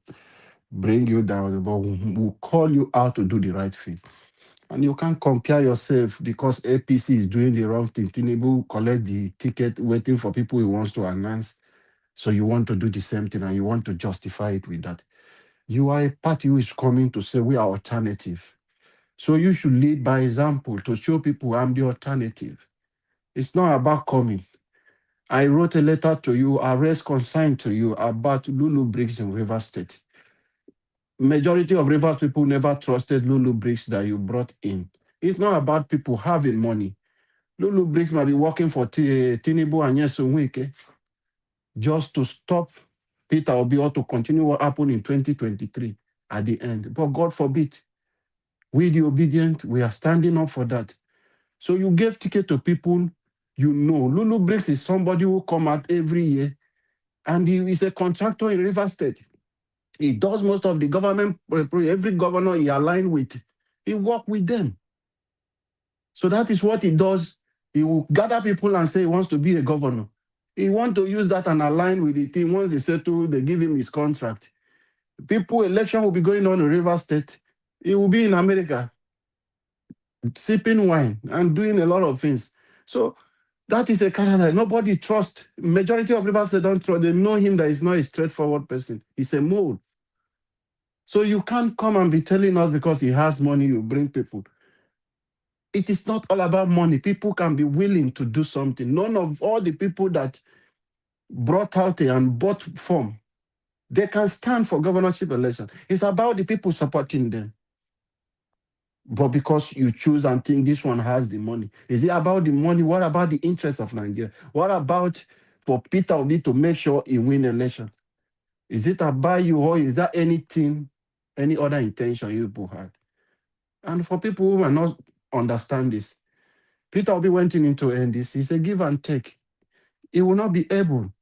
bring you down. But we'll call you out to do the right thing. And you can't compare yourself because APC is doing the wrong thing. Tinubu collect the ticket waiting for people he wants to announce. So you want to do the same thing and you want to justify it with that. You are a party who is coming to say we are alternative. So you should lead by example to show people I'm the alternative. It's not about coming. I wrote a letter to you, arrest consigned to you about Lulu Briggs in Rivers State. Majority of Rivers people never trusted Lulu Briggs that you brought in. It's not about people having money. Lulu Briggs might be working for Tinubu and Nyesom Wike just to stop Peter Obi or to continue what happened in 2023 at the end. But God forbid, we the Obidient, we are standing up for that. So you gave ticket to people you know. Lulu Briggs is somebody who come out every year and he is a contractor in Rivers State. He does most of the government, every governor he aligned with, he work with them. So that is what he does. He will gather people and say he wants to be a governor. He wants to use that and align with the team. Once they settle, they give him his contract. People, election will be going on in Rivers State. He will be in America, sipping wine and doing a lot of things. So that is a character nobody trusts. Majority of Rivers State don't trust. They know him that he's not a straightforward person. He's a mole. So you can't come and be telling us because he has money, you bring people. It is not all about money. People can be willing to do something. None of all the people that brought out and bought form, they can stand for governorship election. It's about the people supporting them. But because you choose and think this one has the money, is it about the money? What about the interest of Nigeria? What about for Peter Obi to make sure he win election? Is it about you or is that anything, any other intention you people had? And for people who are not understand this, Peter Obi went into NDC. It's a give and take. He will not be able.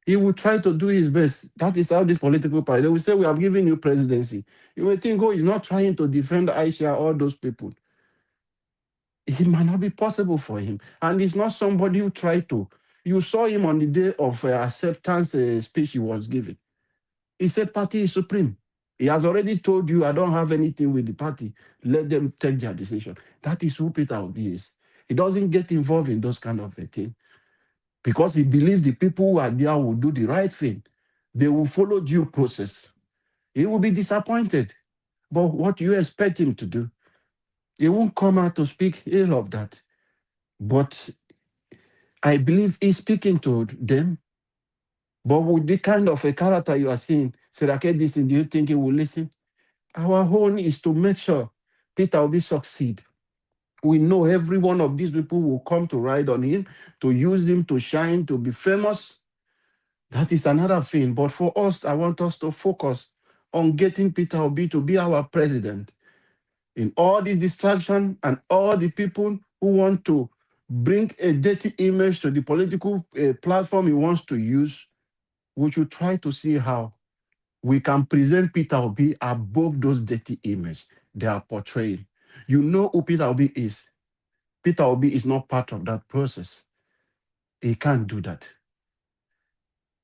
He will try to do his best. That is how this political party, they will say, we have given you presidency. You will think, oh, he's not trying to defend Aisha, all those people. It might not be possible for him. And he's not somebody who tried to. You saw him on the day of acceptance speech he was giving. He said party is supreme. He has already told you, I don't have anything with the party. Let them take their decision. That is who Peter Obi is. He doesn't get involved in those kind of a thing because he believes the people who are there will do the right thing. They will follow due process. He will be disappointed. But what do you expect him to do? He won't come out to speak ill of that. But I believe he's speaking to them. But with the kind of a character you are seeing, Serake, this, do you think he will listen? Our own is to make sure Peter will succeed. We know every one of these people will come to ride on him, to use him to shine, to be famous. That is another thing. But for us, I want us to focus on getting Peter Obi to be our president. In all this distraction and all the people who want to bring a dirty image to the political platform he wants to use, we should try to see how we can present Peter Obi above those dirty images they are portraying. You know who Peter Obi is. Peter Obi is not part of that process. He can't do that.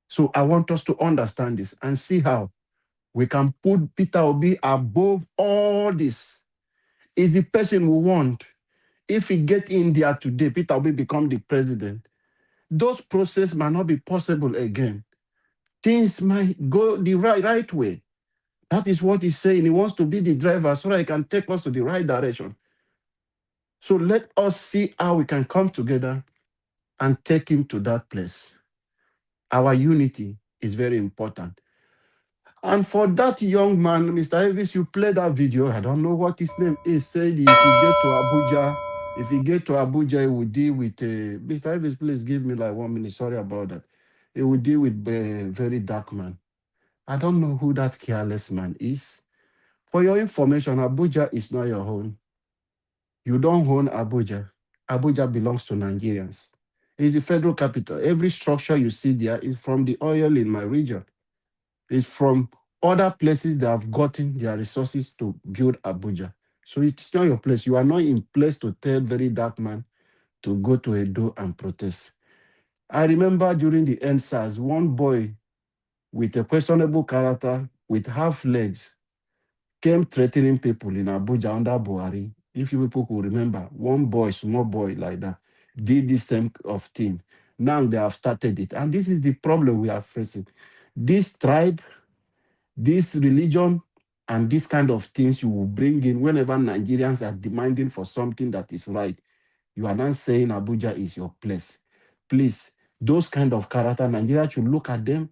So I want us to understand this and see how we can put Peter Obi above all this. is the person we want. If we get in there today, Peter Obi become the president, those processes might not be possible again. Things might go the right way. That is what he's saying. He wants to be the driver so that he can take us to the right direction. So let us see how we can come together and take him to that place. Our unity is very important. And for that young man, Mr. Elvis, you played that video. I don't know what his name is. Said if he get to Abuja, he will deal with. Mr. Elvis, please give me like 1 minute. Sorry about that. He will deal with a very dark man. I don't know who that careless man is. For your information, Abuja is not your home. You don't own Abuja. Abuja belongs to Nigerians. It's the federal capital. Every structure you see there is from the oil in my region. It's from other places that have gotten their resources to build Abuja. So it's not your place. You are not in place to tell very dark man to go to Edo and protest. I remember during the NSAS, one boy with a questionable character, with half legs, came threatening people in Abuja under Buhari. If you people could remember, one boy, small boy like that, did the same of thing. Now they have started it. And this is the problem we are facing. This tribe, this religion, and this kind of things you will bring in whenever Nigerians are demanding for something that is right. You are not saying Abuja is your place. Please, those kind of character, Nigeria should look at them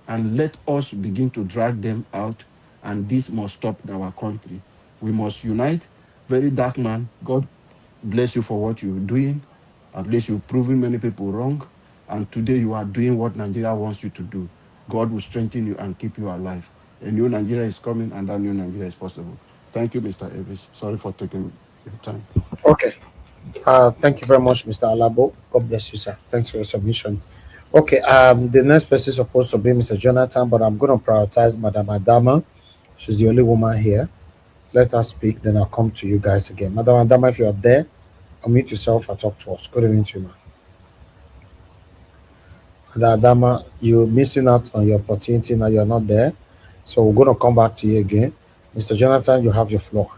and let us begin to drag them out. And this must stop in our country. We must unite. Very dark man, God bless you for what you're doing. At least you've proven many people wrong. And today you are doing what Nigeria wants you to do. God will strengthen you and keep you alive. A new Nigeria is coming, and that new Nigeria is possible. Thank you, Mr. Elvis. Sorry for taking your time. Okay. Thank you very much, Mr. Alabo. God bless you, sir. Thanks for your submission. Okay, the next person is supposed to be Mr. Jonathan, but I'm going to prioritize Madam Adama. She's the only woman here. Let her speak, then I'll come to you guys again. Madam Adama, if you're there, unmute yourself and talk to us. Good evening to you, ma'am. Madam Adama, you're missing out on your opportunity now. You're not there. So we're going to come back to you again. Mr. Jonathan, you have your floor.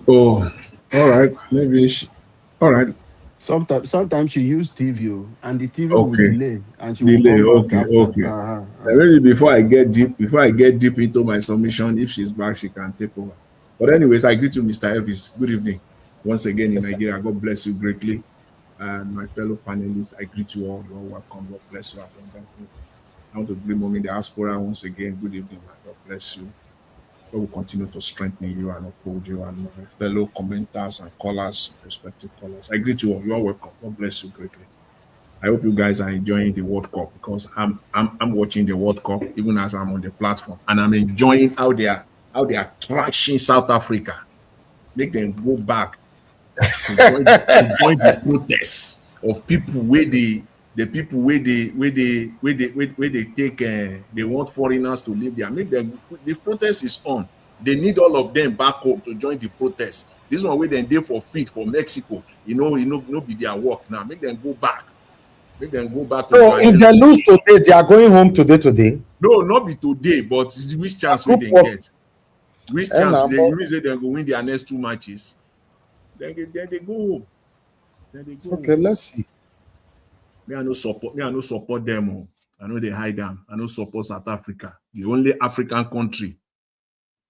Oh, all right. Maybe all right. Sometimes you use TV and the TV will delay and she will Delay. come back after. Okay. Maybe before I get deep into my submission, if she's back, she can take over. But anyways, I greet you, Mr. Elvis. Good evening once again in Nigeria. God bless you greatly. And my fellow panelists, I greet you all. You're welcome. God bless you abundantly. I want to greet Mommy Diaspora once again. Good evening. God bless you. God will continue to strengthen you and uphold you, and my fellow commenters and callers, prospective callers. I greet you all. You are welcome. God bless you greatly. I hope you guys are enjoying the World Cup, because I'm watching the World Cup even as I'm on the platform, and I'm enjoying how they are trashing South Africa. Make them go back to join the protests of people where they take they want foreigners to live there. Make them, the protest is on. They need all of them back home to join the protest. This one where they dey for fit for Mexico. No be their work now. Make them go back. Make them go back. So if they lose today, they are going home today. No, not be today, but which chance will they get? Which chance they mean say they go win their next 2 matches? Then they go home. Okay, let's see. Me, I no support them. I know they hide them. I no support South Africa. The only African country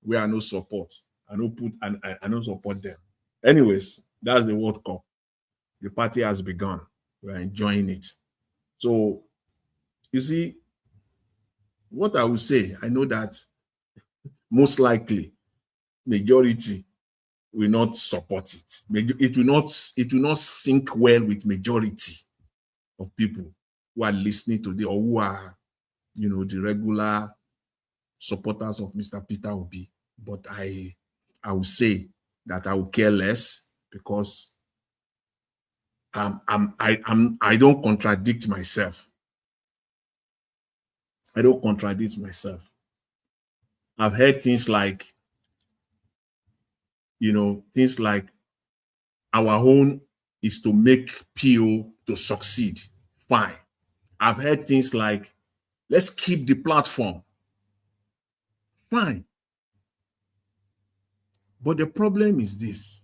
where I no support. I no support them. Anyways, that's the World Cup. The party has begun. We're enjoying it. So, you see, what I will say, I know that most likely majority will not support it. It will not sync well with majority of people who are listening to or who are, the regular supporters of Mr. Peter Obi. But I will say that I will care less, because I don't contradict myself. I've heard things like, our own is to make PO to succeed. Fine. I've heard things like, let's keep the platform. Fine. But the problem is this.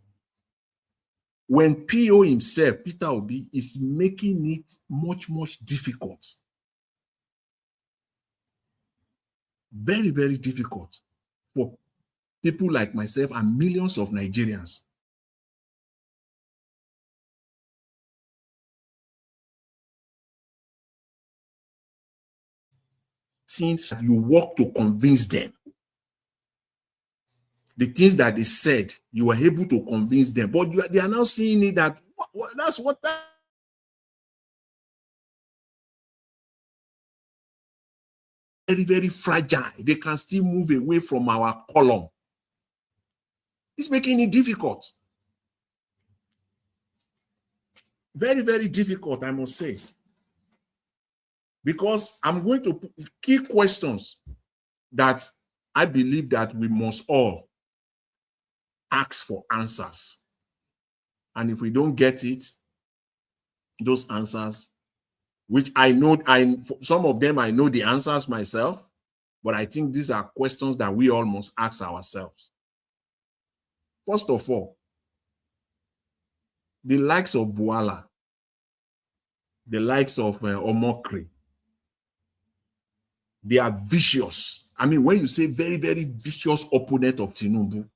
When PO himself, Peter Obi, is making it much, much difficult. Very, very difficult for people like myself and millions of Nigerians. Things you work to convince them. The things that they said, you were able to convince them, but they are now seeing it that that's what that very, very fragile. They can still move away from our column. It's making it difficult. Very, very difficult, I must say. Because I'm going to put key questions that I believe that we must all ask for answers. And if we don't get it, those answers, which I know, some of them I know the answers myself, but I think these are questions that we all must ask ourselves. First of all, the likes of Buala, the likes of Omokri, they are vicious. I mean, when you say very, very vicious opponent of Tinubu,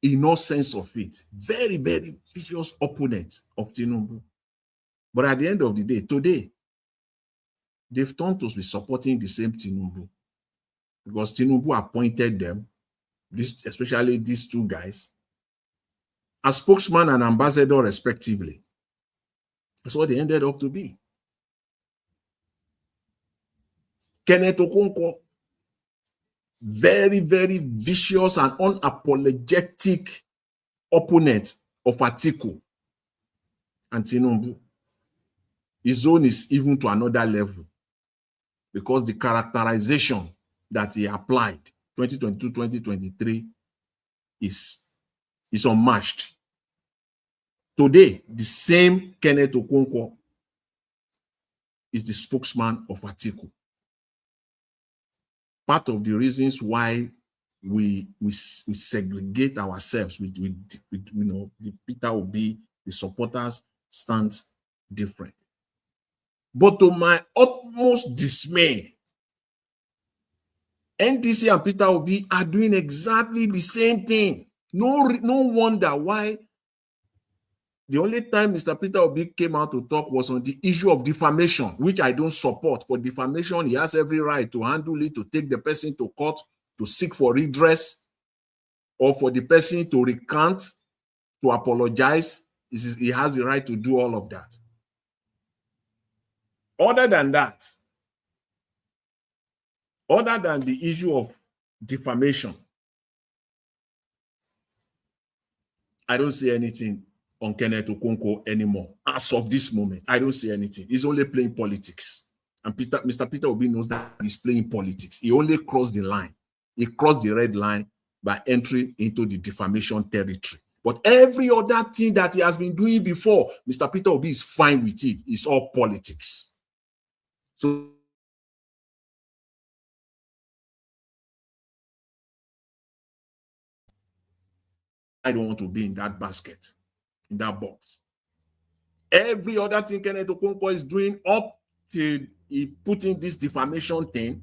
in all sense of it, very, very vicious opponent of Tinubu. But at the end of the day, today, they've turned to be supporting the same Tinubu because Tinubu appointed them, especially these two guys, as spokesman and ambassador respectively. That's what they ended up to be. Kenneth Okonkwo, very, very vicious and unapologetic opponent of Atiku and Tinubu. His own is even to another level because the characterization that he applied 2022-2023 is unmatched. Today, the same Kenneth Okonkwo is the spokesman of Atiku. Part of the reasons why we segregate ourselves with the Peter Obi, the supporters stand different. But to my utmost dismay, NDC and Peter Obi are doing exactly the same thing. No wonder why the only time Mr. Peter Obi came out to talk was on the issue of defamation, which I don't support. For defamation, he has every right to handle it, to take the person to court, to seek for redress, or for the person to recant, to apologize. He has the right to do all of that. Other than that, other than the issue of defamation, I don't see anything on Kenneth Okonkwo anymore. As of this moment, I don't see anything. He's only playing politics. And Mr. Peter Obi knows that he's playing politics. He only crossed the line. He crossed the red line by entering into the defamation territory. But every other thing that he has been doing before, Mr. Peter Obi is fine with it. It's all politics. So I don't want to be in that basket, in that box. Every other thing Kenneth Okonkwo is doing up till he put in this defamation thing,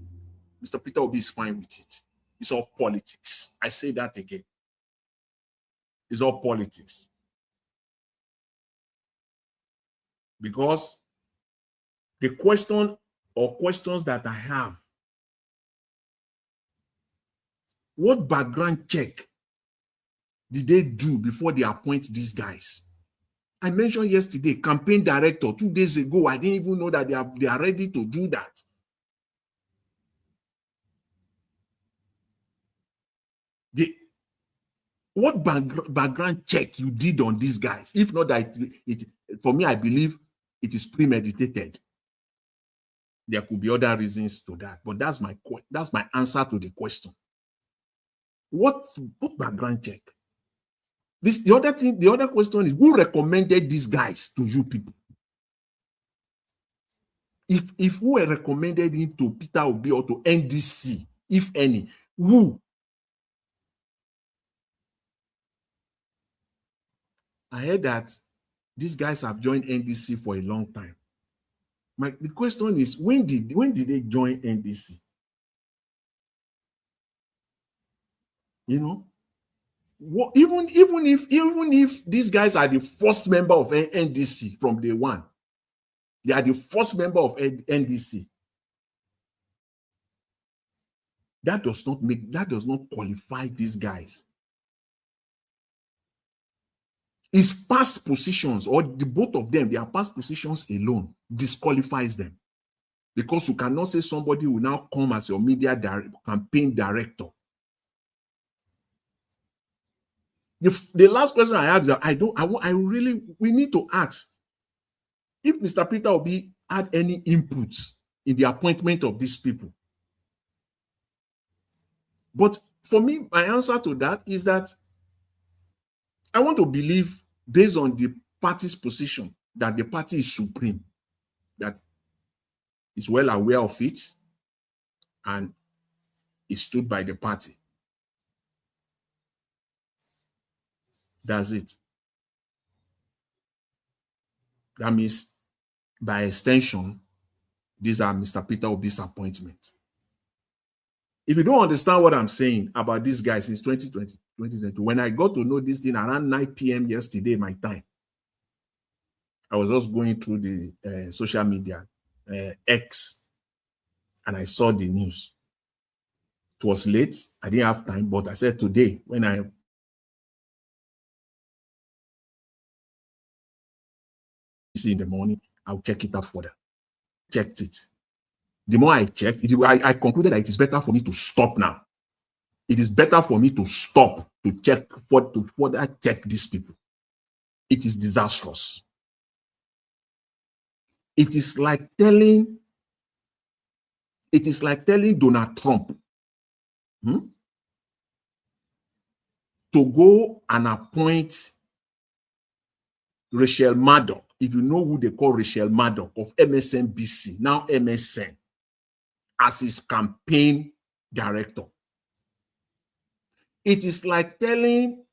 Mr. Peter Obi is fine with it. It's all politics. I say that again. It's all politics. Because the question or questions that I have, what background check did they do before they appoint these guys? I mentioned yesterday, campaign director, 2 days ago, I didn't even know that they are ready to do that. What background check you did on these guys? If not that, for me, I believe it is premeditated. There could be other reasons to that, but that's my answer to the question. What background check? The other question is, who recommended these guys to you people? If who recommended him to Peter Obi or to NDC, if any, who? I heard that these guys have joined NDC for a long time. The question is, when did they join NDC? You know, what, even if these guys are the first member of NDC from day one, they are the first member of NDC. That does not qualify these guys. It's past positions, or the both of them, their past positions alone disqualifies them. Because you cannot say somebody will now come as your media campaign director. The last question I have is that we need to ask if Mr. Peter Obi had any inputs in the appointment of these people. But for me, my answer to that is that I want to believe, based on the party's position, that the party is supreme, that is well aware of it, and is stood by the party. That's it. That means, by extension, these are Mr. Peter Obi's appointments. If you don't understand what I'm saying about these guys since 2020, when I got to know this thing around 9 p.m. yesterday, my time, I was just going through the social media, X, and I saw the news. It was late. I didn't have time, but I said today, when I see in the morning, I'll check it out further. Checked it. The more I checked, I concluded that it is better for me to stop now. It is better for me to stop to further check these people. It is disastrous. It is like telling Donald Trump to go and appoint Rachel Maddow. If you know who they call Rachel Maddow of MSNBC, now MSN, as his campaign director. It is like telling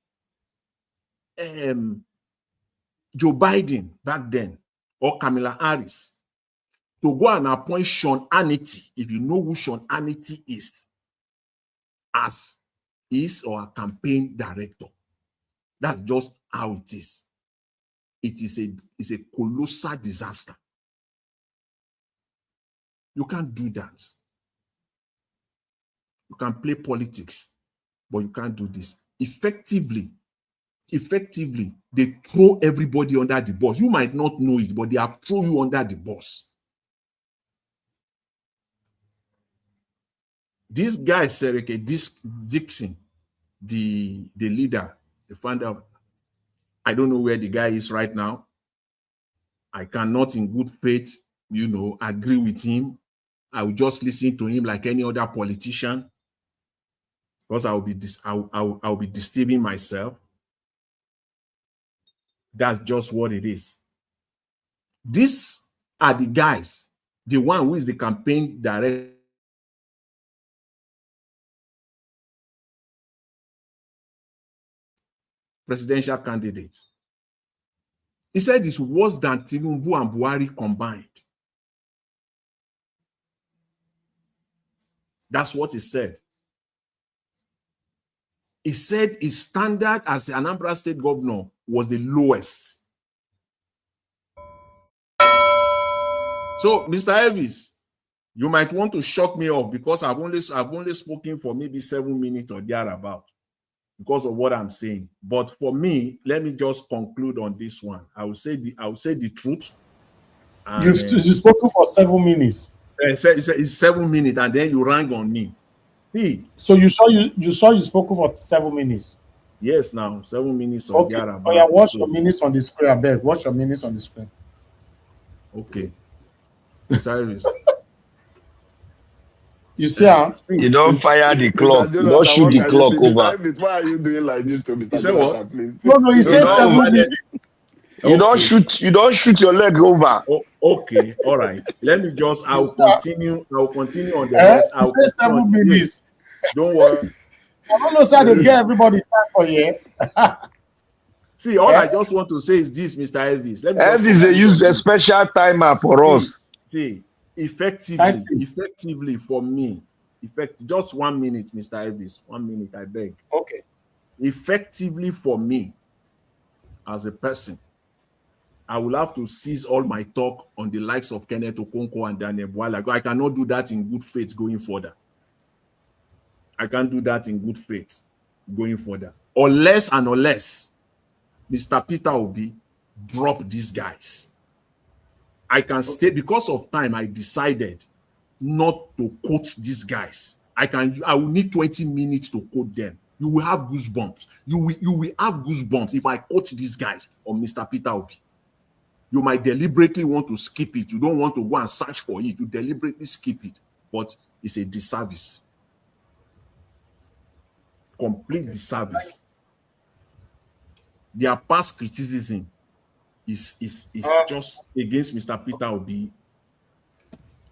Joe Biden back then, or Kamala Harris, to go and appoint Sean Hannity, if you know who Sean Hannity is, as his or a campaign director. That's just how it is. It's a colossal disaster. You can't do that. You can play politics, but you can't do this. Effectively, they throw everybody under the bus. You might not know it, but they have thrown you under the bus. This guy, Sereke Dixon, the leader, the founder, I don't know where the guy is right now. I cannot in good faith, agree with him. I will just listen to him like any other politician, because I will be disturbing myself. That's just what it is. These are the guys, the one who is the campaign director, presidential candidate. He said it's worse than Tinubu and Buhari combined. That's what he said. He said his standard as an Anambra State governor was the lowest. So, Mr. Elvis, you might want to shock me off because I've only spoken for maybe 7 minutes or thereabout because of what I'm saying. But for me, let me just conclude on this one. I will say the truth. And, you spoken for 7 minutes. It's 7 minutes, and then you rang on me. See. So you spoke for 7 minutes. Yes, now 7 minutes or thereabout. Oh yeah, watch your minutes on the screen. I beg. Watch your minutes on the screen. Okay. Mr. You see how you don't fire the clock. You don't shoot the clock over. Why are you doing like this to Mr. Jonathan, please? No, he says 7 minutes. You don't shoot your leg over. Oh, okay, all right. Let me just I'll continue on the rest. I'll say 7 minutes. Don't worry. I don't know, sir, they get everybody time for you. See, all I just want to say is this, Mr. Elvis. Let me just Elvis, they use a special timer for us. See, effectively for me, just 1 minute, Mr. Elvis, 1 minute, I beg. Okay. Effectively for me, as a person, I will have to cease all my talk on the likes of Kenneth Okonkwo and Daniel Bwala. I cannot do that in good faith going further. I can't do that in good faith going further. Unless Mr. Peter Obi drop these guys. I can stay because of time. I decided not to quote these guys. I will need 20 minutes to quote them. You will have goosebumps. You will have goosebumps if I quote these guys on Mr. Peter Obi. You might deliberately want to skip it. You don't want to go and search for it. You deliberately skip it. But it's a disservice. Complete disservice. Their past criticism is just against Mr. Peter Obi.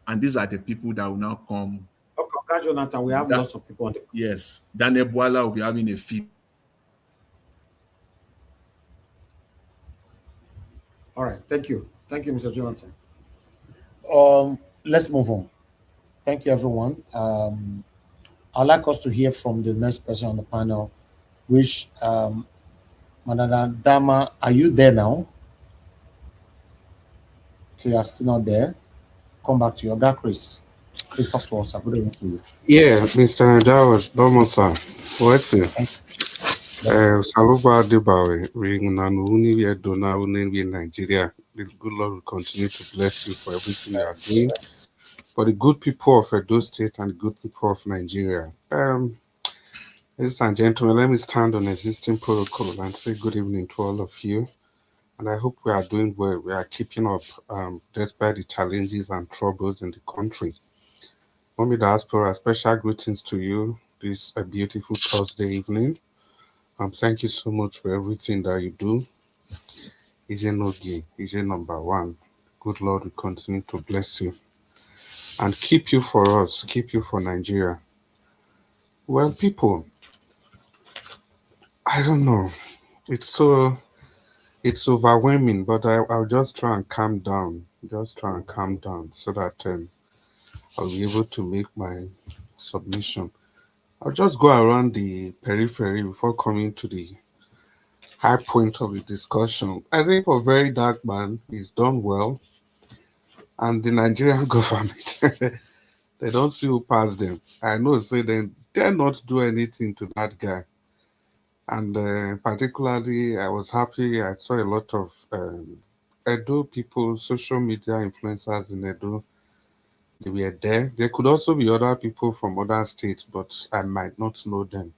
And these are the people that will now come. Okay, Jonathan, we have lots of people on the. Yes. Daniel Bwala will be having a fit. All right, thank you. Thank you, Mr. Jonathan. Let's move on. Thank you, everyone. I'd like us to hear from the next person on the panel, which Madam Dama, are you there now? Okay, you're still not there. Come back to your guy, Chris. Please talk to us. I'm going to you. Yeah, Mr. Najawas, Domosa, what's it? Saluba Debawe, ring Nanuni, we are Dona, in Nigeria. The good Lord will continue to bless you for everything you are doing. For the good people of Edo State and the good people of Nigeria. Ladies and gentlemen, let me stand on existing protocol and say good evening to all of you. And I hope we are doing well. We are keeping up despite the challenges and troubles in the country. Mommy Diaspora, special greetings to you this beautiful Thursday evening. Thank you so much for everything that you do. Ije Nogi, Ije number one. Good Lord will continue to bless you and keep you for us, keep you for Nigeria. Well, people, I don't know. It's overwhelming, but I'll just try and calm down. Just try and calm down so that I'll be able to make my submission. I'll just go around the periphery before coming to the high point of the discussion. I think for Very Dark Man, he's done well. And the Nigerian government, they don't see who passed them. I know, say they dare not do anything to that guy. And particularly, I was happy. I saw a lot of Edo people, social media influencers in Edo. They were there. There could also be other people from other states, but I might not know them.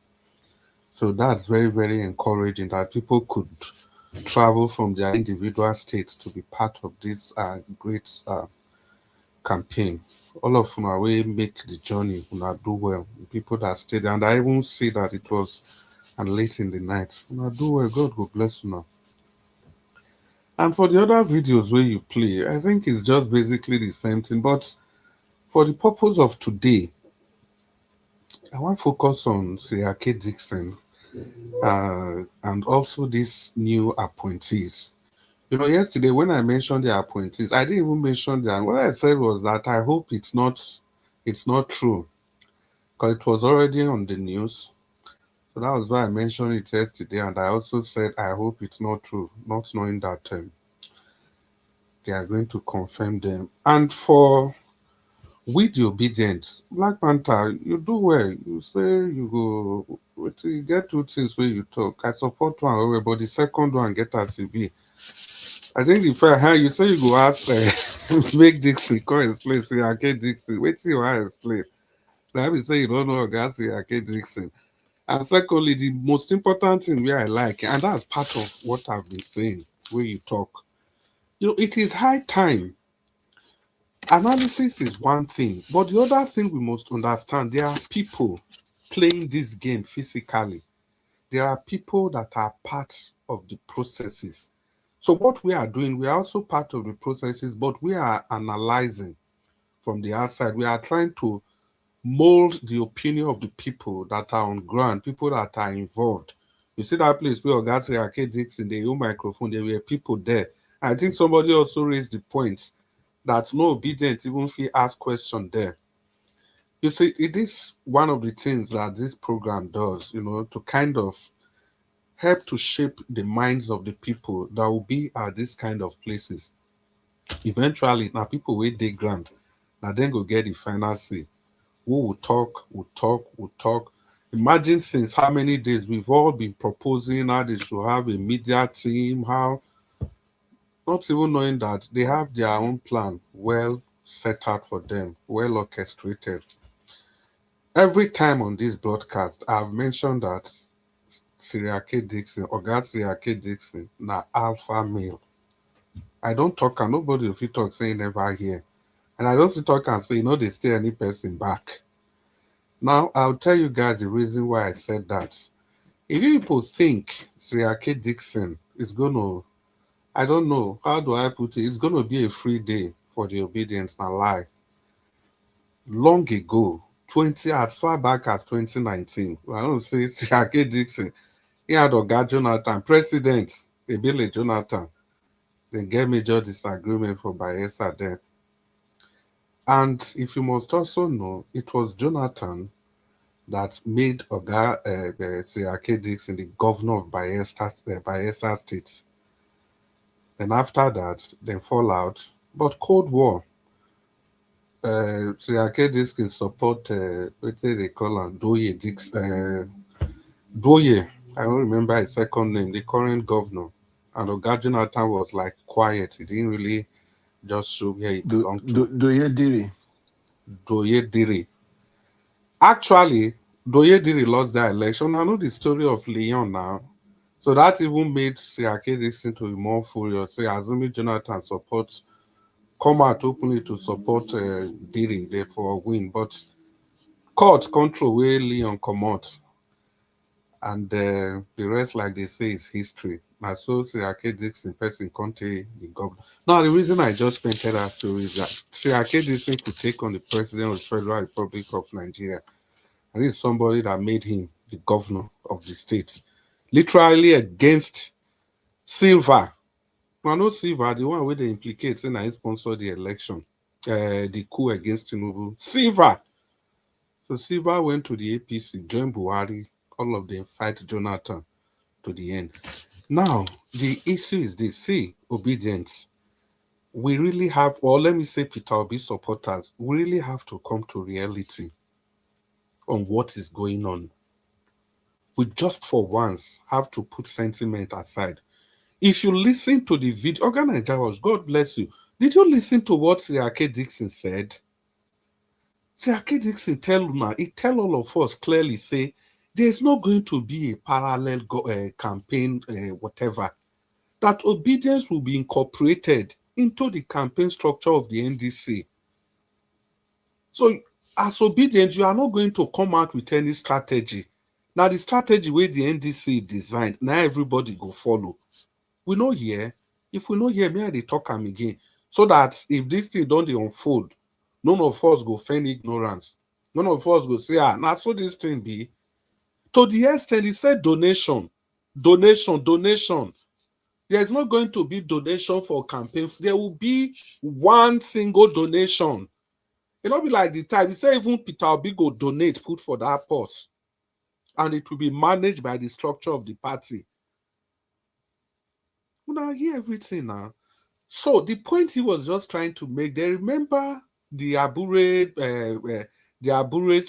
So that's very, very encouraging that people could travel from their individual states to be part of this great campaign. All of them will make the journey, do well. The people that stayed there, and I even see that it was late in the night. Do well, God will bless you now. And for the other videos where you play, I think it's just basically the same thing. But for the purpose of today, I want to focus on Siriake Dixon and also these new appointees. You know, yesterday when I mentioned the appointees, I didn't even mention them. What I said was that I hope it's not true, because it was already on the news. So that was why I mentioned it yesterday, and I also said I hope it's not true, not knowing that they are going to confirm them. And for with the Obidients, Black Panther, you do well. You say you go, you get two things where you talk. I support one, but the second one get as you be. I think the fair you say you go ask make Dixie come explain, say Ake Dixie. Wait till you want to explain. Now I say you don't know guys say Ake Dixie. And secondly, the most important thing where I like, and that's part of what I've been saying, where you talk. You know, it is high time. Analysis is one thing, but the other thing we must understand, there are people playing this game physically. There are people that are part of the processes. So what we are doing, we are also part of the processes, but we are analyzing from the outside. We are trying to mold the opinion of the people that are on ground, people that are involved You see that place where Ogasri Arcade Dixon, the own microphone, there were people there. I think somebody also raised the point that no obedient even if he ask question there. You see, it is one of the things that this program does, to kind of help to shape the minds of the people that will be at this kind of places. Eventually, now people will dig ground, now then go get the final say. Who will talk, will talk, will talk. Imagine since how many days we've all been proposing how they should have a media team, how not even knowing that they have their own plan well set out for them, well orchestrated. Every time on this broadcast, I've mentioned that Siriake Dixon, Oga Siriake Dixon, na alpha male. I don't talk and nobody if you talk saying never hear. And I don't see talk and say, they stay any person back. Now, I'll tell you guys the reason why I said that. If you people think Siriake Dixon is going to, I don't know, how do I put it? It's going to be a free day for the Obidients and lie. Long ago, as far back as 2019, I don't say Siriake Dixon, he had Oga Jonathan, President Ebele Jonathan. They get major disagreement for Bayelsa there. And if you must also know, it was Jonathan that made Oga Siriake Dixon the governor of Bayelsa State. Then after that, then fallout. But Cold War, Siriake Dixon support, what do they call him? Doye Dixon. Doye, I don't remember his second name, the current governor. And Oga Jonathan was like quiet. He didn't really just show where he belonged to. Doye Diri. Doye Diri. Actually, Doye Diri lost that election. I know the story of Leon now. So that even made Siriake Dixon to be more furious. Say, assuming Jonathan supports, come out openly to support Diri, therefore win. But court control where Leon come out. And the rest, like they say, is history. Now, so Siriake Dixon person country the governor. Now, the reason I just painted that story is that Siriake Dixon could take on the president of the Federal Republic of Nigeria. And this is somebody that made him the governor of the state. Literally against Silva. Now, not Silva, the one where they implicate and I sponsored the election, the coup against Tinubu. Silva. So Silva went to the APC, joined Buhari, all of them fight Jonathan to the end. Now, the issue is this. See, Obidients, we really have, or let me say Peter Obi supporters, we really have to come to reality on what is going on. We just for once have to put sentiment aside. If you listen to the video, Oga Jawas, God bless you. Did you listen to what Siriake Dixon said? Siriake Dixon tell all of us clearly, say, there's not going to be a parallel campaign, whatever. That Obidients will be incorporated into the campaign structure of the NDC. So, as Obidients, you are not going to come out with any strategy. Now, the strategy where the NDC designed, now everybody go follow. We know here, if we know here, may they talk am again. So that if this thing don't unfold, none of us go feign ignorance. None of us go say, now so this thing be. To the extent he said donation. There's not going to be donation for campaign. There will be one single donation. It'll be like the time. He said even Peter Obi go donate, put for that purse. And it will be managed by the structure of the party. Well, I hear everything now. So the point he was just trying to make, they remember the Abure's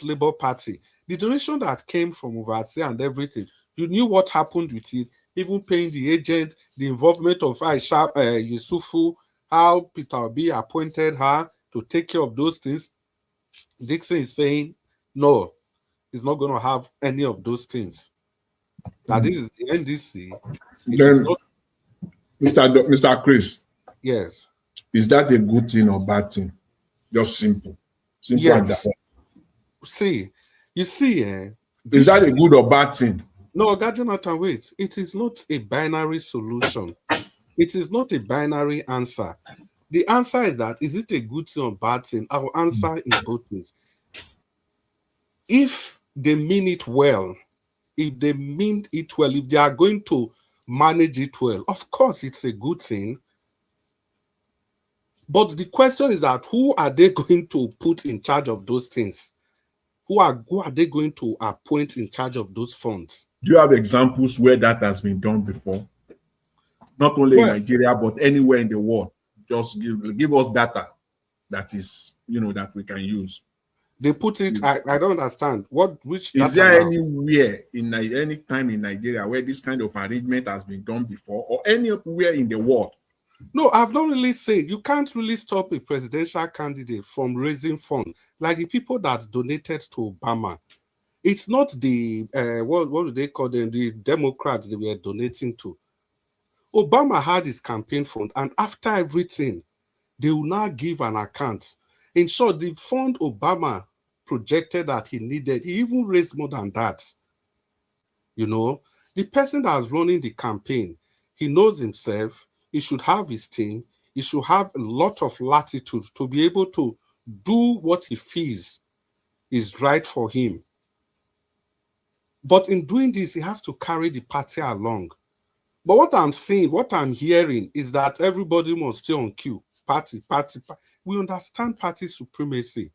Labour Party, the donation that came from overseas and everything. You knew what happened with it, even paying the agent, the involvement of Aisha Yusufu, how Peter Obi appointed her to take care of those things. Dixon is saying, no, he's not going to have any of those things. That this is the NDC. It is not. Mr. Chris. Yes. Is that a good thing or bad thing? Just simple. Yes. See, you see, is that a good or bad thing? No, Jonathan, wait. It is not a binary solution. It is not a binary answer. The answer is that, is it a good thing or bad thing? Our answer is both ways. If they mean it well, if they mean it well, if they are going to manage it well, of course it's a good thing. But the question is that who are they going to put in charge of those things? Who are they going to appoint in charge of those funds? Do you have examples where that has been done before? Not only in Nigeria, but anywhere in the world. Just give us data that is, that we can use. They put it, I don't understand. Which is there anywhere in any time in Nigeria where this kind of arrangement has been done before, or anywhere in the world? No, I've not really said you can't really stop a presidential candidate from raising funds like the people that donated to Obama. It's not the what do they call them? The Democrats they were donating to. Obama had his campaign fund, and after everything, they will now give an account. In short, the fund Obama projected that he needed, he even raised more than that. The person that's running the campaign, he knows himself, he should have his team, he should have a lot of latitude to be able to do what he feels is right for him. But in doing this, he has to carry the party along. But what I'm seeing, what I'm hearing is that everybody must stay on cue. Party. We understand party supremacy.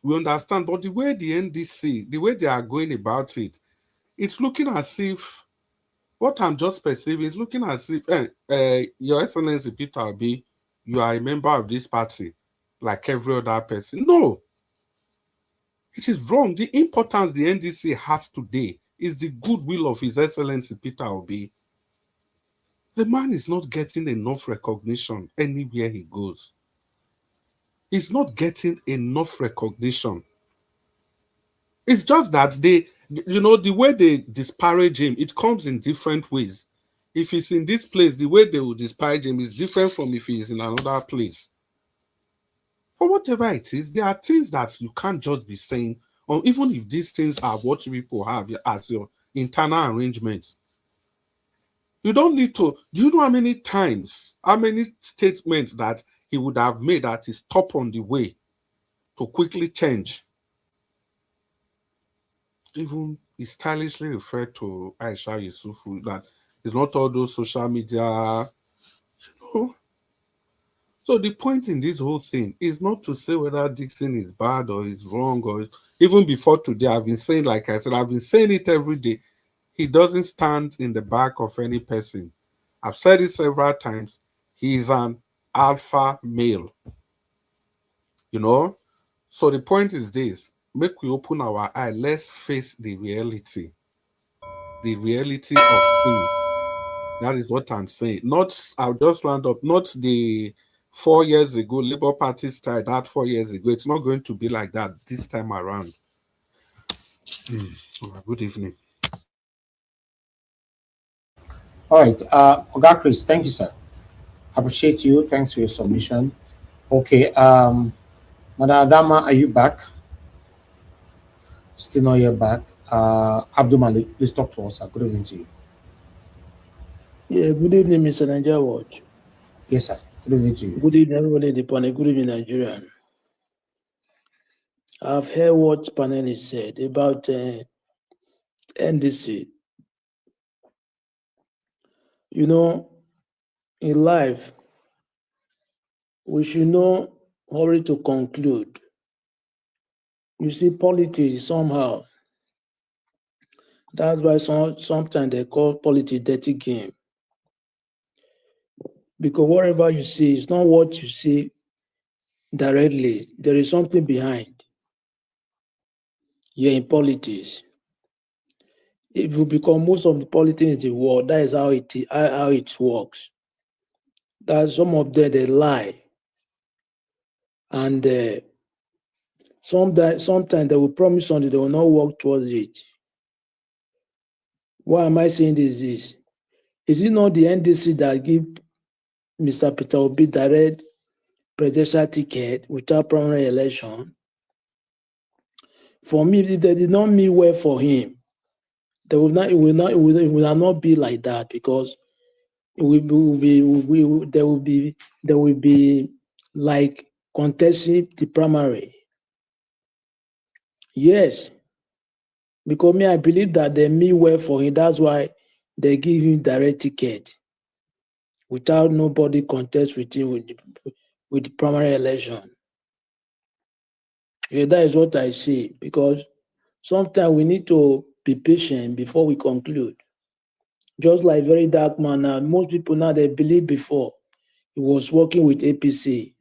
We understand, but the way the NDC, the way they are going about it, it's looking as if, what I'm just perceiving is looking as if, Your Excellency Peter Obi, you are a member of this party, like every other person. No, it is wrong. The importance the NDC has today is the goodwill of His Excellency Peter Obi. The man is not getting enough recognition anywhere he goes. He's not getting enough recognition. It's just that the way they disparage him, it comes in different ways. If he's in this place, the way they will disparage him is different from if he's in another place. But whatever it is, there are things that you can't just be saying, or even if these things are what people have as your internal arrangements. You don't need to. Do you know how many statements that he would have made that is top on the way to quickly change? Even he stylishly referred to Aisha Yusufu that it's not all those social media. So the point in this whole thing is not to say whether Dixon is bad or is wrong, or even before today, I've been saying, like I said, I've been saying it every day. He doesn't stand in the back of any person. I've said it several times. He is an alpha male. So the point is this: make we open our eye. Let's face the reality. The reality of things. That is what I'm saying. I'll just round up. Not the 4 years ago Labour Party style. That 4 years ago. It's not going to be like that this time around. Good evening. All right, Oga Chris, thank you, sir. Appreciate you. Thanks for your submission. Okay, Madam Adama, are you back? Still not yet back. Abdul Malik, please talk to us. Good evening to you. Yeah, good evening, Mr. Nigeria Watch. Yes, sir. Good evening to you. Good evening, everybody in the panel. Good evening, Nigeria. I've heard what panelists said about NDC. In life, we should not hurry to conclude. You see, politics somehow. That's why sometimes they call politics dirty game. Because whatever you see, it's not what you see directly. There is something behind. You're in politics. If you become most of the politics in the world, that is how it works. That some of them, they lie. And sometimes they will promise something, they will not work towards it. Why am I saying this? Is it not the NDC that give Mr. Peter Obi direct presidential ticket without primary election? For me, if they did not mean well for him, it will not be like that, because there will be like contesting the primary. Yes, Because me, I believe that they mean well for him. That's why they give him direct ticket without nobody contest with him with the primary election. Yeah, that is what I say. Because sometimes we need to be patient before we conclude. Just like very dark man now, most people now they believe before he was working with APC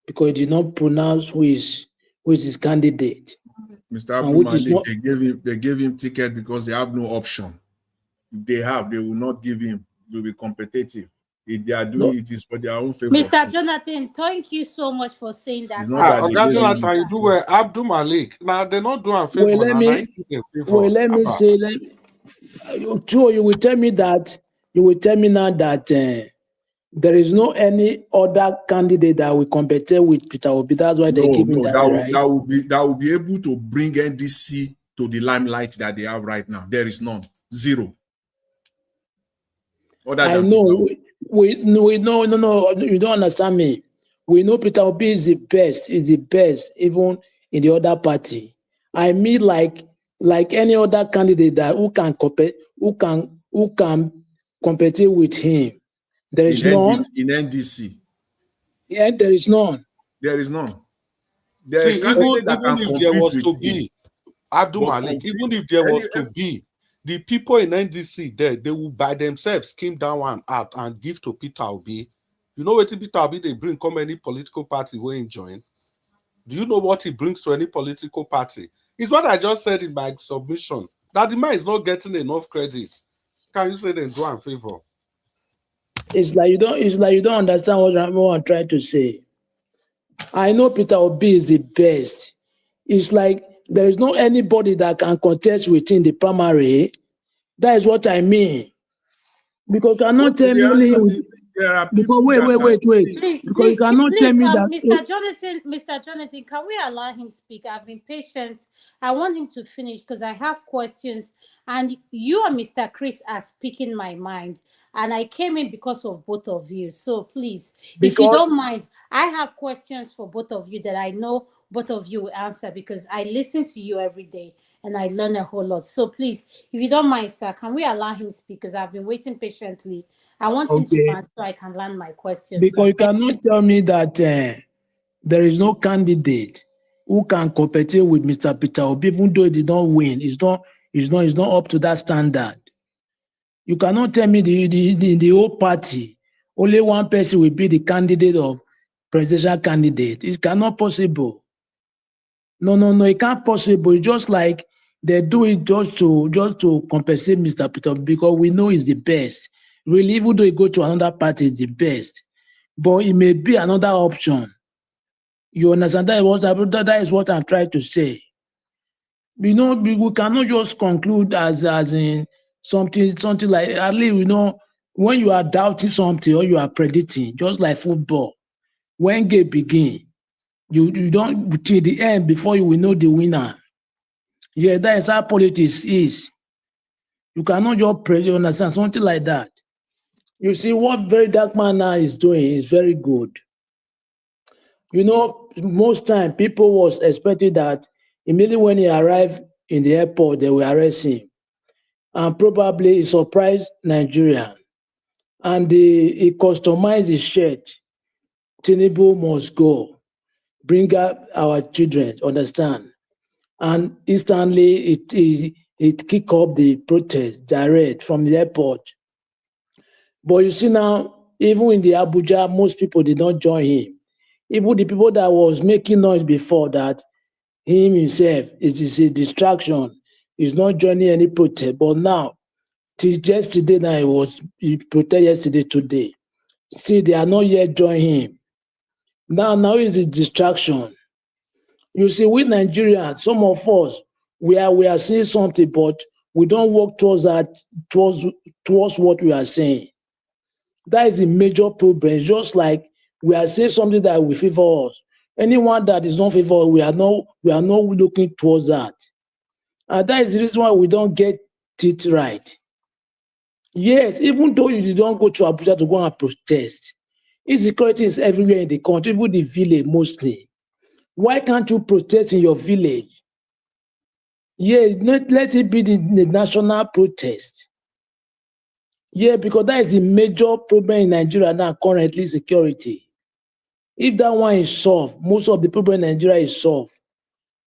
because he did not pronounce who is his candidate. Mr. Abdul Malik, they gave him ticket because they have no option. If they have, they will not give him. They will be competitive. If they are doing it is for their own favor. Mr. Jonathan, thank you so much for saying that. Jonathan, you do well. Abdul Malik. Now they're not doing favor. Well, let me say. True, you will tell me that. You will tell me now that there is no any other candidate that will compete with Peter Obi. That's why they give him that right. That will be able to bring NDC to the limelight that they have right now. There is none. Zero. I know. We no. You don't understand me. We know Peter Obi is the best. Is the best, even in the other party. I mean, like any other candidate that who can compete, who can compete with him. There is none. In NDC. Yeah, there is none. There is none. See, even if there was to be, Abdul Malik, even if there was to be, the people in NDC there, they will by themselves scheme down one out and give to Peter Obi. You know what Peter Obi they bring come any political party where he join? Do you know what he brings to any political party? It's what I just said in my submission, that the man is not getting enough credit. Can you say they do him favor? It's like you don't understand what I'm trying to say. I know Peter Obi is the best. It's like there is no anybody that can contest within the primary. That is what I mean. Because you cannot tell me because wait. Because you cannot tell me that Mr. Jonathan, can we allow him speak? I've been patient. I want him to finish because I have questions. And you and Mr. Chris are speaking my mind. And I came in because of both of you. So please, if you don't mind, I have questions for both of you that I know both of you will answer because I listen to you every day and I learn a whole lot. So please, if you don't mind, sir, can we allow him speak? Because I've been waiting patiently. I want him to answer so I can learn my questions. Because you cannot tell me that there is no candidate who can compete with Mr. Peter Obi, even though he did not win. It's not up to that standard. You cannot tell me the whole party, only one person will be the candidate of presidential candidate. It cannot possible. No, it can't possible. It's just like they do it just to compensate Mr. Peter because we know he's the best. Really, even though he go to another party, it's the best. But it may be another option. You understand? That is what I'm trying to say. You know, we cannot just conclude as in something like at least when you are doubting something or you are predicting, just like football, when game begin, you don't till the end before you will know the winner. Yeah, that is how politics is. You cannot just pray, you understand, something like that. You see, what very dark man now is doing is very good. You know, most time people was expecting that immediately when he arrived in the airport, they will arrest him. And probably he surprised Nigeria. And he customized his shirt. Tinubu must go. Bring up our children, understand? And instantly it kicked up the protest direct from the airport. But you see now, even in the Abuja, most people did not join him. Even the people that was making noise before that, him himself is a distraction. He's not joining any protest. But now, till yesterday, now he protested yesterday, today. See, they are not yet joining him. Now is a distraction. You see, with Nigerians, some of us, we are saying something, but we don't work towards what we are saying. That is a major problem. It's just like we are saying something that will favor us. Anyone that is not favor, we are not looking towards that. And that is the reason why we don't get it right. Yes, even though you don't go to Abuja to go and protest, insecurity is everywhere in the country, even the village mostly. Why can't you protest in your village? Yeah, let it be the national protest. Yeah, because that is the major problem in Nigeria now, currently security. If that one is solved, most of the problem in Nigeria is solved.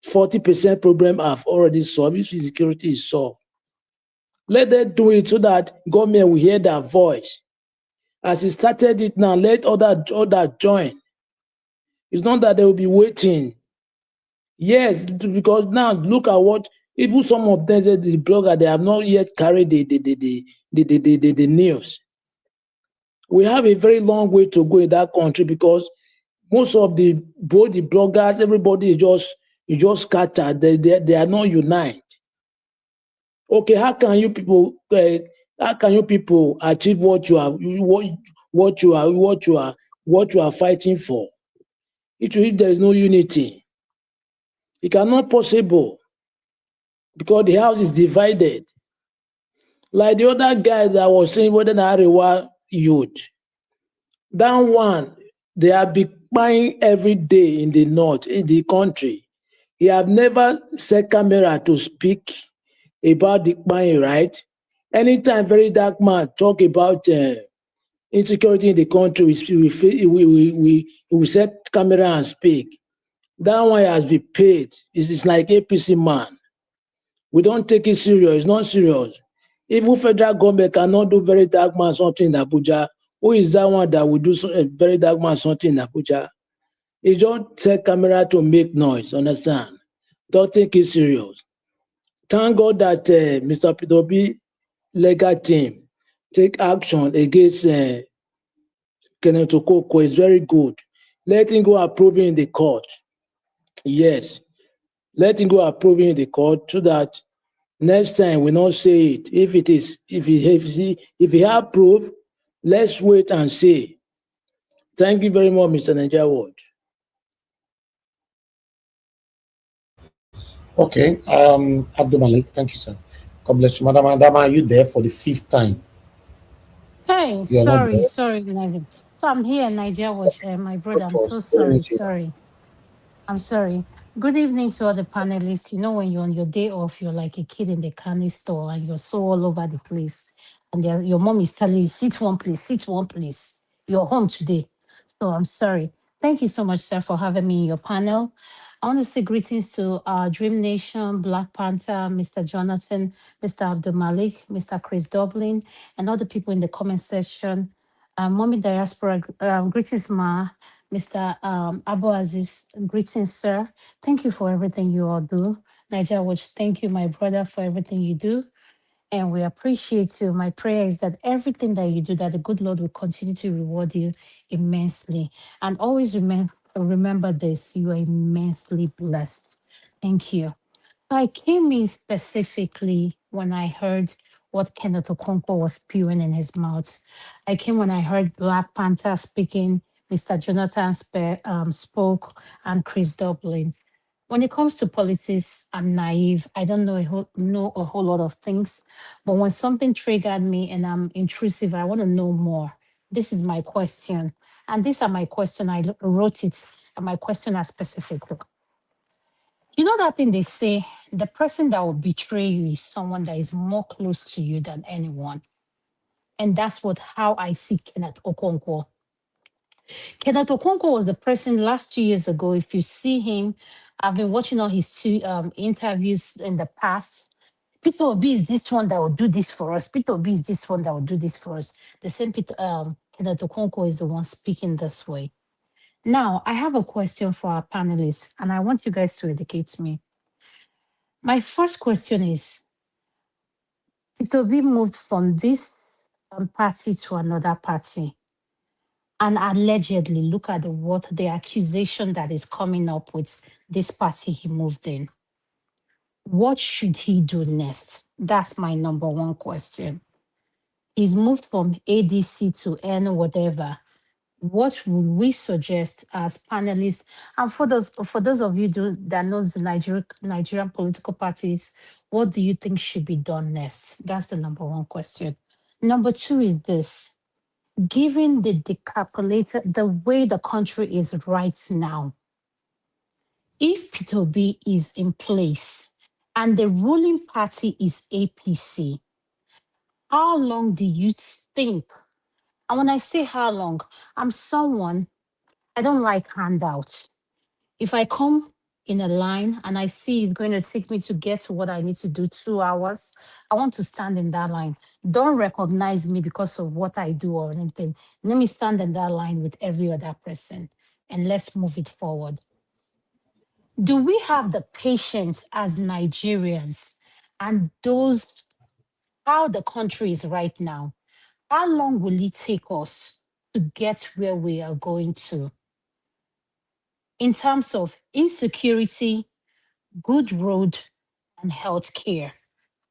40% problem have already solved if security is solved. Let them do it so that government will hear their voice. As he started it now, let other join. It's not that they will be waiting. Yes, because now look at what even some of them, the blogger, they have not yet carried the news. We have a very long way to go in that country because most of both the bloggers, everybody is just scattered. They are not united. Okay, how can you people achieve what you are fighting for? If there is no unity, it cannot possible because the house is divided. Like the other guy that was saying whether the Arewa youth, that one they have been buying every day in the north in the country. He have never set camera to speak about the buying, right? Anytime very dark man talk about insecurity in the country, we set camera and speak. That one has been paid. It's like APC man. We don't take it serious. It's not serious. Even federal government cannot do very dark man something in Abuja. Who is that one that will do very dark man something in Abuja? He don't set camera to make noise, understand? Don't take it serious. Thank God that Mr. P2B legal team take action against Kenneth Okonkwo is very good. Let him go approving in the court. Yes. Let him go approving in the court so that next time we not say it. If he have proof, let's wait and see. Thank you very much, Mr. Nigeria Watch. Okay, Abdul Malik, thank you, sir. God bless you. Madam Adama, are you there for the 5th time? Hey, You're not there. sorry, Navin. So I'm here in Nigeria with my brother. I'm so Experience you. sorry. I'm sorry. Good evening to all the panelists. You know, when you're on your day off, you're like a kid in the candy store and you're so all over the place. And your mom is telling you, sit one place. You're home today. So I'm sorry. Thank you so much, sir, for having me in your panel. I want to say greetings to Dream Nation, Black Panther, Mr. Jonathan, Mr. Abdul Malik, Mr. Chris Dublin, and all the people in the comment section. Mommy Diaspora, greetings, Ma. Mr. Abu Aziz, greetings, sir. Thank you for everything you all do. Nigeria Watch, thank you, my brother, for everything you do. And we appreciate you. My prayer is that everything that you do, that the good Lord will continue to reward you immensely. And always remember this, you are immensely blessed. Thank you. I came in specifically when I heard what Kenneth Okonkwo was spewing in his mouth. I came when I heard Black Panther speaking, Mr. Jonathan spoke, and Chris Dublin. When it comes to politics, I'm naive. I don't know a whole lot of things. But when something triggered me and I'm intrusive, I want to know more. This is my question. And these are my question. I wrote it, and my question are specific. You know that thing they say, the person that will betray you is someone that is more close to you than anyone. And that's how I see Kenneth Okonkwo. Kenneth Okonkwo was the person last 2 years ago. If you see him, I've been watching all his interviews in the past. Peter Obi is this one that will do this for us. Peter Obi is this one that will do this for us. The same Kenneth Okonkwo is the one speaking this way. Now, I have a question for our panelists, and I want you guys to educate me. My first question is, Peter Obi moved from this party to another party. And allegedly, look at the accusation that is coming up with this party he moved in. What should he do next? That's my number one question. He's moved from ADC to N whatever. What would we suggest as panelists? And for those of you that knows the Nigerian political parties, what do you think should be done next? That's the number one question. Number two is this. Given the way the country is right now, if Peter Obi is in place and the ruling party is APC, how long do you think? And when I say how long, I'm someone, I don't like handouts. If I come in a line and I see it's going to take me to get to what I need to do 2 hours, I want to stand in that line. Don't recognize me because of what I do or anything. Let me stand in that line with every other person and let's move it forward. Do we have the patience as Nigerians and those, how the country is right now? How long will it take us to get where we are going to? In terms of insecurity, good road, and health care,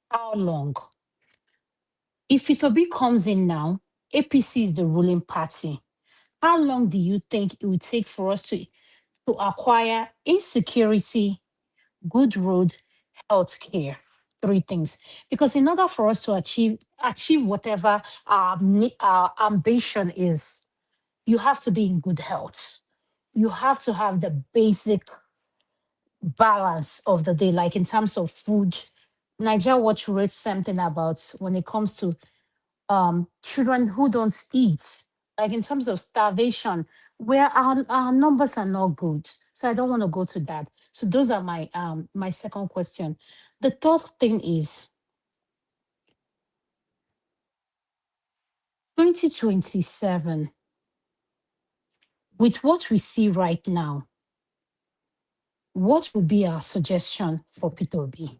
how long? If Itobi comes in now, APC is the ruling party. How long do you think it would take for us to acquire insecurity, good road, health care? 3 things. Because in order for us to achieve whatever our ambition is, you have to be in good health. You have to have the basic balance of the day, like in terms of food. Nigeria Watch wrote something about when it comes to children who don't eat, like in terms of starvation, where our numbers are not good. So I don't want to go to that. So those are my second question. The third thing is 2027. With what we see right now, what would be our suggestion for Peter Obi?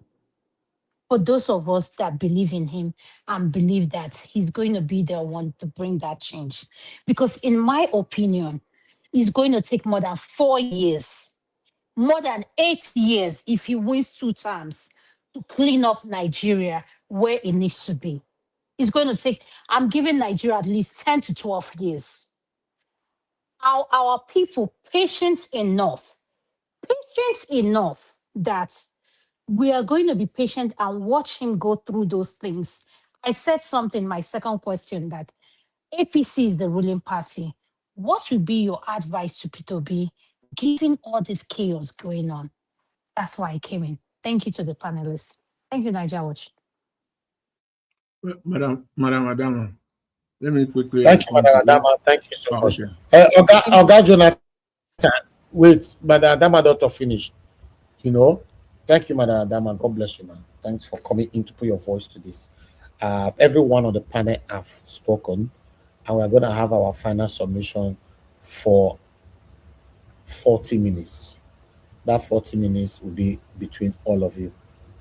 For those of us that believe in him and believe that he's going to be the one to bring that change. Because in my opinion, it's going to take more than 4 years, more than 8 years if he wins 2 terms to clean up Nigeria where it needs to be. It's going to take, I'm giving Nigeria at least 10 to 12 years. Are our people patient enough that we are going to be patient and watch him go through those things? I said something, my second question, that APC is the ruling party. What would be your advice to Peter Obi, given all this chaos going on? That's why I came in. Thank you to the panelists. Thank you, Nigeria Watch. Madam Adama, let me quickly. Thank you, Madam Adama. Thank you so much. Okay. Oga Jonathan, wait, Madam Adama daughter finished. You know, thank you, Madam Adama. God bless you, man. Thanks for coming in to put your voice to this. Everyone on the panel have spoken, and we're going to have our final submission for 40 minutes. That 40 minutes will be between all of you.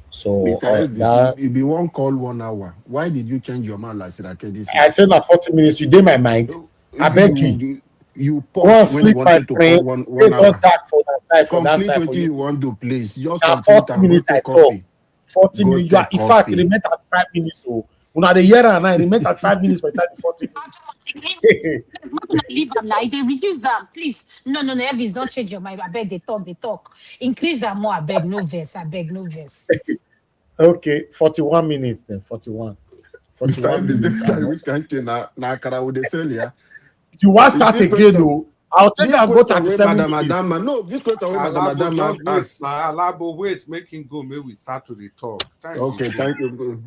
So if you won't call 1 hour, why did you change your mind like Sirakedi? I said that 40 minutes. You did my mind. I beg you. You pause when you wanted to call one hour. That for that side, for complete that side, what for you you want to, please. Just now, complete 40 minutes I coffee. 40 minutes. You are, in fact, it remained at 5 minutes. So, when the year and I remained at 5 minutes by the time 40 minutes. Leave them now. They reduce them, please. No, Evans, don't change your mind. I beg, they talk. Increase them more. I beg, no verse. Okay, 41 minutes then. 41 minutes. This time, which country na would they sell ya? You want to start again, though? I'll take that go 37 minutes. No, this question where Madam Adama asked. Alabo, wait, make him go. Maybe we start to the talk. Thank you.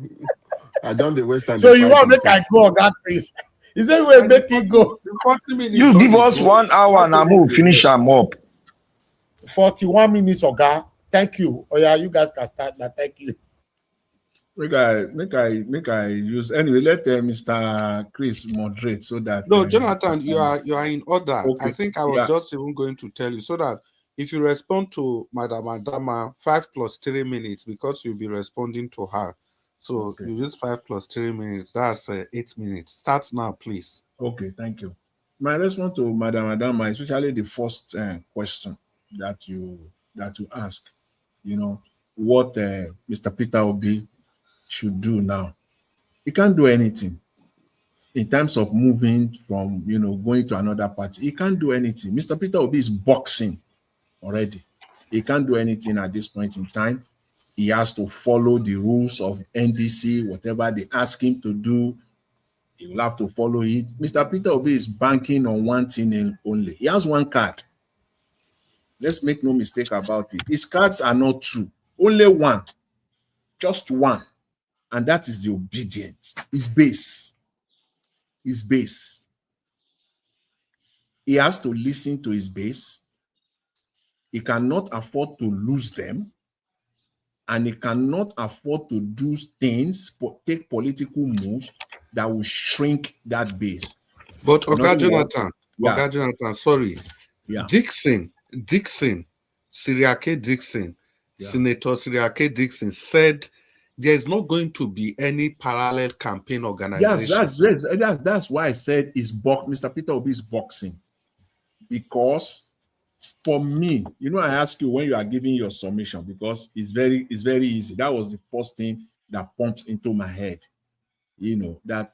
I don't the waste time. So you want to make I go on that place? Is that where make it go? You give us 1 hour and I will finish them up. 41 minutes, Oga. Thank you. Oh yeah, you guys can start now. Thank you. Make I use anyway. Let Mr. Chris moderate so that. No, Jonathan, you are in order. Okay. I think I was just even going to tell you so that if you respond to Madam Adama, 5 plus 3 minutes because you'll be responding to her. So you use 5 plus 3 minutes. That's 8 minutes. Start now, please. Okay, thank you. My response to Madam Adama, especially the first question that you ask, what Mr. Peter Obi should do now. He can't do anything in terms of moving from, going to another party. He can't do anything. Mr. Peter Obi is boxing already. He can't do anything at this point in time. He has to follow the rules of NDC, whatever they ask him to do, he will have to follow it. Mr. Peter Obi is banking on one thing only. He has one card. Let's make no mistake about it. His cards are not two. Only one. just one, and that is the Obidients. His base. His base. He has to listen to his base. He cannot afford to lose them, and he cannot afford to do things, take political moves that will shrink that base. But In other Oga words, Jonathan, yeah, Oga Jonathan, sorry. yeah, Dixon, Siriake Dixon, yeah. Senator Siriake Dixon said there is not going to be any parallel campaign Yes, organization. that's why I said Mr. Peter Obi is boxing. Because for me, I ask you when you are giving your submission, because it's very easy. That was the first thing that pumps into my head. That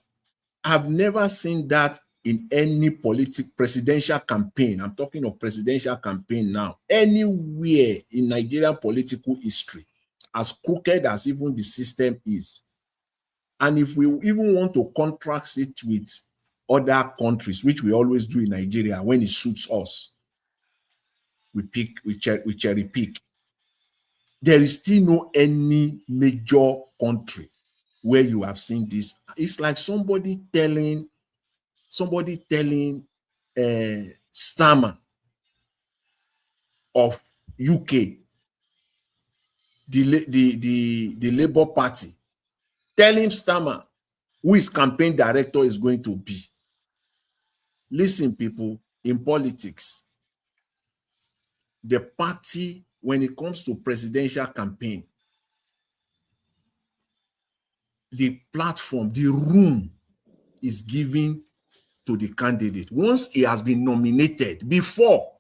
I've never seen that in any presidential campaign. I'm talking of presidential campaign now. Anywhere in Nigerian political history, as crooked as even the system is. And if we even want to contrast it with other countries, which we always do in Nigeria when it suits us, we cherry pick. There is still no any major country where you have seen this. It's like somebody telling Starmer of UK, the Labour Party, tell him Starmer who his campaign director is going to be. Listen, people, in politics, the party, when it comes to presidential campaign, the platform, the room is given to the candidate. Once he has been nominated, before,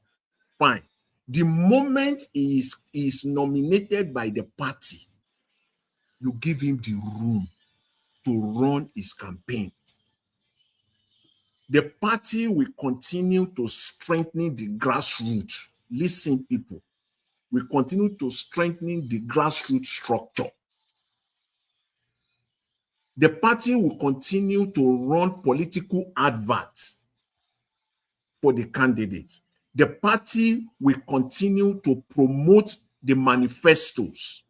fine. The moment he is nominated by the party, you give him the room to run his campaign. The party will continue to strengthen the grassroots. Listen, people, we continue to strengthen the grassroots structure. The party will continue to run political adverts for the candidates. The party will continue to promote the manifestos.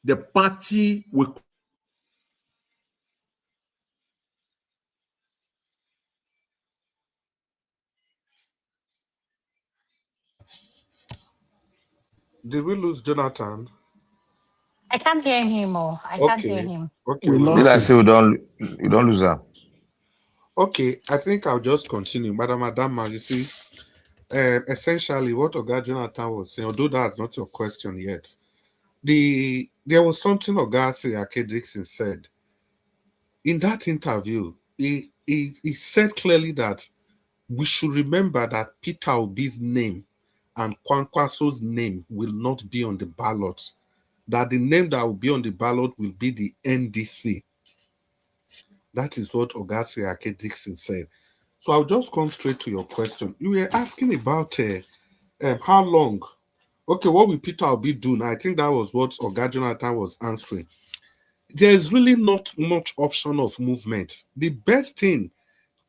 The party will Did we lose Jonathan? I can't hear him more. I can't hear him. Okay. We Did lost I him. say we don't lose that? Okay, I think I'll just continue. Madam Adama, you see, essentially what Oga Jonathan was saying, although that's not your question yet, there was something Oga Siriake Dixon said. In that interview, he said clearly that we should remember that Peter Obi's name and Kwankwaso's name will not be on the ballot. That the name that will be on the ballot will be the NDC. That is what Oga Siriake Dixon said. So I'll just come straight to your question. You were asking about how long. Okay, what will Peter Obi do now? I think that was what Oga Jonathan was answering. There is really not much option of movement. The best thing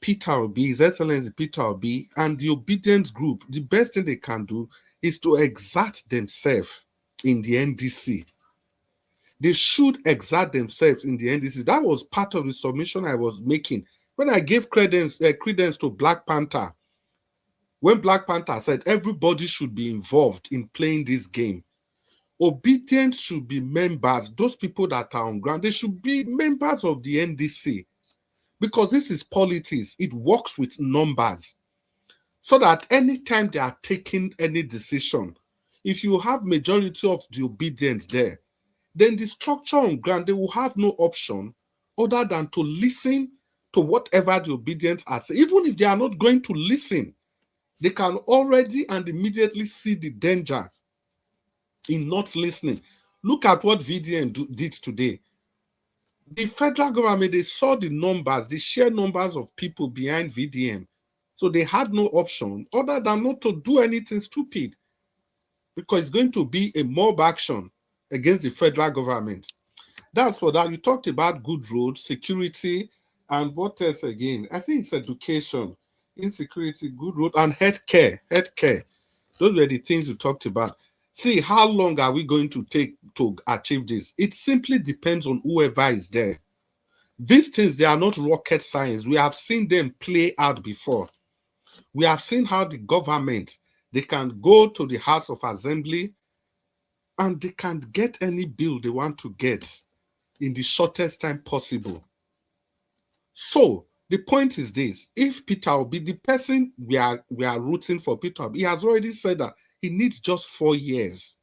Peter Obi, His Excellency Peter Obi, and the Obidients group, the best thing they can do is to exert themselves in the NDC. They should exert themselves in the NDC. That was part of the submission I was making when I gave credence to Black Panther. When Black Panther said everybody should be involved in playing this game. Obedience should be members, those people that are on ground, they should be members of the NDC. Because this is politics, it works with numbers. So that anytime they are taking any decision, if you have majority of the obedience there, then the structure on ground, they will have no option other than to listen to whatever the obedience are saying. Even if they are not going to listen, they can already and immediately see the danger in not listening. Look at what VDM did today. The federal government, they saw the numbers, the sheer numbers of people behind VDM. So they had no option other than not to do anything stupid, because it's going to be a mob action against the federal government. That's for that. You talked about good roads, security, and what else again? I think it's education, insecurity, good road, and healthcare. Those were the things you talked about. See, how long are we going to take to achieve this? It simply depends on whoever is there. These things, they are not rocket science. We have seen them play out before. We have seen how the government, they can go to the House of Assembly and they can get any bill they want to get in the shortest time possible. So the point is this: if Peter Obi, the person we are rooting for, Peter Obi, he has already said that he needs just 4 years.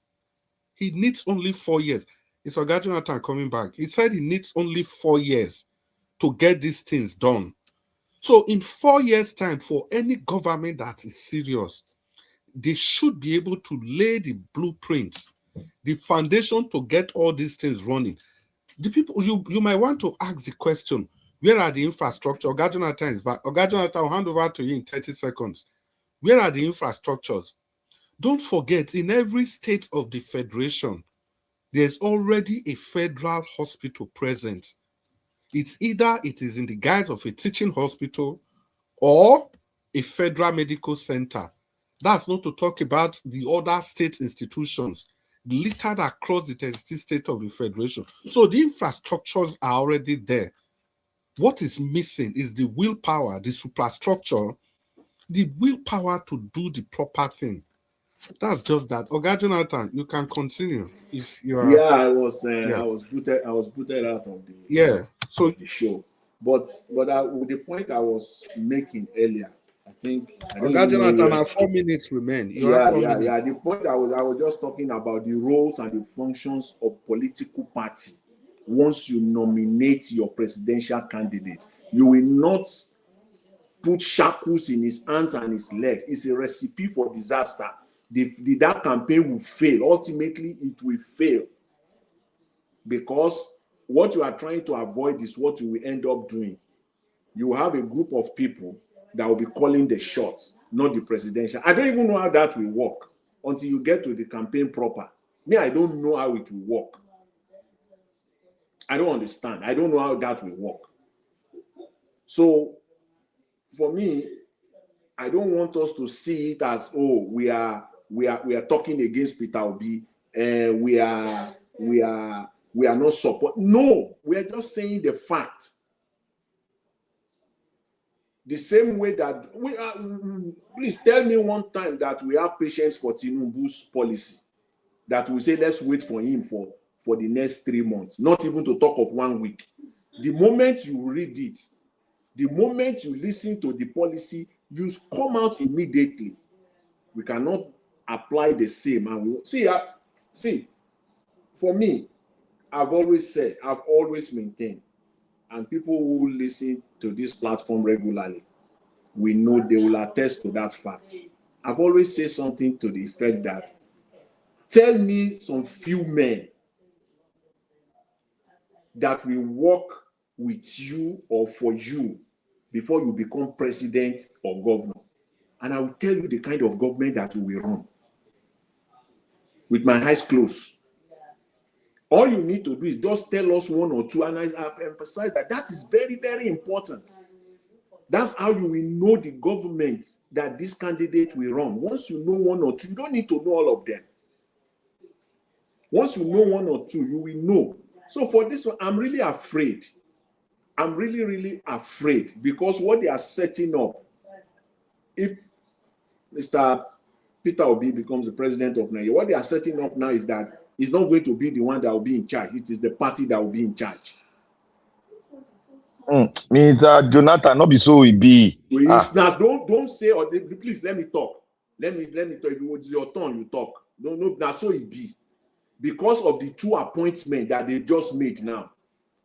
He needs only 4 years. It's Oga Jonathan coming back. He said he needs only 4 years to get these things done. So in 4 years' time, for any government that is serious, they should be able to lay the blueprints, the foundation to get all these things running. The people, you might want to ask the question, where are the infrastructure? Oga Jonathan is back. Oga Jonathan, I'll hand over to you in 30 seconds. Where are the infrastructures? Don't forget, in every state of the federation, there's already a federal hospital present. It's either it is in the guise of a teaching hospital or a federal medical center. That's not to talk about the other state institutions littered across the 36 states of the federation. So the infrastructures are already there. What is missing is the willpower, the superstructure, the willpower to do the proper thing. That's just that. Oga Jonathan, you can continue if you are. Yeah, I was booted out of the the show. But with the point I was making earlier, I think Oga Jonathan, 4 minutes remain. You have 4 minutes. Yeah. The point I was just talking about the roles and the functions of political party. Once you nominate your presidential candidate, you will not put shackles in his hands and his legs. It's a recipe for disaster. That campaign will fail. Ultimately, it will fail. Because what you are trying to avoid is what you will end up doing. You have a group of people that will be calling the shots, not the presidential. I don't even know how that will work until you get to the campaign proper. Me, I don't know how it will work. I don't understand. I don't know how that will work. So, for me, I don't want us to see it as, oh, we are talking against Peter Obi. We are not support. No, we are just saying the fact. The same way that we are. Please tell me one time that we have patience for Tinubu's policy, that we say let's wait for him for the next 3 months, not even to talk of 1 week. The moment you read it, the moment you listen to the policy, you come out immediately. We cannot apply the same. And we see. For me, I've always maintained, and people who listen to this platform regularly, we know they will attest to that fact. I've always said something to the effect that, tell me some few men that will work with you or for you before you become president or governor. And I will tell you the kind of government that we will run. With my eyes closed. All you need to do is just tell us one or two, and I've emphasized that is very, very important. That's how you will know the government that this candidate will run. Once you know one or two, you don't need to know all of them. Once you know one or two, you will know. So for this one, I'm really afraid. I'm really, really afraid, because what they are setting up, if Mr. Peter Obi becomes the president of Nigeria, what they are setting up now is that he's not going to be the one that will be in charge. It is the party that will be in charge. Mr. Jonathan, not be so it be. Don't say, or please let me talk. Let me talk. If it was your turn, you talk. No, that's so it be. Because of the 2 appointments that they just made now.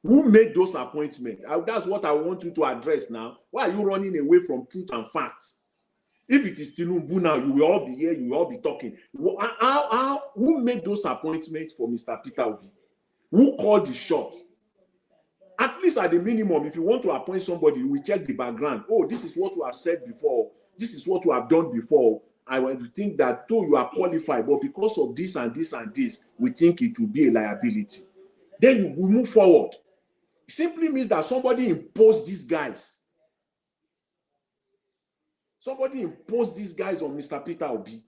Who made those appointments? That's what I want you to address now. Why are you running away from truth and facts? If it is Tinubu now, you will all be here, you will all be talking. Who made those appointments for Mr. Peter Obi? Who called the shot? At least at the minimum, if you want to appoint somebody, you will check the background. Oh, this is what you have said before. This is what you have done before. I want to think that though you are qualified, but because of this and this and this, we think it will be a liability. Then you will move forward. It simply means that somebody imposed these guys. Somebody imposed these guys on Mr. Peter Obi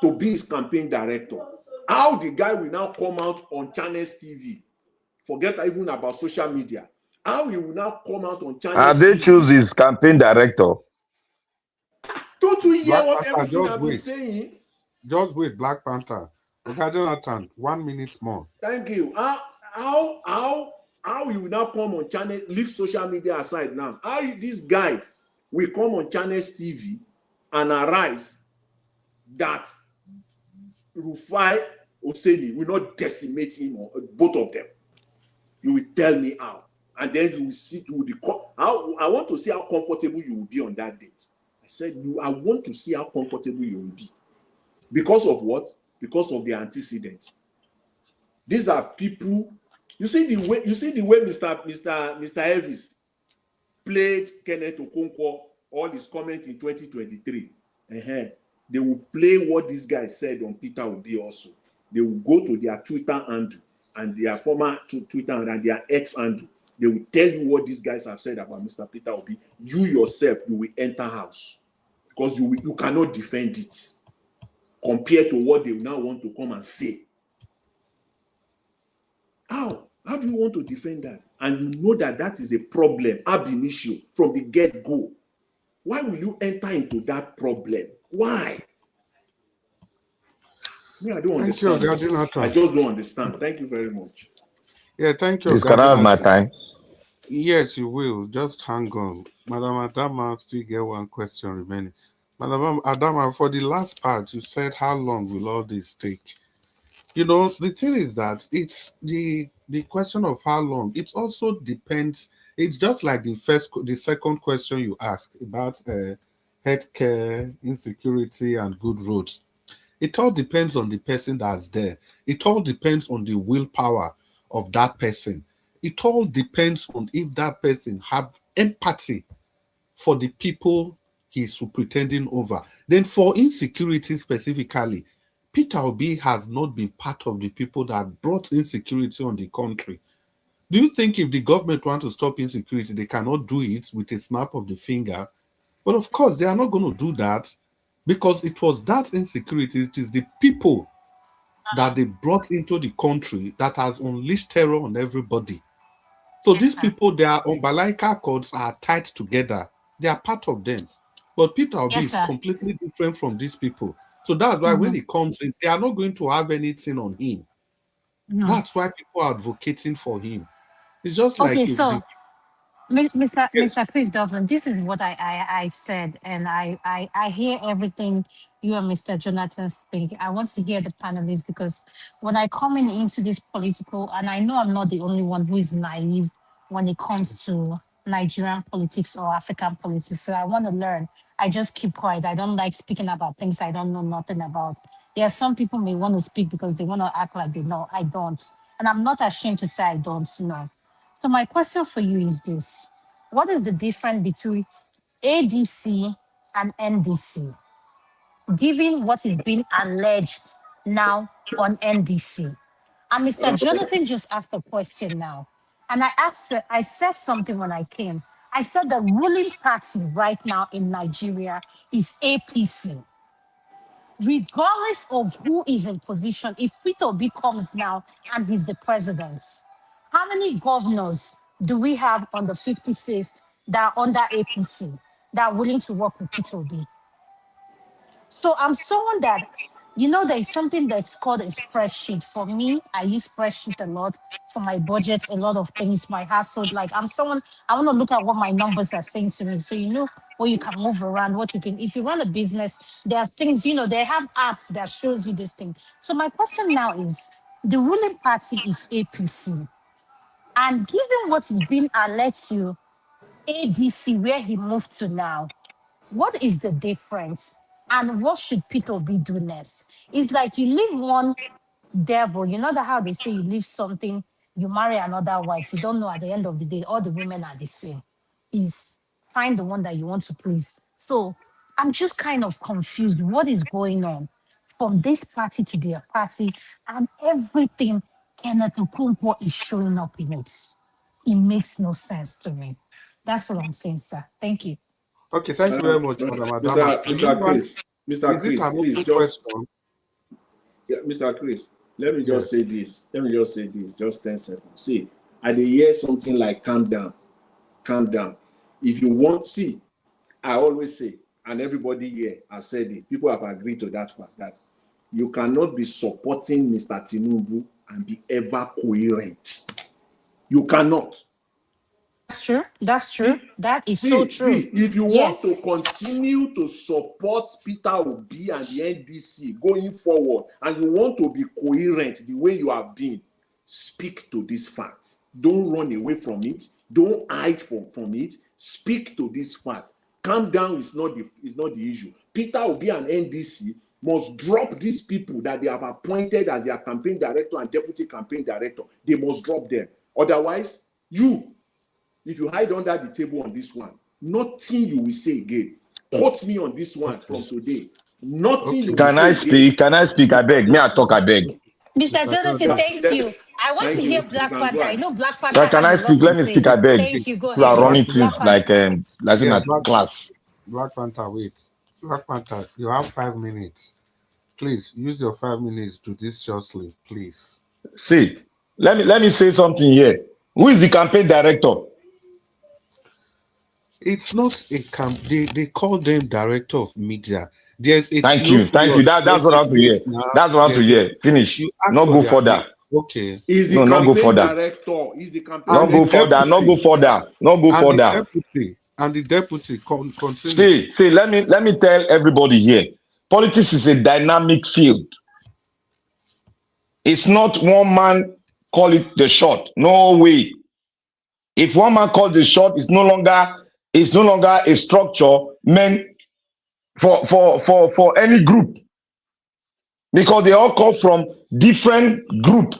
to be his campaign director. How the guy will now come out on Channels TV, forget even about social media. How he will now come out on Channels They TV. choose his campaign director. Don't you hear Black what Panther, everything I've been saying? Just wait, Black Panther. Okay, Jonathan, 1 minute more. Thank you. How you will now come on channel, leave social media aside now. How these guys will come on Channels TV and arise that Rufai Oseni will not decimate him or both of them. You will tell me how. And then you will see I want to see how comfortable you will be on that date. I said, I want to see how comfortable you will be. Because of what? Because of the antecedents. These are people. You see the way Mr. Elvis played Kenneth Okonkwo, all his comments in 2023. They will play what this guy said on Peter Obi also. They will go to their Twitter handle and their former Twitter and their X handle. They will tell you what these guys have said about Mr. Peter Obi. You yourself, you will enter house because you cannot defend it compared to what they now want to come and say. How do you want to defend that? And you know that is a problem ab initio from the get-go. Why will you enter into that problem? Why? I don't understand. I just don't understand. Thank you very much. Yeah, thank you. Please, can I have my time? Yes, you will. Just hang on. Madam Adama still get one question remaining. Madam Adama, for the last part, you said how long will all this take? You know, the thing is that it's the question of how long. It also depends. It's just like the second question you asked about healthcare, insecurity, and good roads. It all depends on the person that's there. It all depends on the willpower of that person. It all depends on if that person have empathy for the people he's pretending over. Then for insecurity specifically, Peter Obi has not been part of the people that brought insecurity on the country. Do you think if the government wants to stop insecurity, they cannot do it with a snap of the finger? But of course, they are not going to do that because it was that insecurity, it is the people that they brought into the country that has unleashed terror on everybody. So these people, their umbilical cords are tied together. They are part of them. But Peter Obi is completely different from these people. So that's why when he comes in, they are not going to have anything on him. That's why people are advocating for him. It's just like Mr. Chris Dublin, this is what I said, and I hear everything you and Mr. Jonathan speak. I want to hear the panelists because when I come into this political, and I know I'm not the only one who is naive when it comes to Nigerian politics or African politics, so I want to learn. I just keep quiet. I don't like speaking about things I don't know nothing about. There are some people may want to speak because they want to act like they know. I don't. And I'm not ashamed to say I don't know. So my question for you is this. What is the difference between ADC and NDC, given what is being alleged now on NDC? And Mr. Jonathan just asked a question now. And I said something when I came. I said the ruling party right now in Nigeria is APC. Regardless of who is in position, if Peter Obi comes now and he's the president, how many governors do we have on the 56th that are under APC that are willing to work with Peter Obi? So I'm someone that, there's something that's called a spreadsheet. For me, I use spreadsheet a lot for my budget, a lot of things, my household. Like I'm someone, I want to look at what my numbers are saying to me. So what you can move around, what you can, if you run a business, there are things, they have apps that shows you this thing. So my question now is, the ruling party is APC. And given what is being alleged to ADC, where he moved to now, what is the difference? And what should Peter Obi do next? It's like you leave one devil, you know that how they say you leave something, you marry another wife. You don't know at the end of the day, all the women are the same. Is find the one that you want to please. So I'm just kind of confused. What is going on from this party to their party and everything Kenneth Okonkwo is showing up in it? It makes no sense to me. That's what I'm saying, sir. Thank you. Okay, thank you very much, Madam Adama. Mr. Chris, please Yeah, Mr. Chris, let me just say this. Let me just say this. Just 10 seconds. See, I dey hear something like calm down. Calm down. If you want, see, I always say, and everybody here has said it, people have agreed to that fact that you cannot be supporting Mr. Tinubu and be ever coherent. You cannot. That's true. That's true. That is so true. See, if you want to Yes. continue to support Peter Obi and the NDC going forward, and you want to be coherent the way you have been, speak to this fact. Don't run away from it. Don't hide from it. Speak to this fact. Calm down is not the issue. Peter Obi and NDC must drop these people that they have appointed as their campaign director and deputy campaign director. They must drop them. Otherwise, if you hide under the table on this one, nothing you will say again. Quote me on this one from today. Nothing you will Can say I again. speak? Can I speak? I beg. Me, I talk, I beg. Mr. Jonathan, thank you. I want to hear Black You can go Panther. I ahead. know Black Panther Can I has a lot speak? to Let me say. speak, I beg. Thank you. Go People are ahead. running Black things like Panther. in a class. Black Panther, wait. Black Panther, you have 5 minutes. Please use your 5 minutes to this shortly, please. See, let me say something here. Who is the campaign director? It's not a camp. They call them director of media. There's a Thank you. That's what I have to hear. That's what I have to hear. Finish. Not go further. Okay. He's the not go campaign further. director. He's the campaign Not go further. Not go further. Not go further. And the deputy continues. See. Let me tell everybody here. Politics is a dynamic field. It's not one man call it the shot. No way. If one man calls the shot, it's no longer a structure meant for any group, because they all come from different group.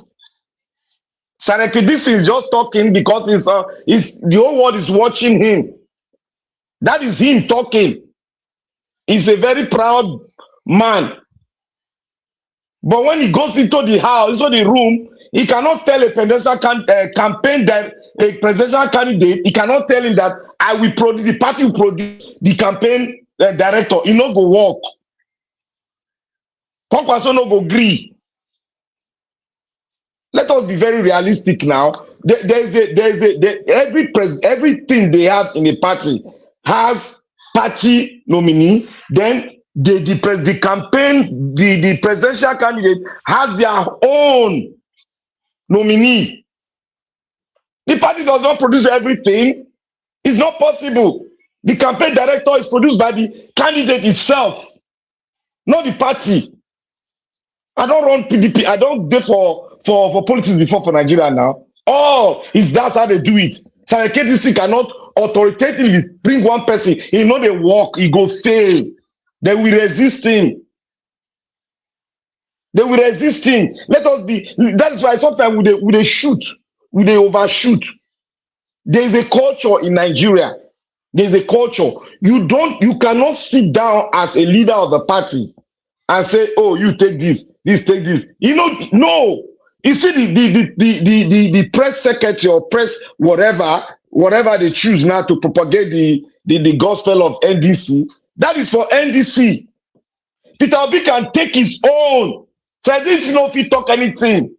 Sareki, this is just talking because it's the whole world is watching him. That is him talking. He's a very proud man. But when he goes into the house, into the room, he cannot tell a presidential campaign that a presidential candidate, he cannot tell him that I will produce, the party will produce the campaign director. He no go work. Kwankwaso no go agree. Let us be very realistic now. Everything they have in a party has party nominee. Then the presidential candidate has their own nominee. The party does not produce everything. It's not possible. The campaign director is produced by the candidate itself, not the party. I don't run PDP. I don't go for politics before for Nigeria now. That's how they do it. So the KDC cannot authoritatively bring one person. He know they work, he go fail. They will resist him. Let us be. That is why sometimes we they shoot, we they overshoot. There is a culture in Nigeria. There is a culture. You cannot sit down as a leader of the party and say, "Oh, you take this, take this." No. You see the press secretary or press whatever they choose now to propagate the gospel of NDC. That is for NDC. Peter Obi can take his own. So I didn't know if he talk anything.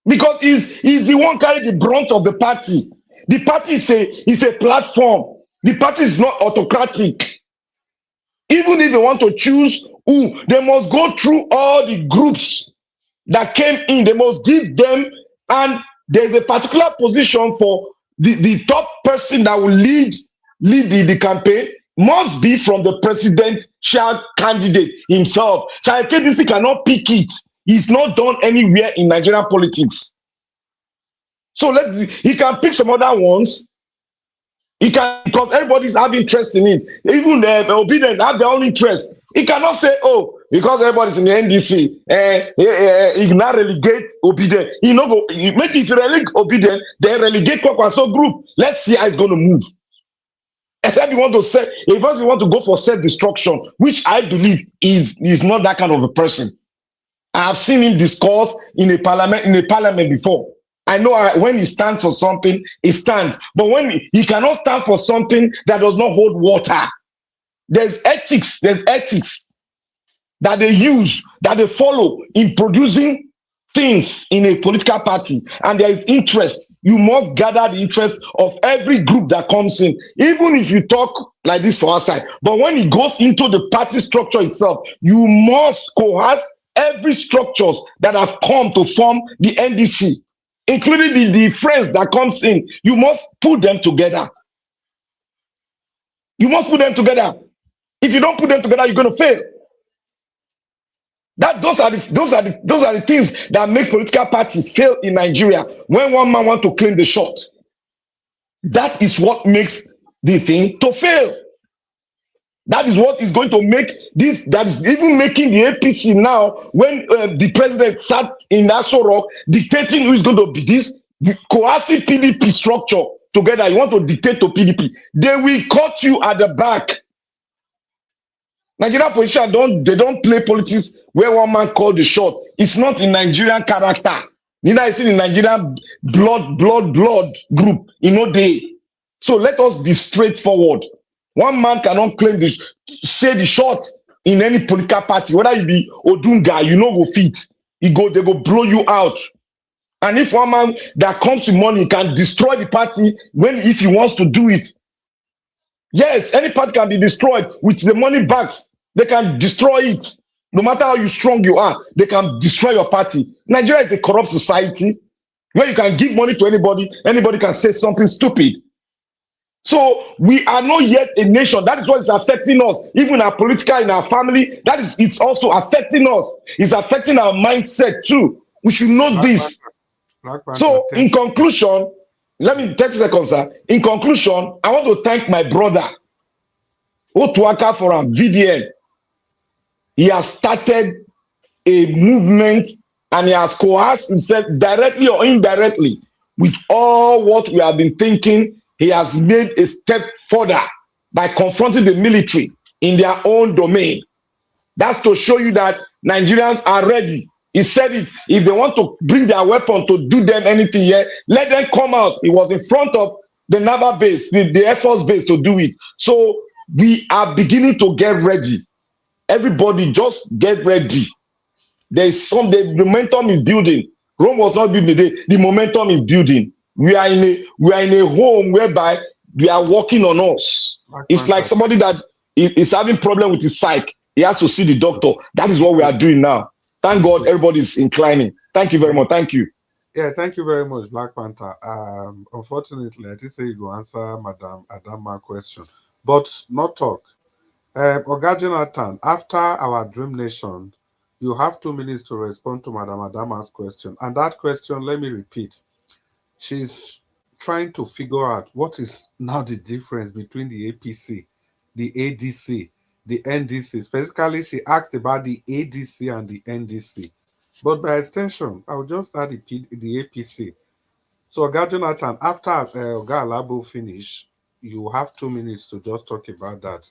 Because he's the one carrying the brunt of the party. The party is a platform. The party is not autocratic. Even if they want to choose who, they must go through all the groups that came in. They must give them, and there's a particular position for the top person that will lead the campaign must be from the presidential candidate himself. So KDC cannot pick it. It's not done anywhere in Nigerian politics. So he can pick some other ones. He can, because everybody's have interest in it. Even the Obidients have their own interest. He cannot say, "Oh, because everybody's in the NDC, he now relegate Obidients." Maybe if you relegate Obidients, then relegate Kwankwaso group. Let's see how it's going to move. Except if you want to go for self-destruction, which I believe is not that kind of a person. I have seen him discuss in a parliament before. I know when he stands for something, he stands. But when he cannot stand for something that does not hold water. There's ethics. that they use, that they follow in producing things in a political party, and there is interest, you must gather the interest of every group that comes in, even if you talk like this for outside. But when it goes into the party structure itself, you must coerce every structures that have come to form the NDC, including the friends that comes in. You must put them together. You must put them together. If you don't put them together, you're going to fail. Those are the things that make political parties fail in Nigeria. When one man wants to claim the shot, that is what makes the thing to fail. That is what is going to make this. That is even making the APC now, when the president sat in Aso Rock dictating who is going to be this coercive PDP structure together. You want to dictate to PDP, they will cut you at the back. Nigerian politicians don't play politics where one man called the shot. It's not in Nigerian character. Neither is it in Nigerian blood group. Day. So let us be straightforward. One man cannot claim this, say the shot in any political party, whether you be Odunga, go fit. They go blow you out. And if one man that comes with money can destroy the party if he wants to do it, yes, any party can be destroyed with the money bags. They can destroy it. No matter how strong you are, they can destroy your party. Nigeria is a corrupt society where you can give money to anybody can say something stupid. So we are not yet a nation. That is what is affecting us, even our political, in our family. It's also affecting us. It's affecting our mindset too. We should know this. So in conclusion, let me 30 seconds, sir. In conclusion, I want to thank my brother Otuaka for VDM. He has started a movement and he has coerced himself directly or indirectly with all what we have been thinking. He has made a step further by confronting the military in their own domain. That's to show you that Nigerians are ready. He said it. If they want to bring their weapon to do them anything here, let them come out. He was in front of the naval base, the Air Force base to do it. So we are beginning to get ready. Everybody just get ready. The momentum is building. Rome was not built in a day. The momentum is building. We are in a home whereby they are working on us. It's like somebody that is having problem with his psyche. He has to see the doctor. That is what we are doing now. Thank God everybody is inclining. Thank you very much. Thank you. Yeah, thank you very much, Black Panther. Unfortunately, I did say you answer Madam Adama's question, but not talk. Oga Jonathan, after our Dream Nation, you have 2 minutes to respond to Madam Adama's question. And that question, let me repeat. She's trying to figure out what is now the difference between the APC, the ADC, the NDC. Specifically, she asked about the ADC and the NDC. But by extension, I'll just add the APC. So, Oga Jonathan, after Oga Alabo finish, you have 2 minutes to just talk about that.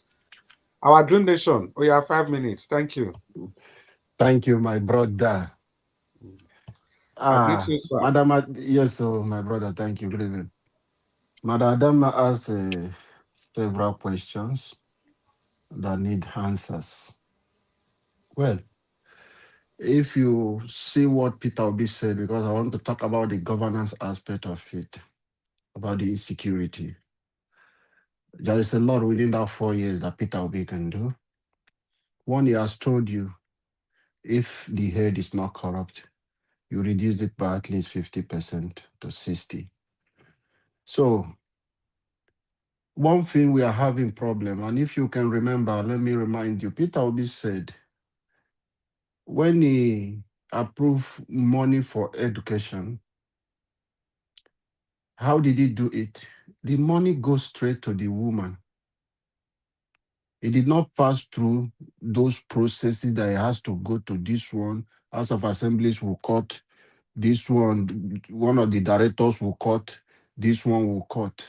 Our Dream Nation, you have 5 minutes. Thank you. Thank you, my brother. Madam, yes, so my brother, thank you. Good evening. Madam Adama asked several questions that need answers. Well, if you see what Peter Obi said, because I want to talk about the governance aspect of it, about the insecurity. There is a lot within that 4 years that Peter Obi can do. One, he has told you, if the head is not corrupt, you reduce it by at least 50% to 60%. So one thing we are having problem, and if you can remember, let me remind you, Peter Obi said, when he approved money for education, how did he do it? The money goes straight to the woman. It did not pass through those processes that it has to go to this one. House of Assemblies will cut, this one of the directors will cut, this one will cut.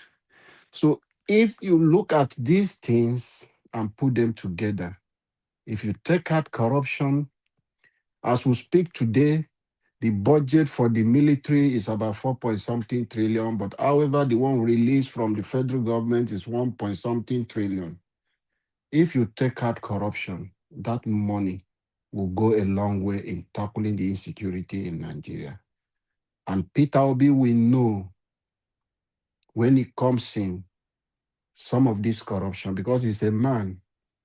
So if you look at these things and put them together, if you take out corruption, as we speak today, the budget for the military is about 4-point-something trillion, but however, the one released from the federal government is 1-point-something trillion. If you take out corruption, that money will go a long way in tackling the insecurity in Nigeria. And Peter Obi will know when it comes in some of this corruption, because he's a man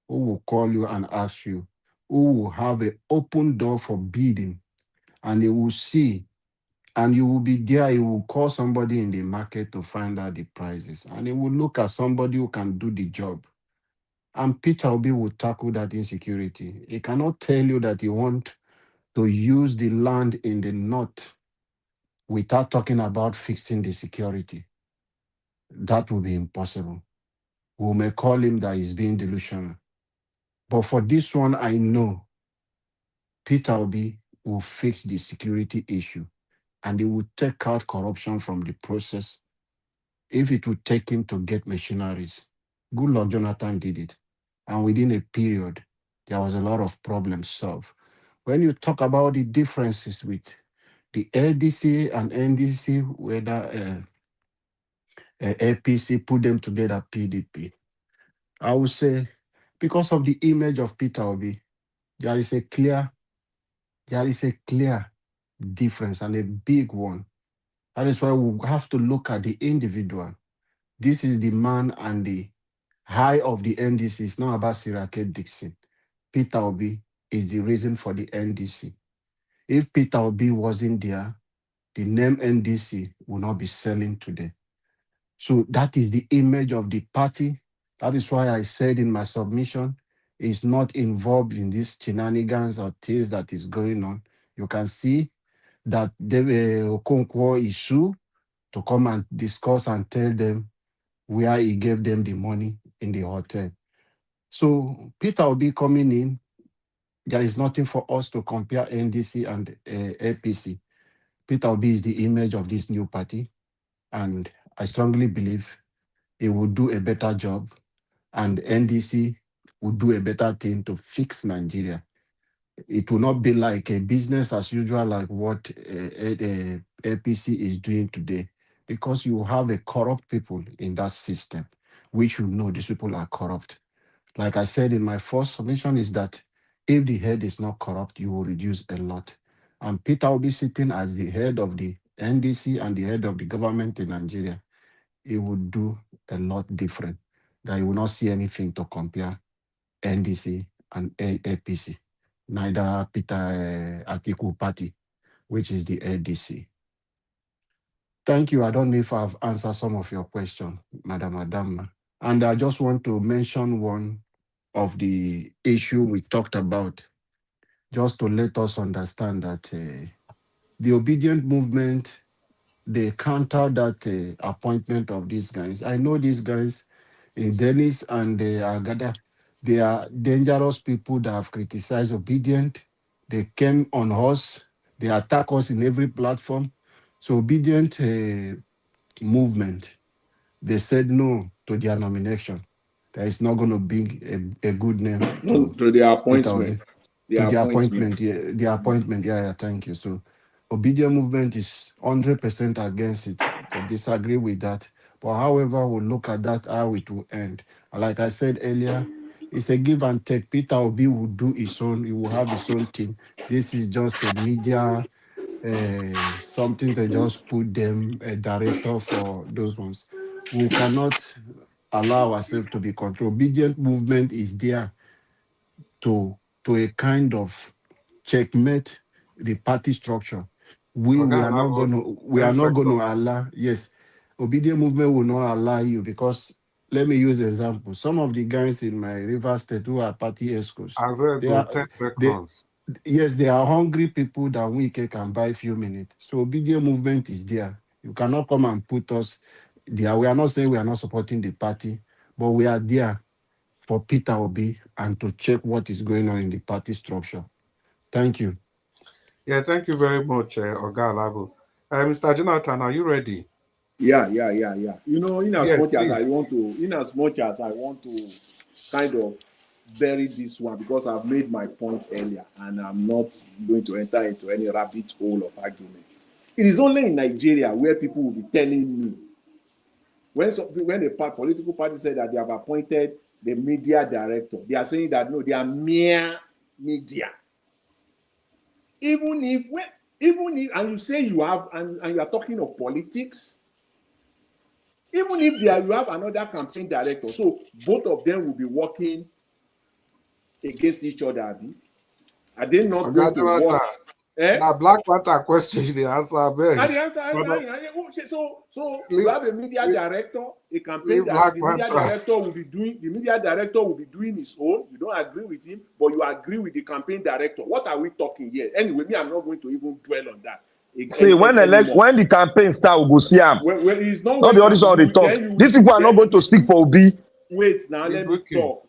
who will call you and ask you, who will have an open door for bidding, and he will see, and you will be there. He will call somebody in the market to find out the prices, and he will look at somebody who can do the job. And Peter Obi will tackle that insecurity. He cannot tell you that he wants to use the land in the north without talking about fixing the security. That will be impossible. We may call him that he's being delusional. But for this one, I know Peter Obi will fix the security issue, and he will take out corruption from the process if it would take him to get machineries. Good Lord Jonathan did it. And within a period, there was a lot of problems solved. When you talk about the differences with the LDC and NDC, whether APC put them together, PDP, I would say because of the image of Peter Obi, there is a clear difference, and a big one. That is why we have to look at the individual. This is the man, and the high of the NDC is not about Sirake Dixon. Peter Obi is the reason for the NDC. If Peter Obi wasn't there, the name NDC will not be selling today. So that is the image of the party. That is why I said in my submission, is not involved in these shenanigans or things that is going on. You can see that Okonkwo is sued to come and discuss and tell them where he gave them the money in the hotel. So Peter will be coming in. There is nothing for us to compare NDC and APC. Peter Obi is the image of this new party, and I strongly believe he will do a better job, and NDC will do a better thing to fix Nigeria. It will not be like a business as usual, like what APC is doing today, because you have a corrupt people in that system, which you know these people are corrupt. Like I said in my first submission, is that if the head is not corrupt, you will reduce a lot. And Peter will be sitting as the head of the NDC and the head of the government in Nigeria. It would do a lot different. That you will not see anything to compare NDC and APC, neither Peter Atiku party, which is the ADC. Thank you. I don't know if I've answered some of your questions, Madam Adama. And I just want to mention one of the issue we talked about, just to let us understand that the Obidient movement, they counter that appointment of these guys. I know these guys, Dennis and Agada, they are dangerous people that have criticized Obidient. They came on us. They attack us in every platform. So Obidient movement, they said no to their nomination. That is not going to bring a good name No, to the appointment. to the appointment. Yeah, the appointment. Yeah, thank you. So Obedient movement is 100% against it. They disagree with that. But however, we'll look at that, how it will end. Like I said earlier, it's a give and take. Peter Obi will do his own, he will have his own team. This is just a media something they just put them a director for those ones. We cannot allow ourselves to be controlled. Obedient movement is there to a kind of checkmate the party structure. We are not going to allow. Yes, Obedient movement will not allow you, because let me use an example. Some of the guys in my River State who are party escorts, they are hungry people that we can buy a few minutes. So Obedient movement is there. You cannot come and put us there. We are not saying we are not supporting the party, but we are there for Peter Obi and to check what is going on in the party structure. Thank you. Yeah, thank you very much, Oga Alabo. Mr. Jonathan, are you ready? Yeah. You know, in as much as I want to kind of bury this one, because I've made my point earlier and I'm not going to enter into any rabbit hole of argument. It is only in Nigeria where people will be telling me, when a political party said that they have appointed the media director, they are saying that no, they are mere media. even if, and you say you have, and you are talking of politics, even if you have another campaign director, so both of them will be working against each other, Abi. Are they not going to work? Now, Black Panther question the answer, beg. And the answer, so you have a media director, a campaign director. The media director will be doing his own. You don't agree with him, but you agree with the campaign director. What are we talking here? Anyway, me, I'm not going to even dwell on that. See, when the campaign start, we go see him. When he's not the audition they talk. These people are not going to speak for Obi. Wait, now let me talk.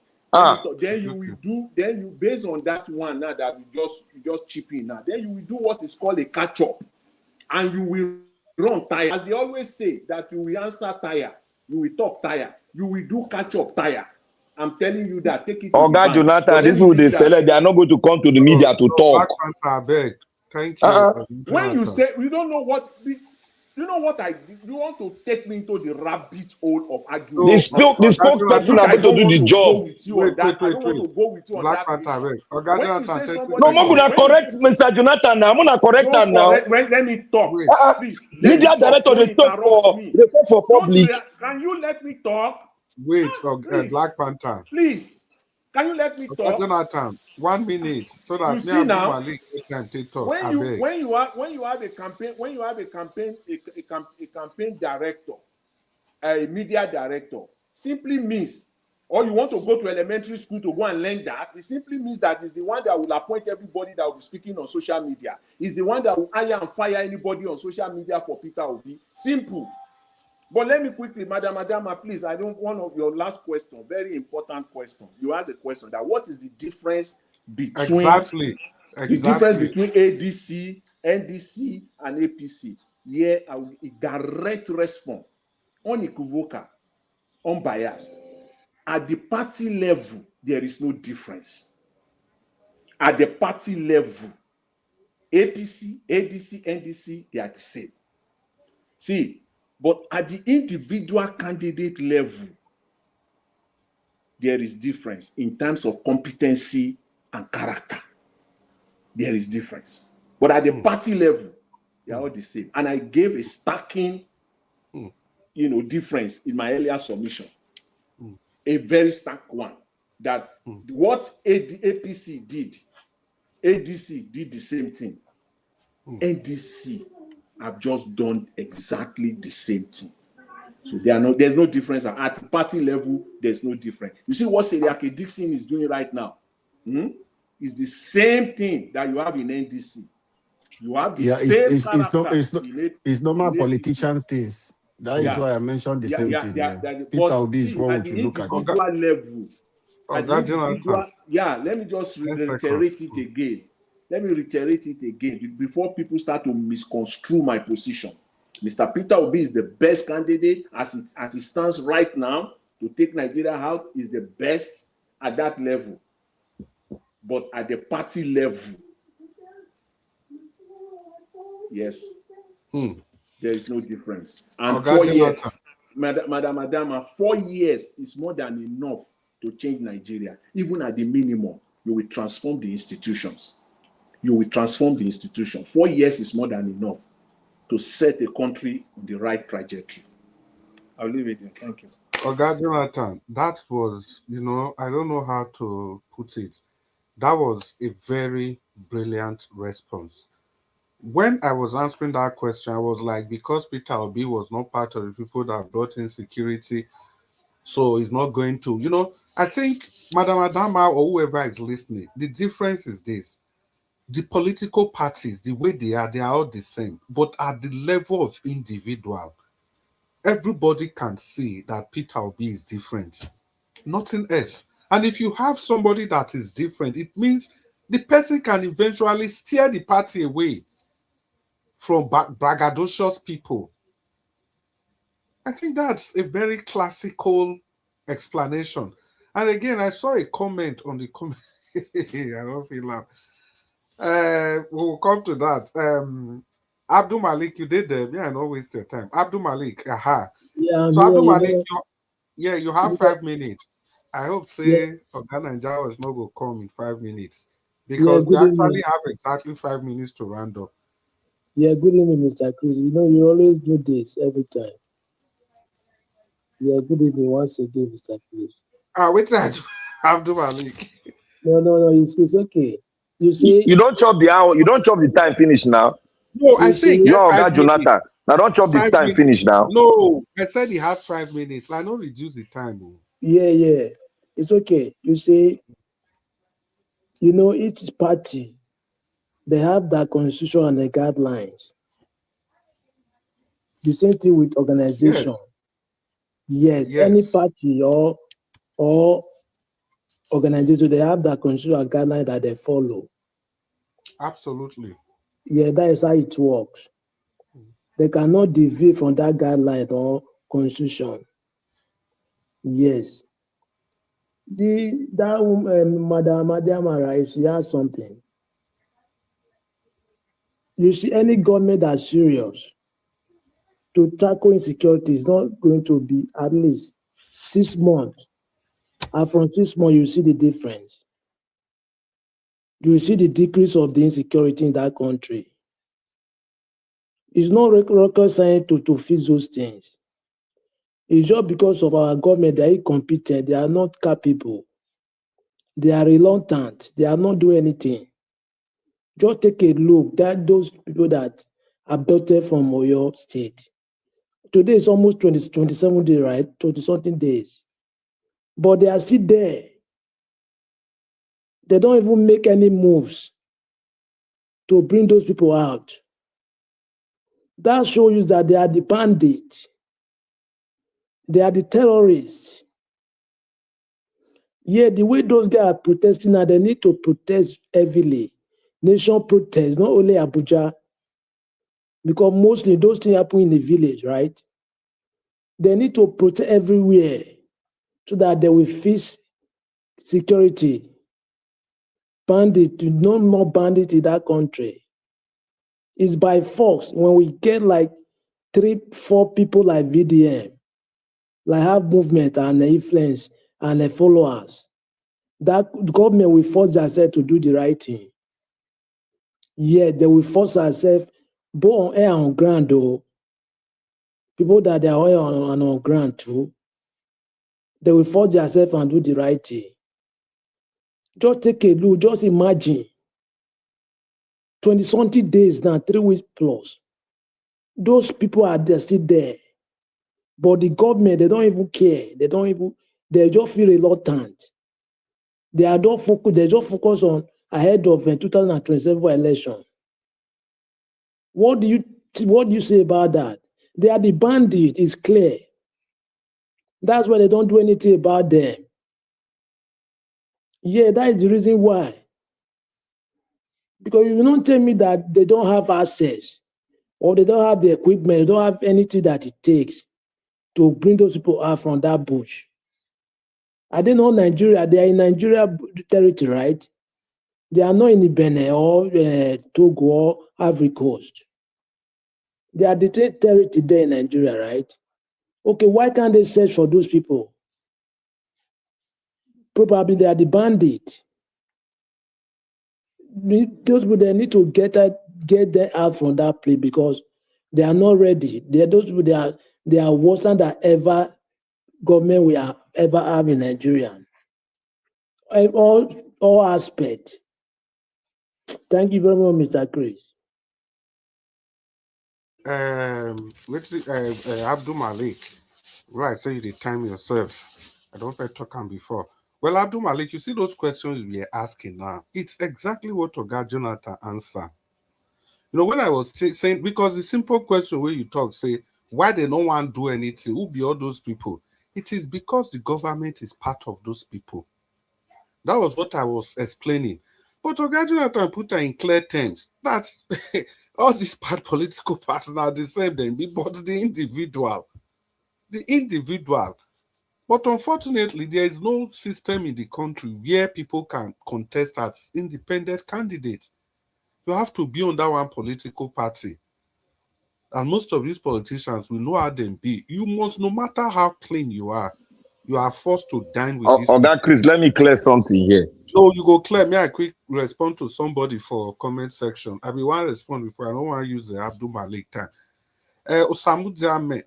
Then you will do. Then you, based on that one now that you just chip in now. Then you will do what is called a catch up, and you will run tire. As they always say, that you will answer tire, you will talk tire, you will do catch up tire. I'm telling you that. Take it. Oh God, Jonathan, this people they select. They are not going to come to the media to talk. Black Panther, beg. Thank you. When you say you don't know what. You know what I did? You want to take me into the rabbit hole of argument. The spokesperson are going to do the job. Wait. I don't want to go with you on Black that Panther, issue. No, I'm going to correct Mr. Jonathan now. I'm going to correct him now. Let me talk. Please. Media director, they talk for public. Can you let me talk? Wait, Black Panther. Please. Can you let me talk? Jonathan, 1 minute so that you see now, when you have a campaign director, a media director, simply means, or you want to go to elementary school to go and learn that, it simply means that is the one that will appoint everybody that will be speaking on social media. Is the one that will hire and fire anybody on social media for Peter Obi. Simple. But let me quickly, Madam, please, I don't want your last question, very important question. You asked a question that what is the difference between the difference between ADC, NDC, and APC? Here, I will direct response, unequivocal, unbiased. At the party level, there is no difference. At the party level, APC, ADC, NDC, they are the same. See, but at the individual candidate level, there is difference in terms of competency and character. There is difference. But at the party level, they are all the same. And I gave a stacking, difference in my earlier submission. A very stark one. That what APC did, ADC did the same thing. NDC have just done exactly the same thing. So there's no difference. At the party level, there's no difference. You see what Seriake Dixon is doing right now? It's the same thing that you have in NDC. You have the same character. It's normal politicians things. That is why I mentioned the same thing. Peter Obi is what we should look at. Let me just reiterate it again. Let me reiterate it again before people start to misconstrue my position. Mr. Peter Obi is the best candidate as it stands right now to take Nigeria out, is the best at that level. But at the party level, yes, there is no difference. And 4 years, Madam, 4 years is more than enough to change Nigeria. Even at the minimum, you will transform the institutions. 4 years is more than enough to set a country on the right trajectory. I'll leave it there. Thank you. Jonathan, that was, I don't know how to put it. That was a very brilliant response. When I was answering that question, I was like, because Peter Obi was not part of the people that brought in security, so he's not going to, I think Madam Adama or whoever is listening, the difference is this. The political parties, the way they are all the same. But at the level of individual, everybody can see that Peter Obi is different. Nothing else. And if you have somebody that is different, it means the person can eventually steer the party away from braggadocious people. I think that's a very classical explanation. And again, I saw a comment on the comment. I don't feel loud. We'll come to that. Abdul Malik, you did them. Yeah, don't waste your time. Abdul Malik, Yeah, so Abdul Malik, you have 5 minutes. I hope say Ghana and Jawa is not going to come in 5 minutes. Yeah, because we good actually evening. have exactly 5 minutes to round up. Yeah, good evening, Mr. Chris. You know, you always do this every time. Yeah, good evening once again, Mr. Chris. Wait till Abdul Malik. No, it's okay. You You see, you don't chop the hour. You don't chop the time finish now. No, I you say see, You get know, five Oga minutes. Jonathan. Now don't chop the 5 minutes. time finish now. No, I said he has 5 minutes. I don't reduce the time. Oh. yeah, it's okay. You see, you know, each party, they have their constitution and their guidelines. The same thing with Yes, organization. Yes, any yes, party or organization, they have their constitution and guidelines that they follow. absolutely. Yeah, that is how it works. They cannot deviate from that guideline or constitution. Yes. That woman, Madam Madiamara, she has something. You see, any government that's serious to tackle insecurity is not going to be at least 6 months. And from 6 months, you see the difference. You see the decrease of the insecurity in that country. It's not rocket science to fix those things. It's just because of our government, they are incompetent, they are not capable, they are reluctant, they are not doing anything. Just take a look that those people that abducted from Oyo State. Today is almost 27 days, right? 20 something days. But they are still there. They don't even make any moves to bring those people out. That shows you that they are the bandits. They are the terrorists. Yeah, the way those guys are protesting now, they need to protest heavily. Nation protest, not only Abuja, because mostly those things happen in the village, right? They need to protect everywhere so that they will fix security. Bandit, no more bandit in that country. It's by force when we get like 3-4 people like VDM, like have movement and influence and followers. That government will force themselves to do the right thing. Yeah, they will force ourselves both on air and on ground, though. People that they are on ground too, they will force themselves and do the right thing. Just take a look, just imagine 20-something days now, 3 weeks plus. Those people are there, still there. But the government, they don't even care. They just feel reluctant. They are not focused, they just focus on ahead of 2027 election. What do you say about that? They are the bandit, it's clear. That's why they don't do anything about them. Yeah, that is the reason why. Because you don't tell me that they don't have access or they don't have the equipment, they don't have anything that it takes to bring those people out from that bush. Are they not Nigeria? They are in Nigeria territory, right? They are not in the Benin or Togo or Ivory Coast. They are the territory there in Nigeria, right? Okay, why can't they search for those people? Probably they are the bandit. Those people, they need to get them out from that place because they are not ready. Those people, they are worse than ever government we have ever have in Nigeria. All aspects. Thank you very much, Mr. Chris. Let's see, Abdul Malik. Well, I say you the time yourself. I don't say talk on before. Well, Abdul Malik, you see those questions we are asking now. It's exactly what Oga Jonathan answered. You know, when I was saying, because the simple question where you talk, say, why they don't want to do anything, who be all those people? It is because the government is part of those people. That was what I was explaining. But Oga Jonathan put her in clear terms that all these political parties are the same, but the individual. But unfortunately, there is no system in the country where people can contest as independent candidates. You have to be on that one political party. And most of these politicians, we know how them be. You must, no matter how clean you are forced to dine with these people. Oga Chris, let me clear something here. No, you go clear. May I quick respond to somebody for comment section? I mean, one respond before I don't want to use the Abdul Malik time. Osamudiame,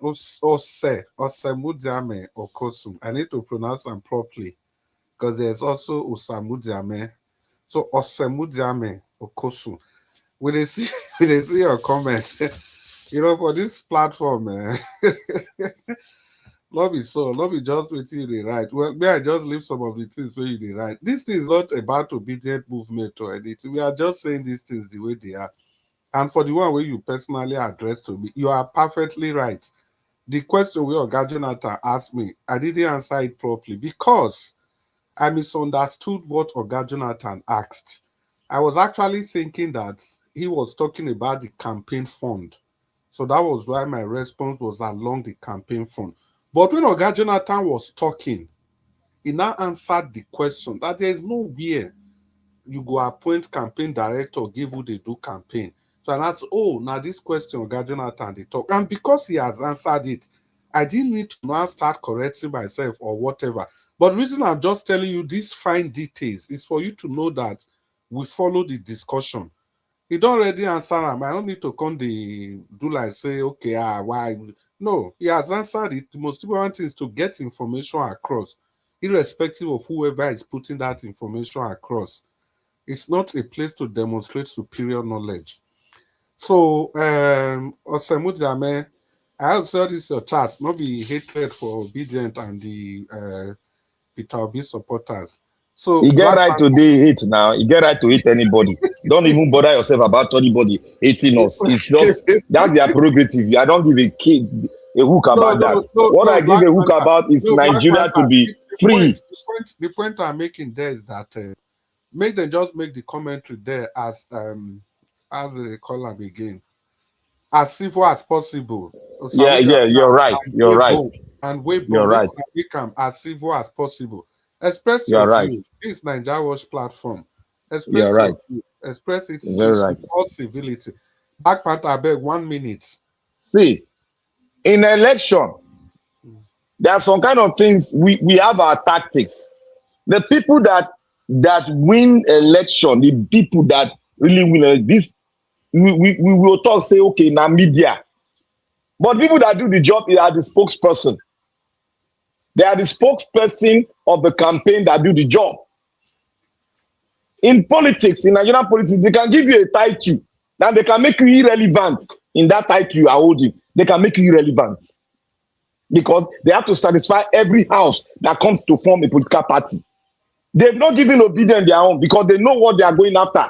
Osamudiame Okosum. I need to pronounce them properly because there's also Osamudiame. So Osamudiame Okosum. When they see when they see your comments, you know, for this platform, lobby just waiting they write. Well, may I just leave some of the things where they write. This is not about obedient movement or anything. We are just saying these things the way they are. And for the one where you personally address to me, you are perfectly right. The question where Oga Jonathan asked me, I didn't answer it properly because I misunderstood what Oga Jonathan asked. I was actually thinking that he was talking about the campaign fund. So that was why my response was along the campaign fund. But when Oga Jonathan was talking, he now answered the question that there is nowhere you go appoint campaign director, give who they do campaign. So I asked, oh, now this question, Oga Jonathan, they talk. And because he has answered it, I didn't need to now start correcting myself or whatever. But the reason I'm just telling you these fine details is for you to know that we follow the discussion. He don't already answer them. I don't need to come the do like say, okay, why? No, he has answered it. The most important thing is to get information across, irrespective of whoever is putting that information across. It's not a place to demonstrate superior knowledge. So, Osemujame, I hope so this your chat, not be hatred for Obidient and the Peter Obi supporters. So, You get right to hate now. You get right to hate anybody. Don't even bother yourself about anybody hating us. It's just that's their prerogative. I don't give a hook about that. What I give a hook about is Nigeria to be free. The point I'm making there is that make them just make the commentary there as they call them again, as civil as possible. Yeah, you're right. You're right. And way you're right. Make them as civil as possible. Express you're your right. view. This Nigeria Watch platform. Express you're right. view. Express it right. all civility. Back part, I beg 1 minute. See, in election, there are some kind of things we have our tactics. The people that win election, the people that really win this, we will talk say, okay, now media. But people that do the job are the spokesperson. They are the spokesperson of the campaign that do the job. In politics, in Nigerian politics, they can give you a title, and they can make you irrelevant in that title you are holding. They can make you irrelevant because they have to satisfy every house that comes to form a political party. They've not given Obidients their own because they know what they are going after.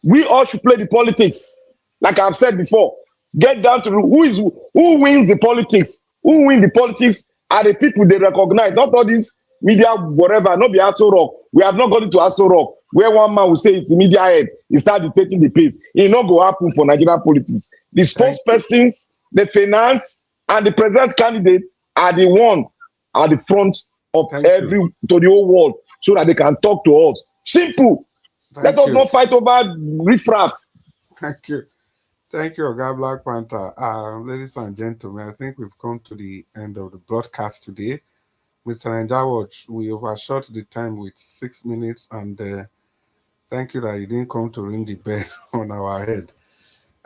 We all should play the politics, like I've said before. Get down to who wins the politics. Who wins the politics are the people they recognize, not all these media, whatever, not the Aso Rock. We have not got into Aso Rock, where one man will say it's the media head. He started taking the pace. It not go happen for Nigerian politics. The spokespersons, the finance, and the president candidate are the one at the front of to the whole world so that they can talk to us. Simple. Let us not fight over riffraff. Thank you. Thank you, Oga Black Panther. Ladies and gentlemen, I think we've come to the end of the broadcast today. Mr. Nanjawatch, we overshot the time with 6 minutes, and thank you that you didn't come to ring the bell on our head.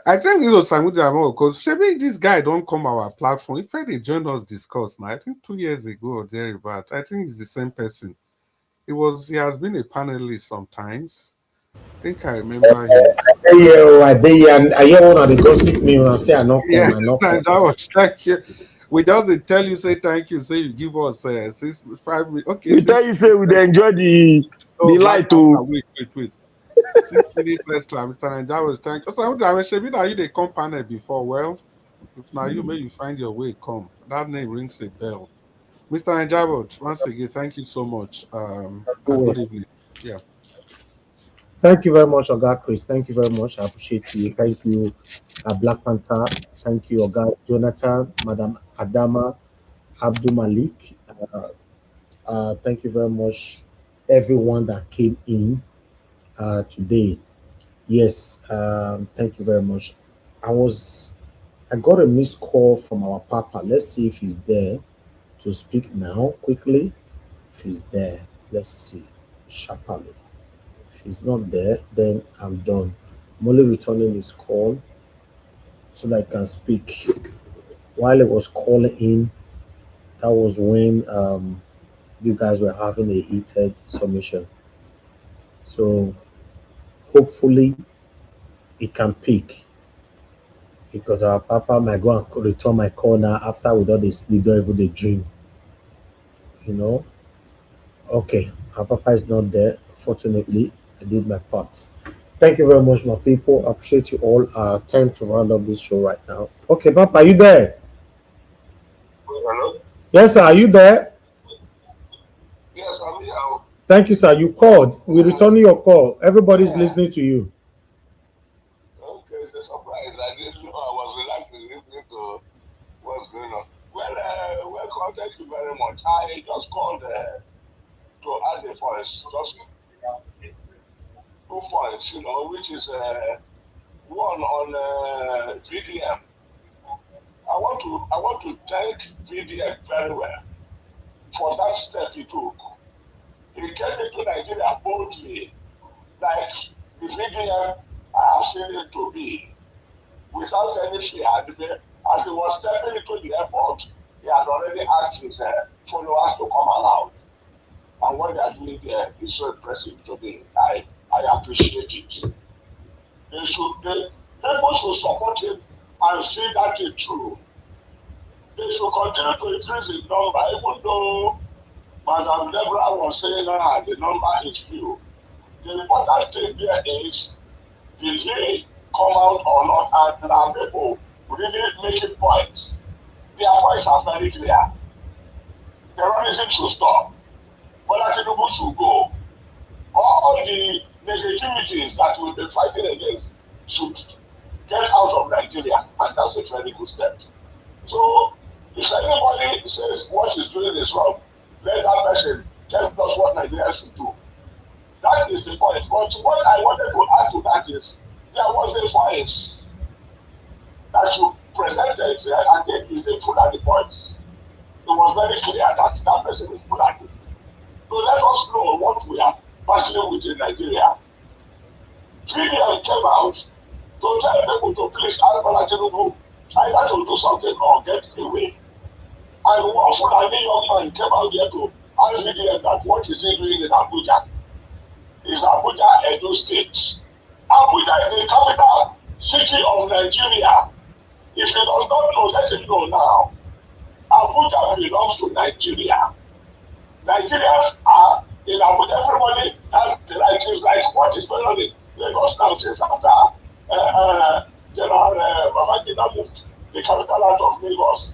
I think this was Samujamo because maybe this guy don't come our platform. In fact, he joined us discuss now. I think 2 years ago or thereabout. I think it's the same person. He has been a panelist sometimes. I think I remember him. I hear one of the gossip me and say I not come. Yeah, that was thank you. We doesn't tell you say thank you, say you give us 5 minutes. Okay, we tell you say we enjoy the light to wait. 6 minutes extra, Mr. Nanjawas, thank you. So I you the company before. Well, if now you may you find your way, come. That name rings a bell. Mr. Nanjawas, once again, thank you so much. And good evening. Yeah. Thank you very much, Oga Chris. Thank you very much. I appreciate you. Thank you, Black Panther. Thank you, Oga Jonathan, Madam Adama, Abdul Malik. Thank you very much, everyone that came in today. Yes, thank you very much. I got a missed call from our Papa. Let's see if he's there to speak now quickly. If he's there, let's see. sharply. If he's not there, then I'm done. I'm only returning his call so that I can speak. While it was calling in, that was when you guys were having a heated submission. So hopefully it can pick because our papa might go and return my call now after we don't dey sleep, don't even dey dream. You know? Okay, our papa is not there. Fortunately, I did my part. Thank you very much, my people. I appreciate you all. Time to round up this show right now. Okay, Papa, are you there? Hello? Yes, sir. Are you there? Yes, I'm here. Thank you, sir. You called. We're returning your call. Everybody's listening to you. Okay, it's a surprise. I didn't know. I was relaxing listening to what's going on. Welcome. Thank you very much. I just called to add a voice. Just 2 points, which is one on VDM. I want to thank VDM very well for that step he took. He came into Nigeria boldly, like the VDM I have seen it to be, without any fear. As he was stepping into the airport, he had already asked his followers to come around. And what they are doing there is so impressive to me. I appreciate it. People should support him and see that it's true. They should continue to increase his number, even though Madam Deborah was saying the number is few. The important thing there is, did he come out or not? And our people really making points. Their points are very clear. Terrorism should stop. Tinubu should go. All the negativities that we've been fighting against should get out of Nigeria, and that's a very good step. So, if anybody says what he's doing is wrong, let that person tell us what Nigeria should do. That is the point. But what I wanted to add to that is, there was a voice that you presented and then you say Fulani points. It was very clear that that person is Fulani. So let us know what we are battling with in Nigeria. VDM came out to tell people to please ask Tinubu either to do something or get away. And one Fulani young man came out here to ask VDM that what is he doing in Abuja? Is Abuja Edo State? Abuja is the capital city of Nigeria. If he does not know, let him know now. Abuja belongs to Nigeria. Nigerians are in Abuja. Everybody has the right. It's like what is going on in Lagos now since after General Babangida moved the capital out of Lagos.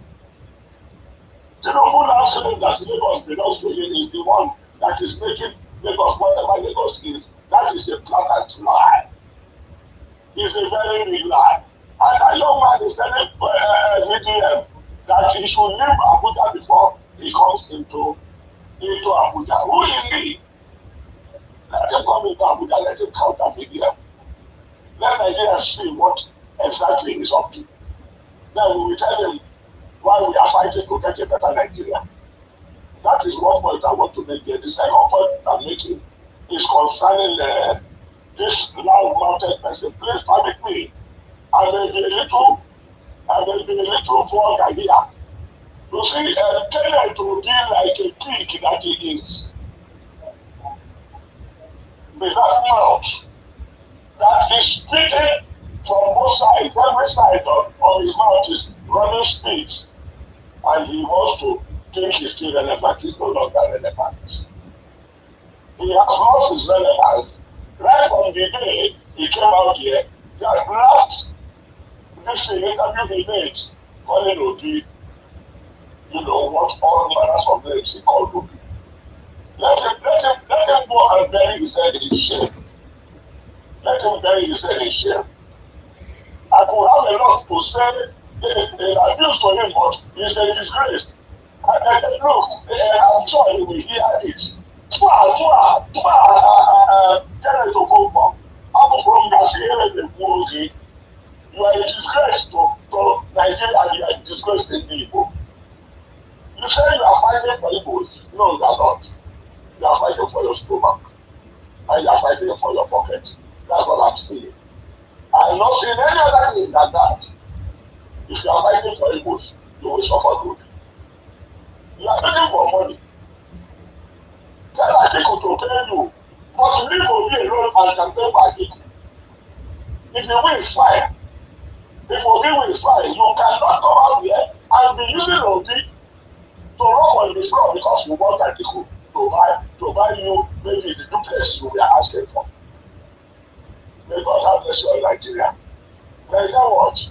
Tinubu now claims that Lagos belongs to him. Is the one that is making Lagos whatever Lagos is. That is a blatant lie. It's a very big lie. And a young man is telling VDM that he should leave Abuja before he comes into Abuja. Who is he? Let him come into Abuja, let him counter VDM. Let Nigeria see what exactly he's up to. Then we will tell him why we are fighting to get a better Nigeria. That is one point I want to make here. The second point I'm making is concerning this loud-mouthed person. Please permit me. I may be a little vulgar here. You see, Kenneth will be like a pig that he is. With that mouth that is speaking from both sides, every side of his mouth is running speeds. And he wants to think he's still relevant. He's no longer relevant. He has lost his relevance right from the day he came out here. That last interview he made, calling Obi, what all manners of names he called Obi. Let him go and bury his head in shame. Let him bury his head in shame. I could have a lot to say abuse to him, but he's a disgrace. And look, I'm sure he will hear it. Kenneth Okonkwo, I'm from Nigeria. You are a disgrace to Nigeria, you are a disgrace to people. You say you are fighting for Igbo. No, you are not. You are fighting for your stomach. and you are fighting for your pocket. That's what I'm saying. I'm not seeing any other thing than that. If you are fighting for Igbos, you will suffer good. You are looking for money. Tell Atiku to pay you. But leave Obi alone and campaign for Atiku. If you win, fine. If Obi wins, fine. You cannot come out here and be using Obi to run on the floor because you want Atiku to buy you maybe the duplex you were asking for. May God have mercy on Nigeria. Like that what?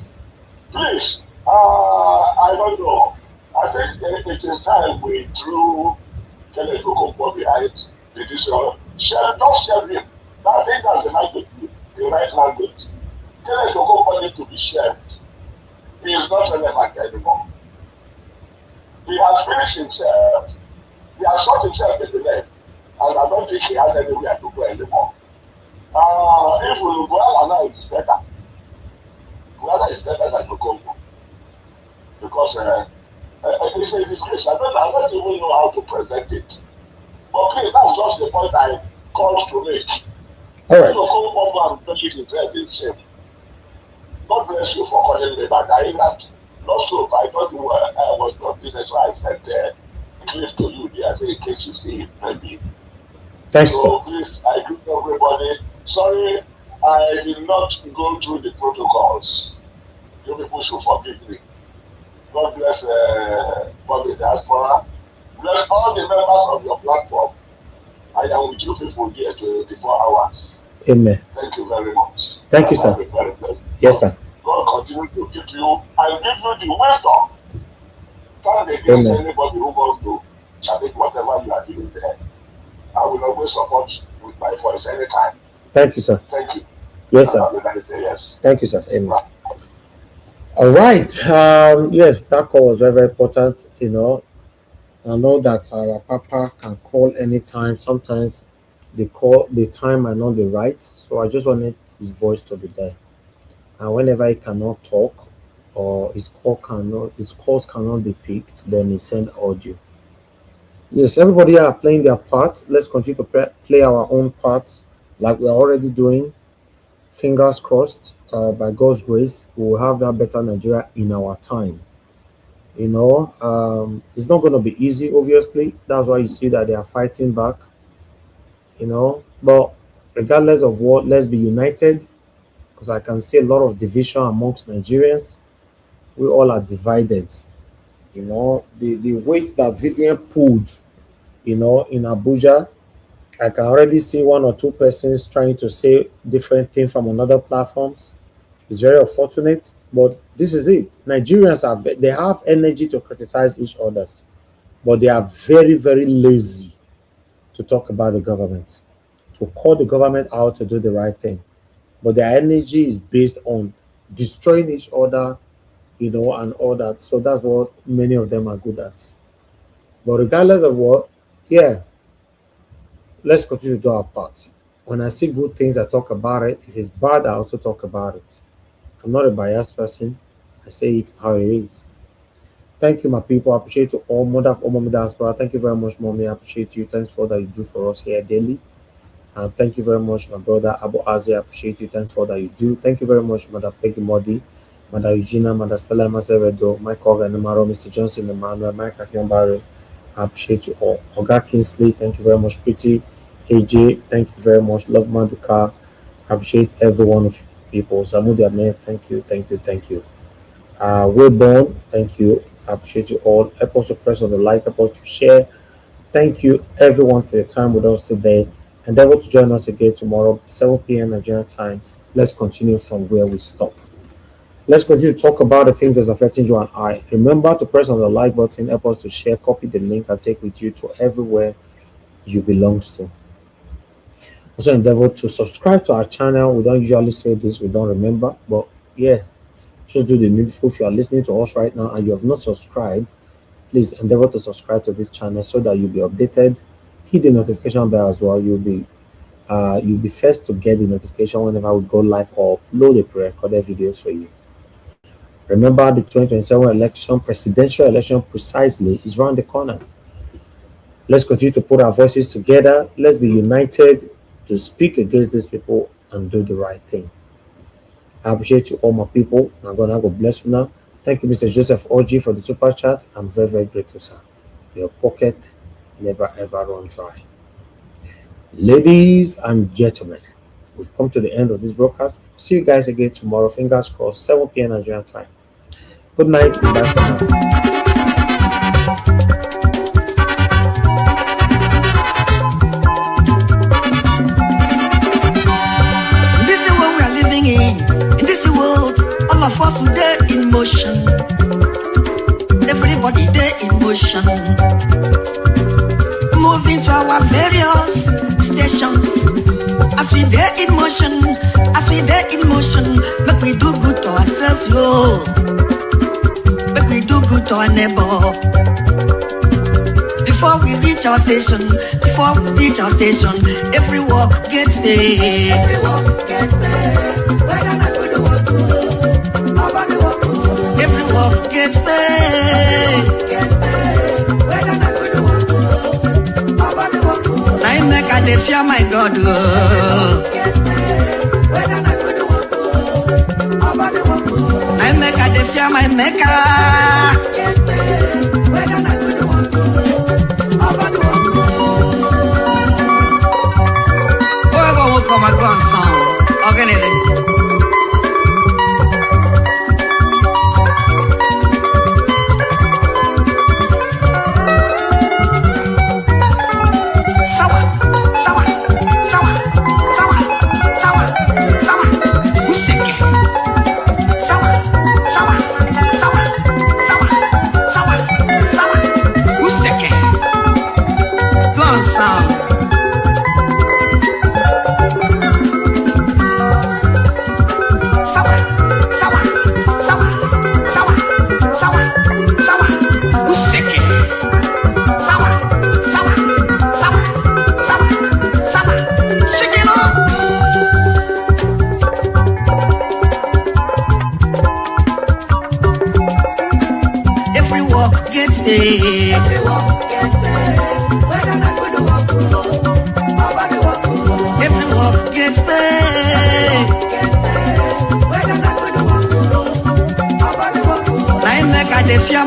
Please, I don't know. I think it is time we drew Kenneth Okonkwo behind the decision. Don't share him. I think that's the right language. Kenneth Okonkwo needs to be shared. He is not relevant anymore. He has finished himself. He has shot himself in the leg. And I don't think he has anywhere to go anymore. If we go out now, it is better. Guala is better than Okonkwo. Because it's a disgrace. I don't even know how to present it. But please, that's just the point I called to make. All right. Okonkwo and make it himself in shame. God bless you for calling me back. I that. Not so, I thought you were, I was not business, so I sent a clip to you there, so in case you see it, maybe. Thank you, So sir. please, I greet everybody. Sorry, I did not go through the protocols. You people should forgive me. God bless Bobby Diaspora. Bless all the members of your platform. I am with you people here 24 hours. Amen. Thank you very much. Thank you, sir. Yes, sir. God continue to give you and give you the wisdom. Stand against anybody who wants to challenge whatever you are doing there. I will always support with my voice anytime. Thank you, sir. Thank you. Yes, sir. Yes. Thank you, sir. Amen. All right. Yes, that call was very, very important. You know, I know that our Papa can call anytime. Sometimes the time might not be right. So I just wanted his voice to be there. And whenever he cannot talk or his calls cannot be picked, then he send audio. Yes, everybody are playing their part. Let's continue to play our own parts like we're already doing. Fingers crossed, by God's grace, we will have that better Nigeria in our time. You know, it's not going to be easy, obviously. That's why you see that they are fighting back. You know, but regardless of what, let's be united, because I can see a lot of division amongst Nigerians. We all are divided. You know, the weight that VDM pulled, you know, in Abuja, I can already see one or two persons trying to say different things from another platforms. It's very unfortunate, but this is it. Nigerians they have energy to criticize each others, but they are very, very lazy to talk about the government, to call the government out to do the right thing. But their energy is based on destroying each other, you know, and all that. So that's what many of them are good at. But regardless of what, yeah, let's continue to do our part. When I see good things, I talk about it. If it's bad, I also talk about it. I'm not a biased person. I say it how it is. Thank you, my people. I appreciate you all. Mother of all Mommy Diaspora. Thank you very much, Mommy. I appreciate you. Thanks for all that you do for us here daily. And thank you very much, my brother Abu Azi. I appreciate you. Thanks for all that you do. Thank you very much, Mother Peggy Modi, Mother Eugenia, Mother Stella Masevedo, Mike Hogan, Namaro, Mr. Johnson, Emmanuel, Mike Akiambari. I appreciate you all. Oga Kingsley, thank you very much. Pretty AJ, thank you very much. Love Maduka. I appreciate every one of you people. Samudi Ahmed, thank you, thank you, thank you. Wayborn, thank you. I appreciate you all. Help us to press on the like, help us to share. Thank you, everyone, for your time with us today. Endeavor to join us again tomorrow, 7 p.m. Nigerian time. Let's continue from where we stop. Let's continue to talk about the things that's affecting you and I. Remember to press on the like button, help us to share, copy the link, and take with you to everywhere you belong to. Also endeavor to subscribe to our channel. We don't usually say this, we don't remember, but yeah, just do the needful. If you are listening to us right now and you have not subscribed, please endeavor to subscribe to this channel so that you'll be updated. Hit the notification bell as well. You'll be first to get the notification whenever we go live or upload a pre-recorded videos for you. Remember, the 2027 election, presidential election precisely, is around the corner. Let's continue to put our voices together. Let's be united to speak against these people and do the right thing. I appreciate you, all my people. I'm gonna go bless you now. Thank you, Mr. Joseph OG, for the super chat. I'm very, very grateful, sir. Your pocket never ever run dry. Ladies and gentlemen, we've come to the end of this broadcast. See you guys again tomorrow. Fingers crossed, 7 p.m. Nigerian time. Good night. Bye for now. This is what we are living in this world, all of us today in motion. Everybody there in motion. Moving to our various stations. As we there in motion, make we do good to ourselves, yo. Make we do good to our neighbor. Before we reach our station, every walk gets paid. Every walk gets paid. Every walk gets paid. I make a dey fear my God. I make a dey fear my Maker. Whoever will come and go and song, organize.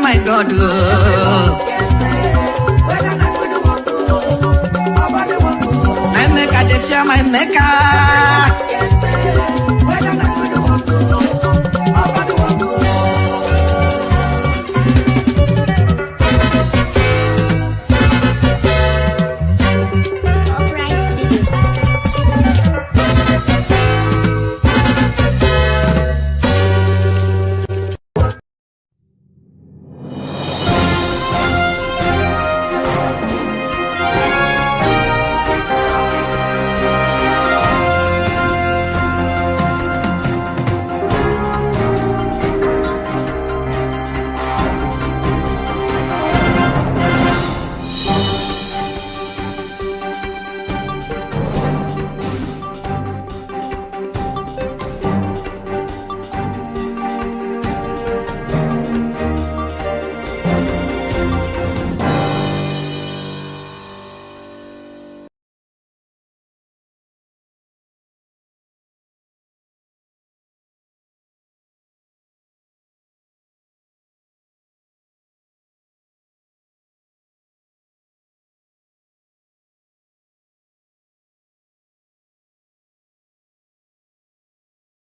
My God, I make a dey fear my Maker.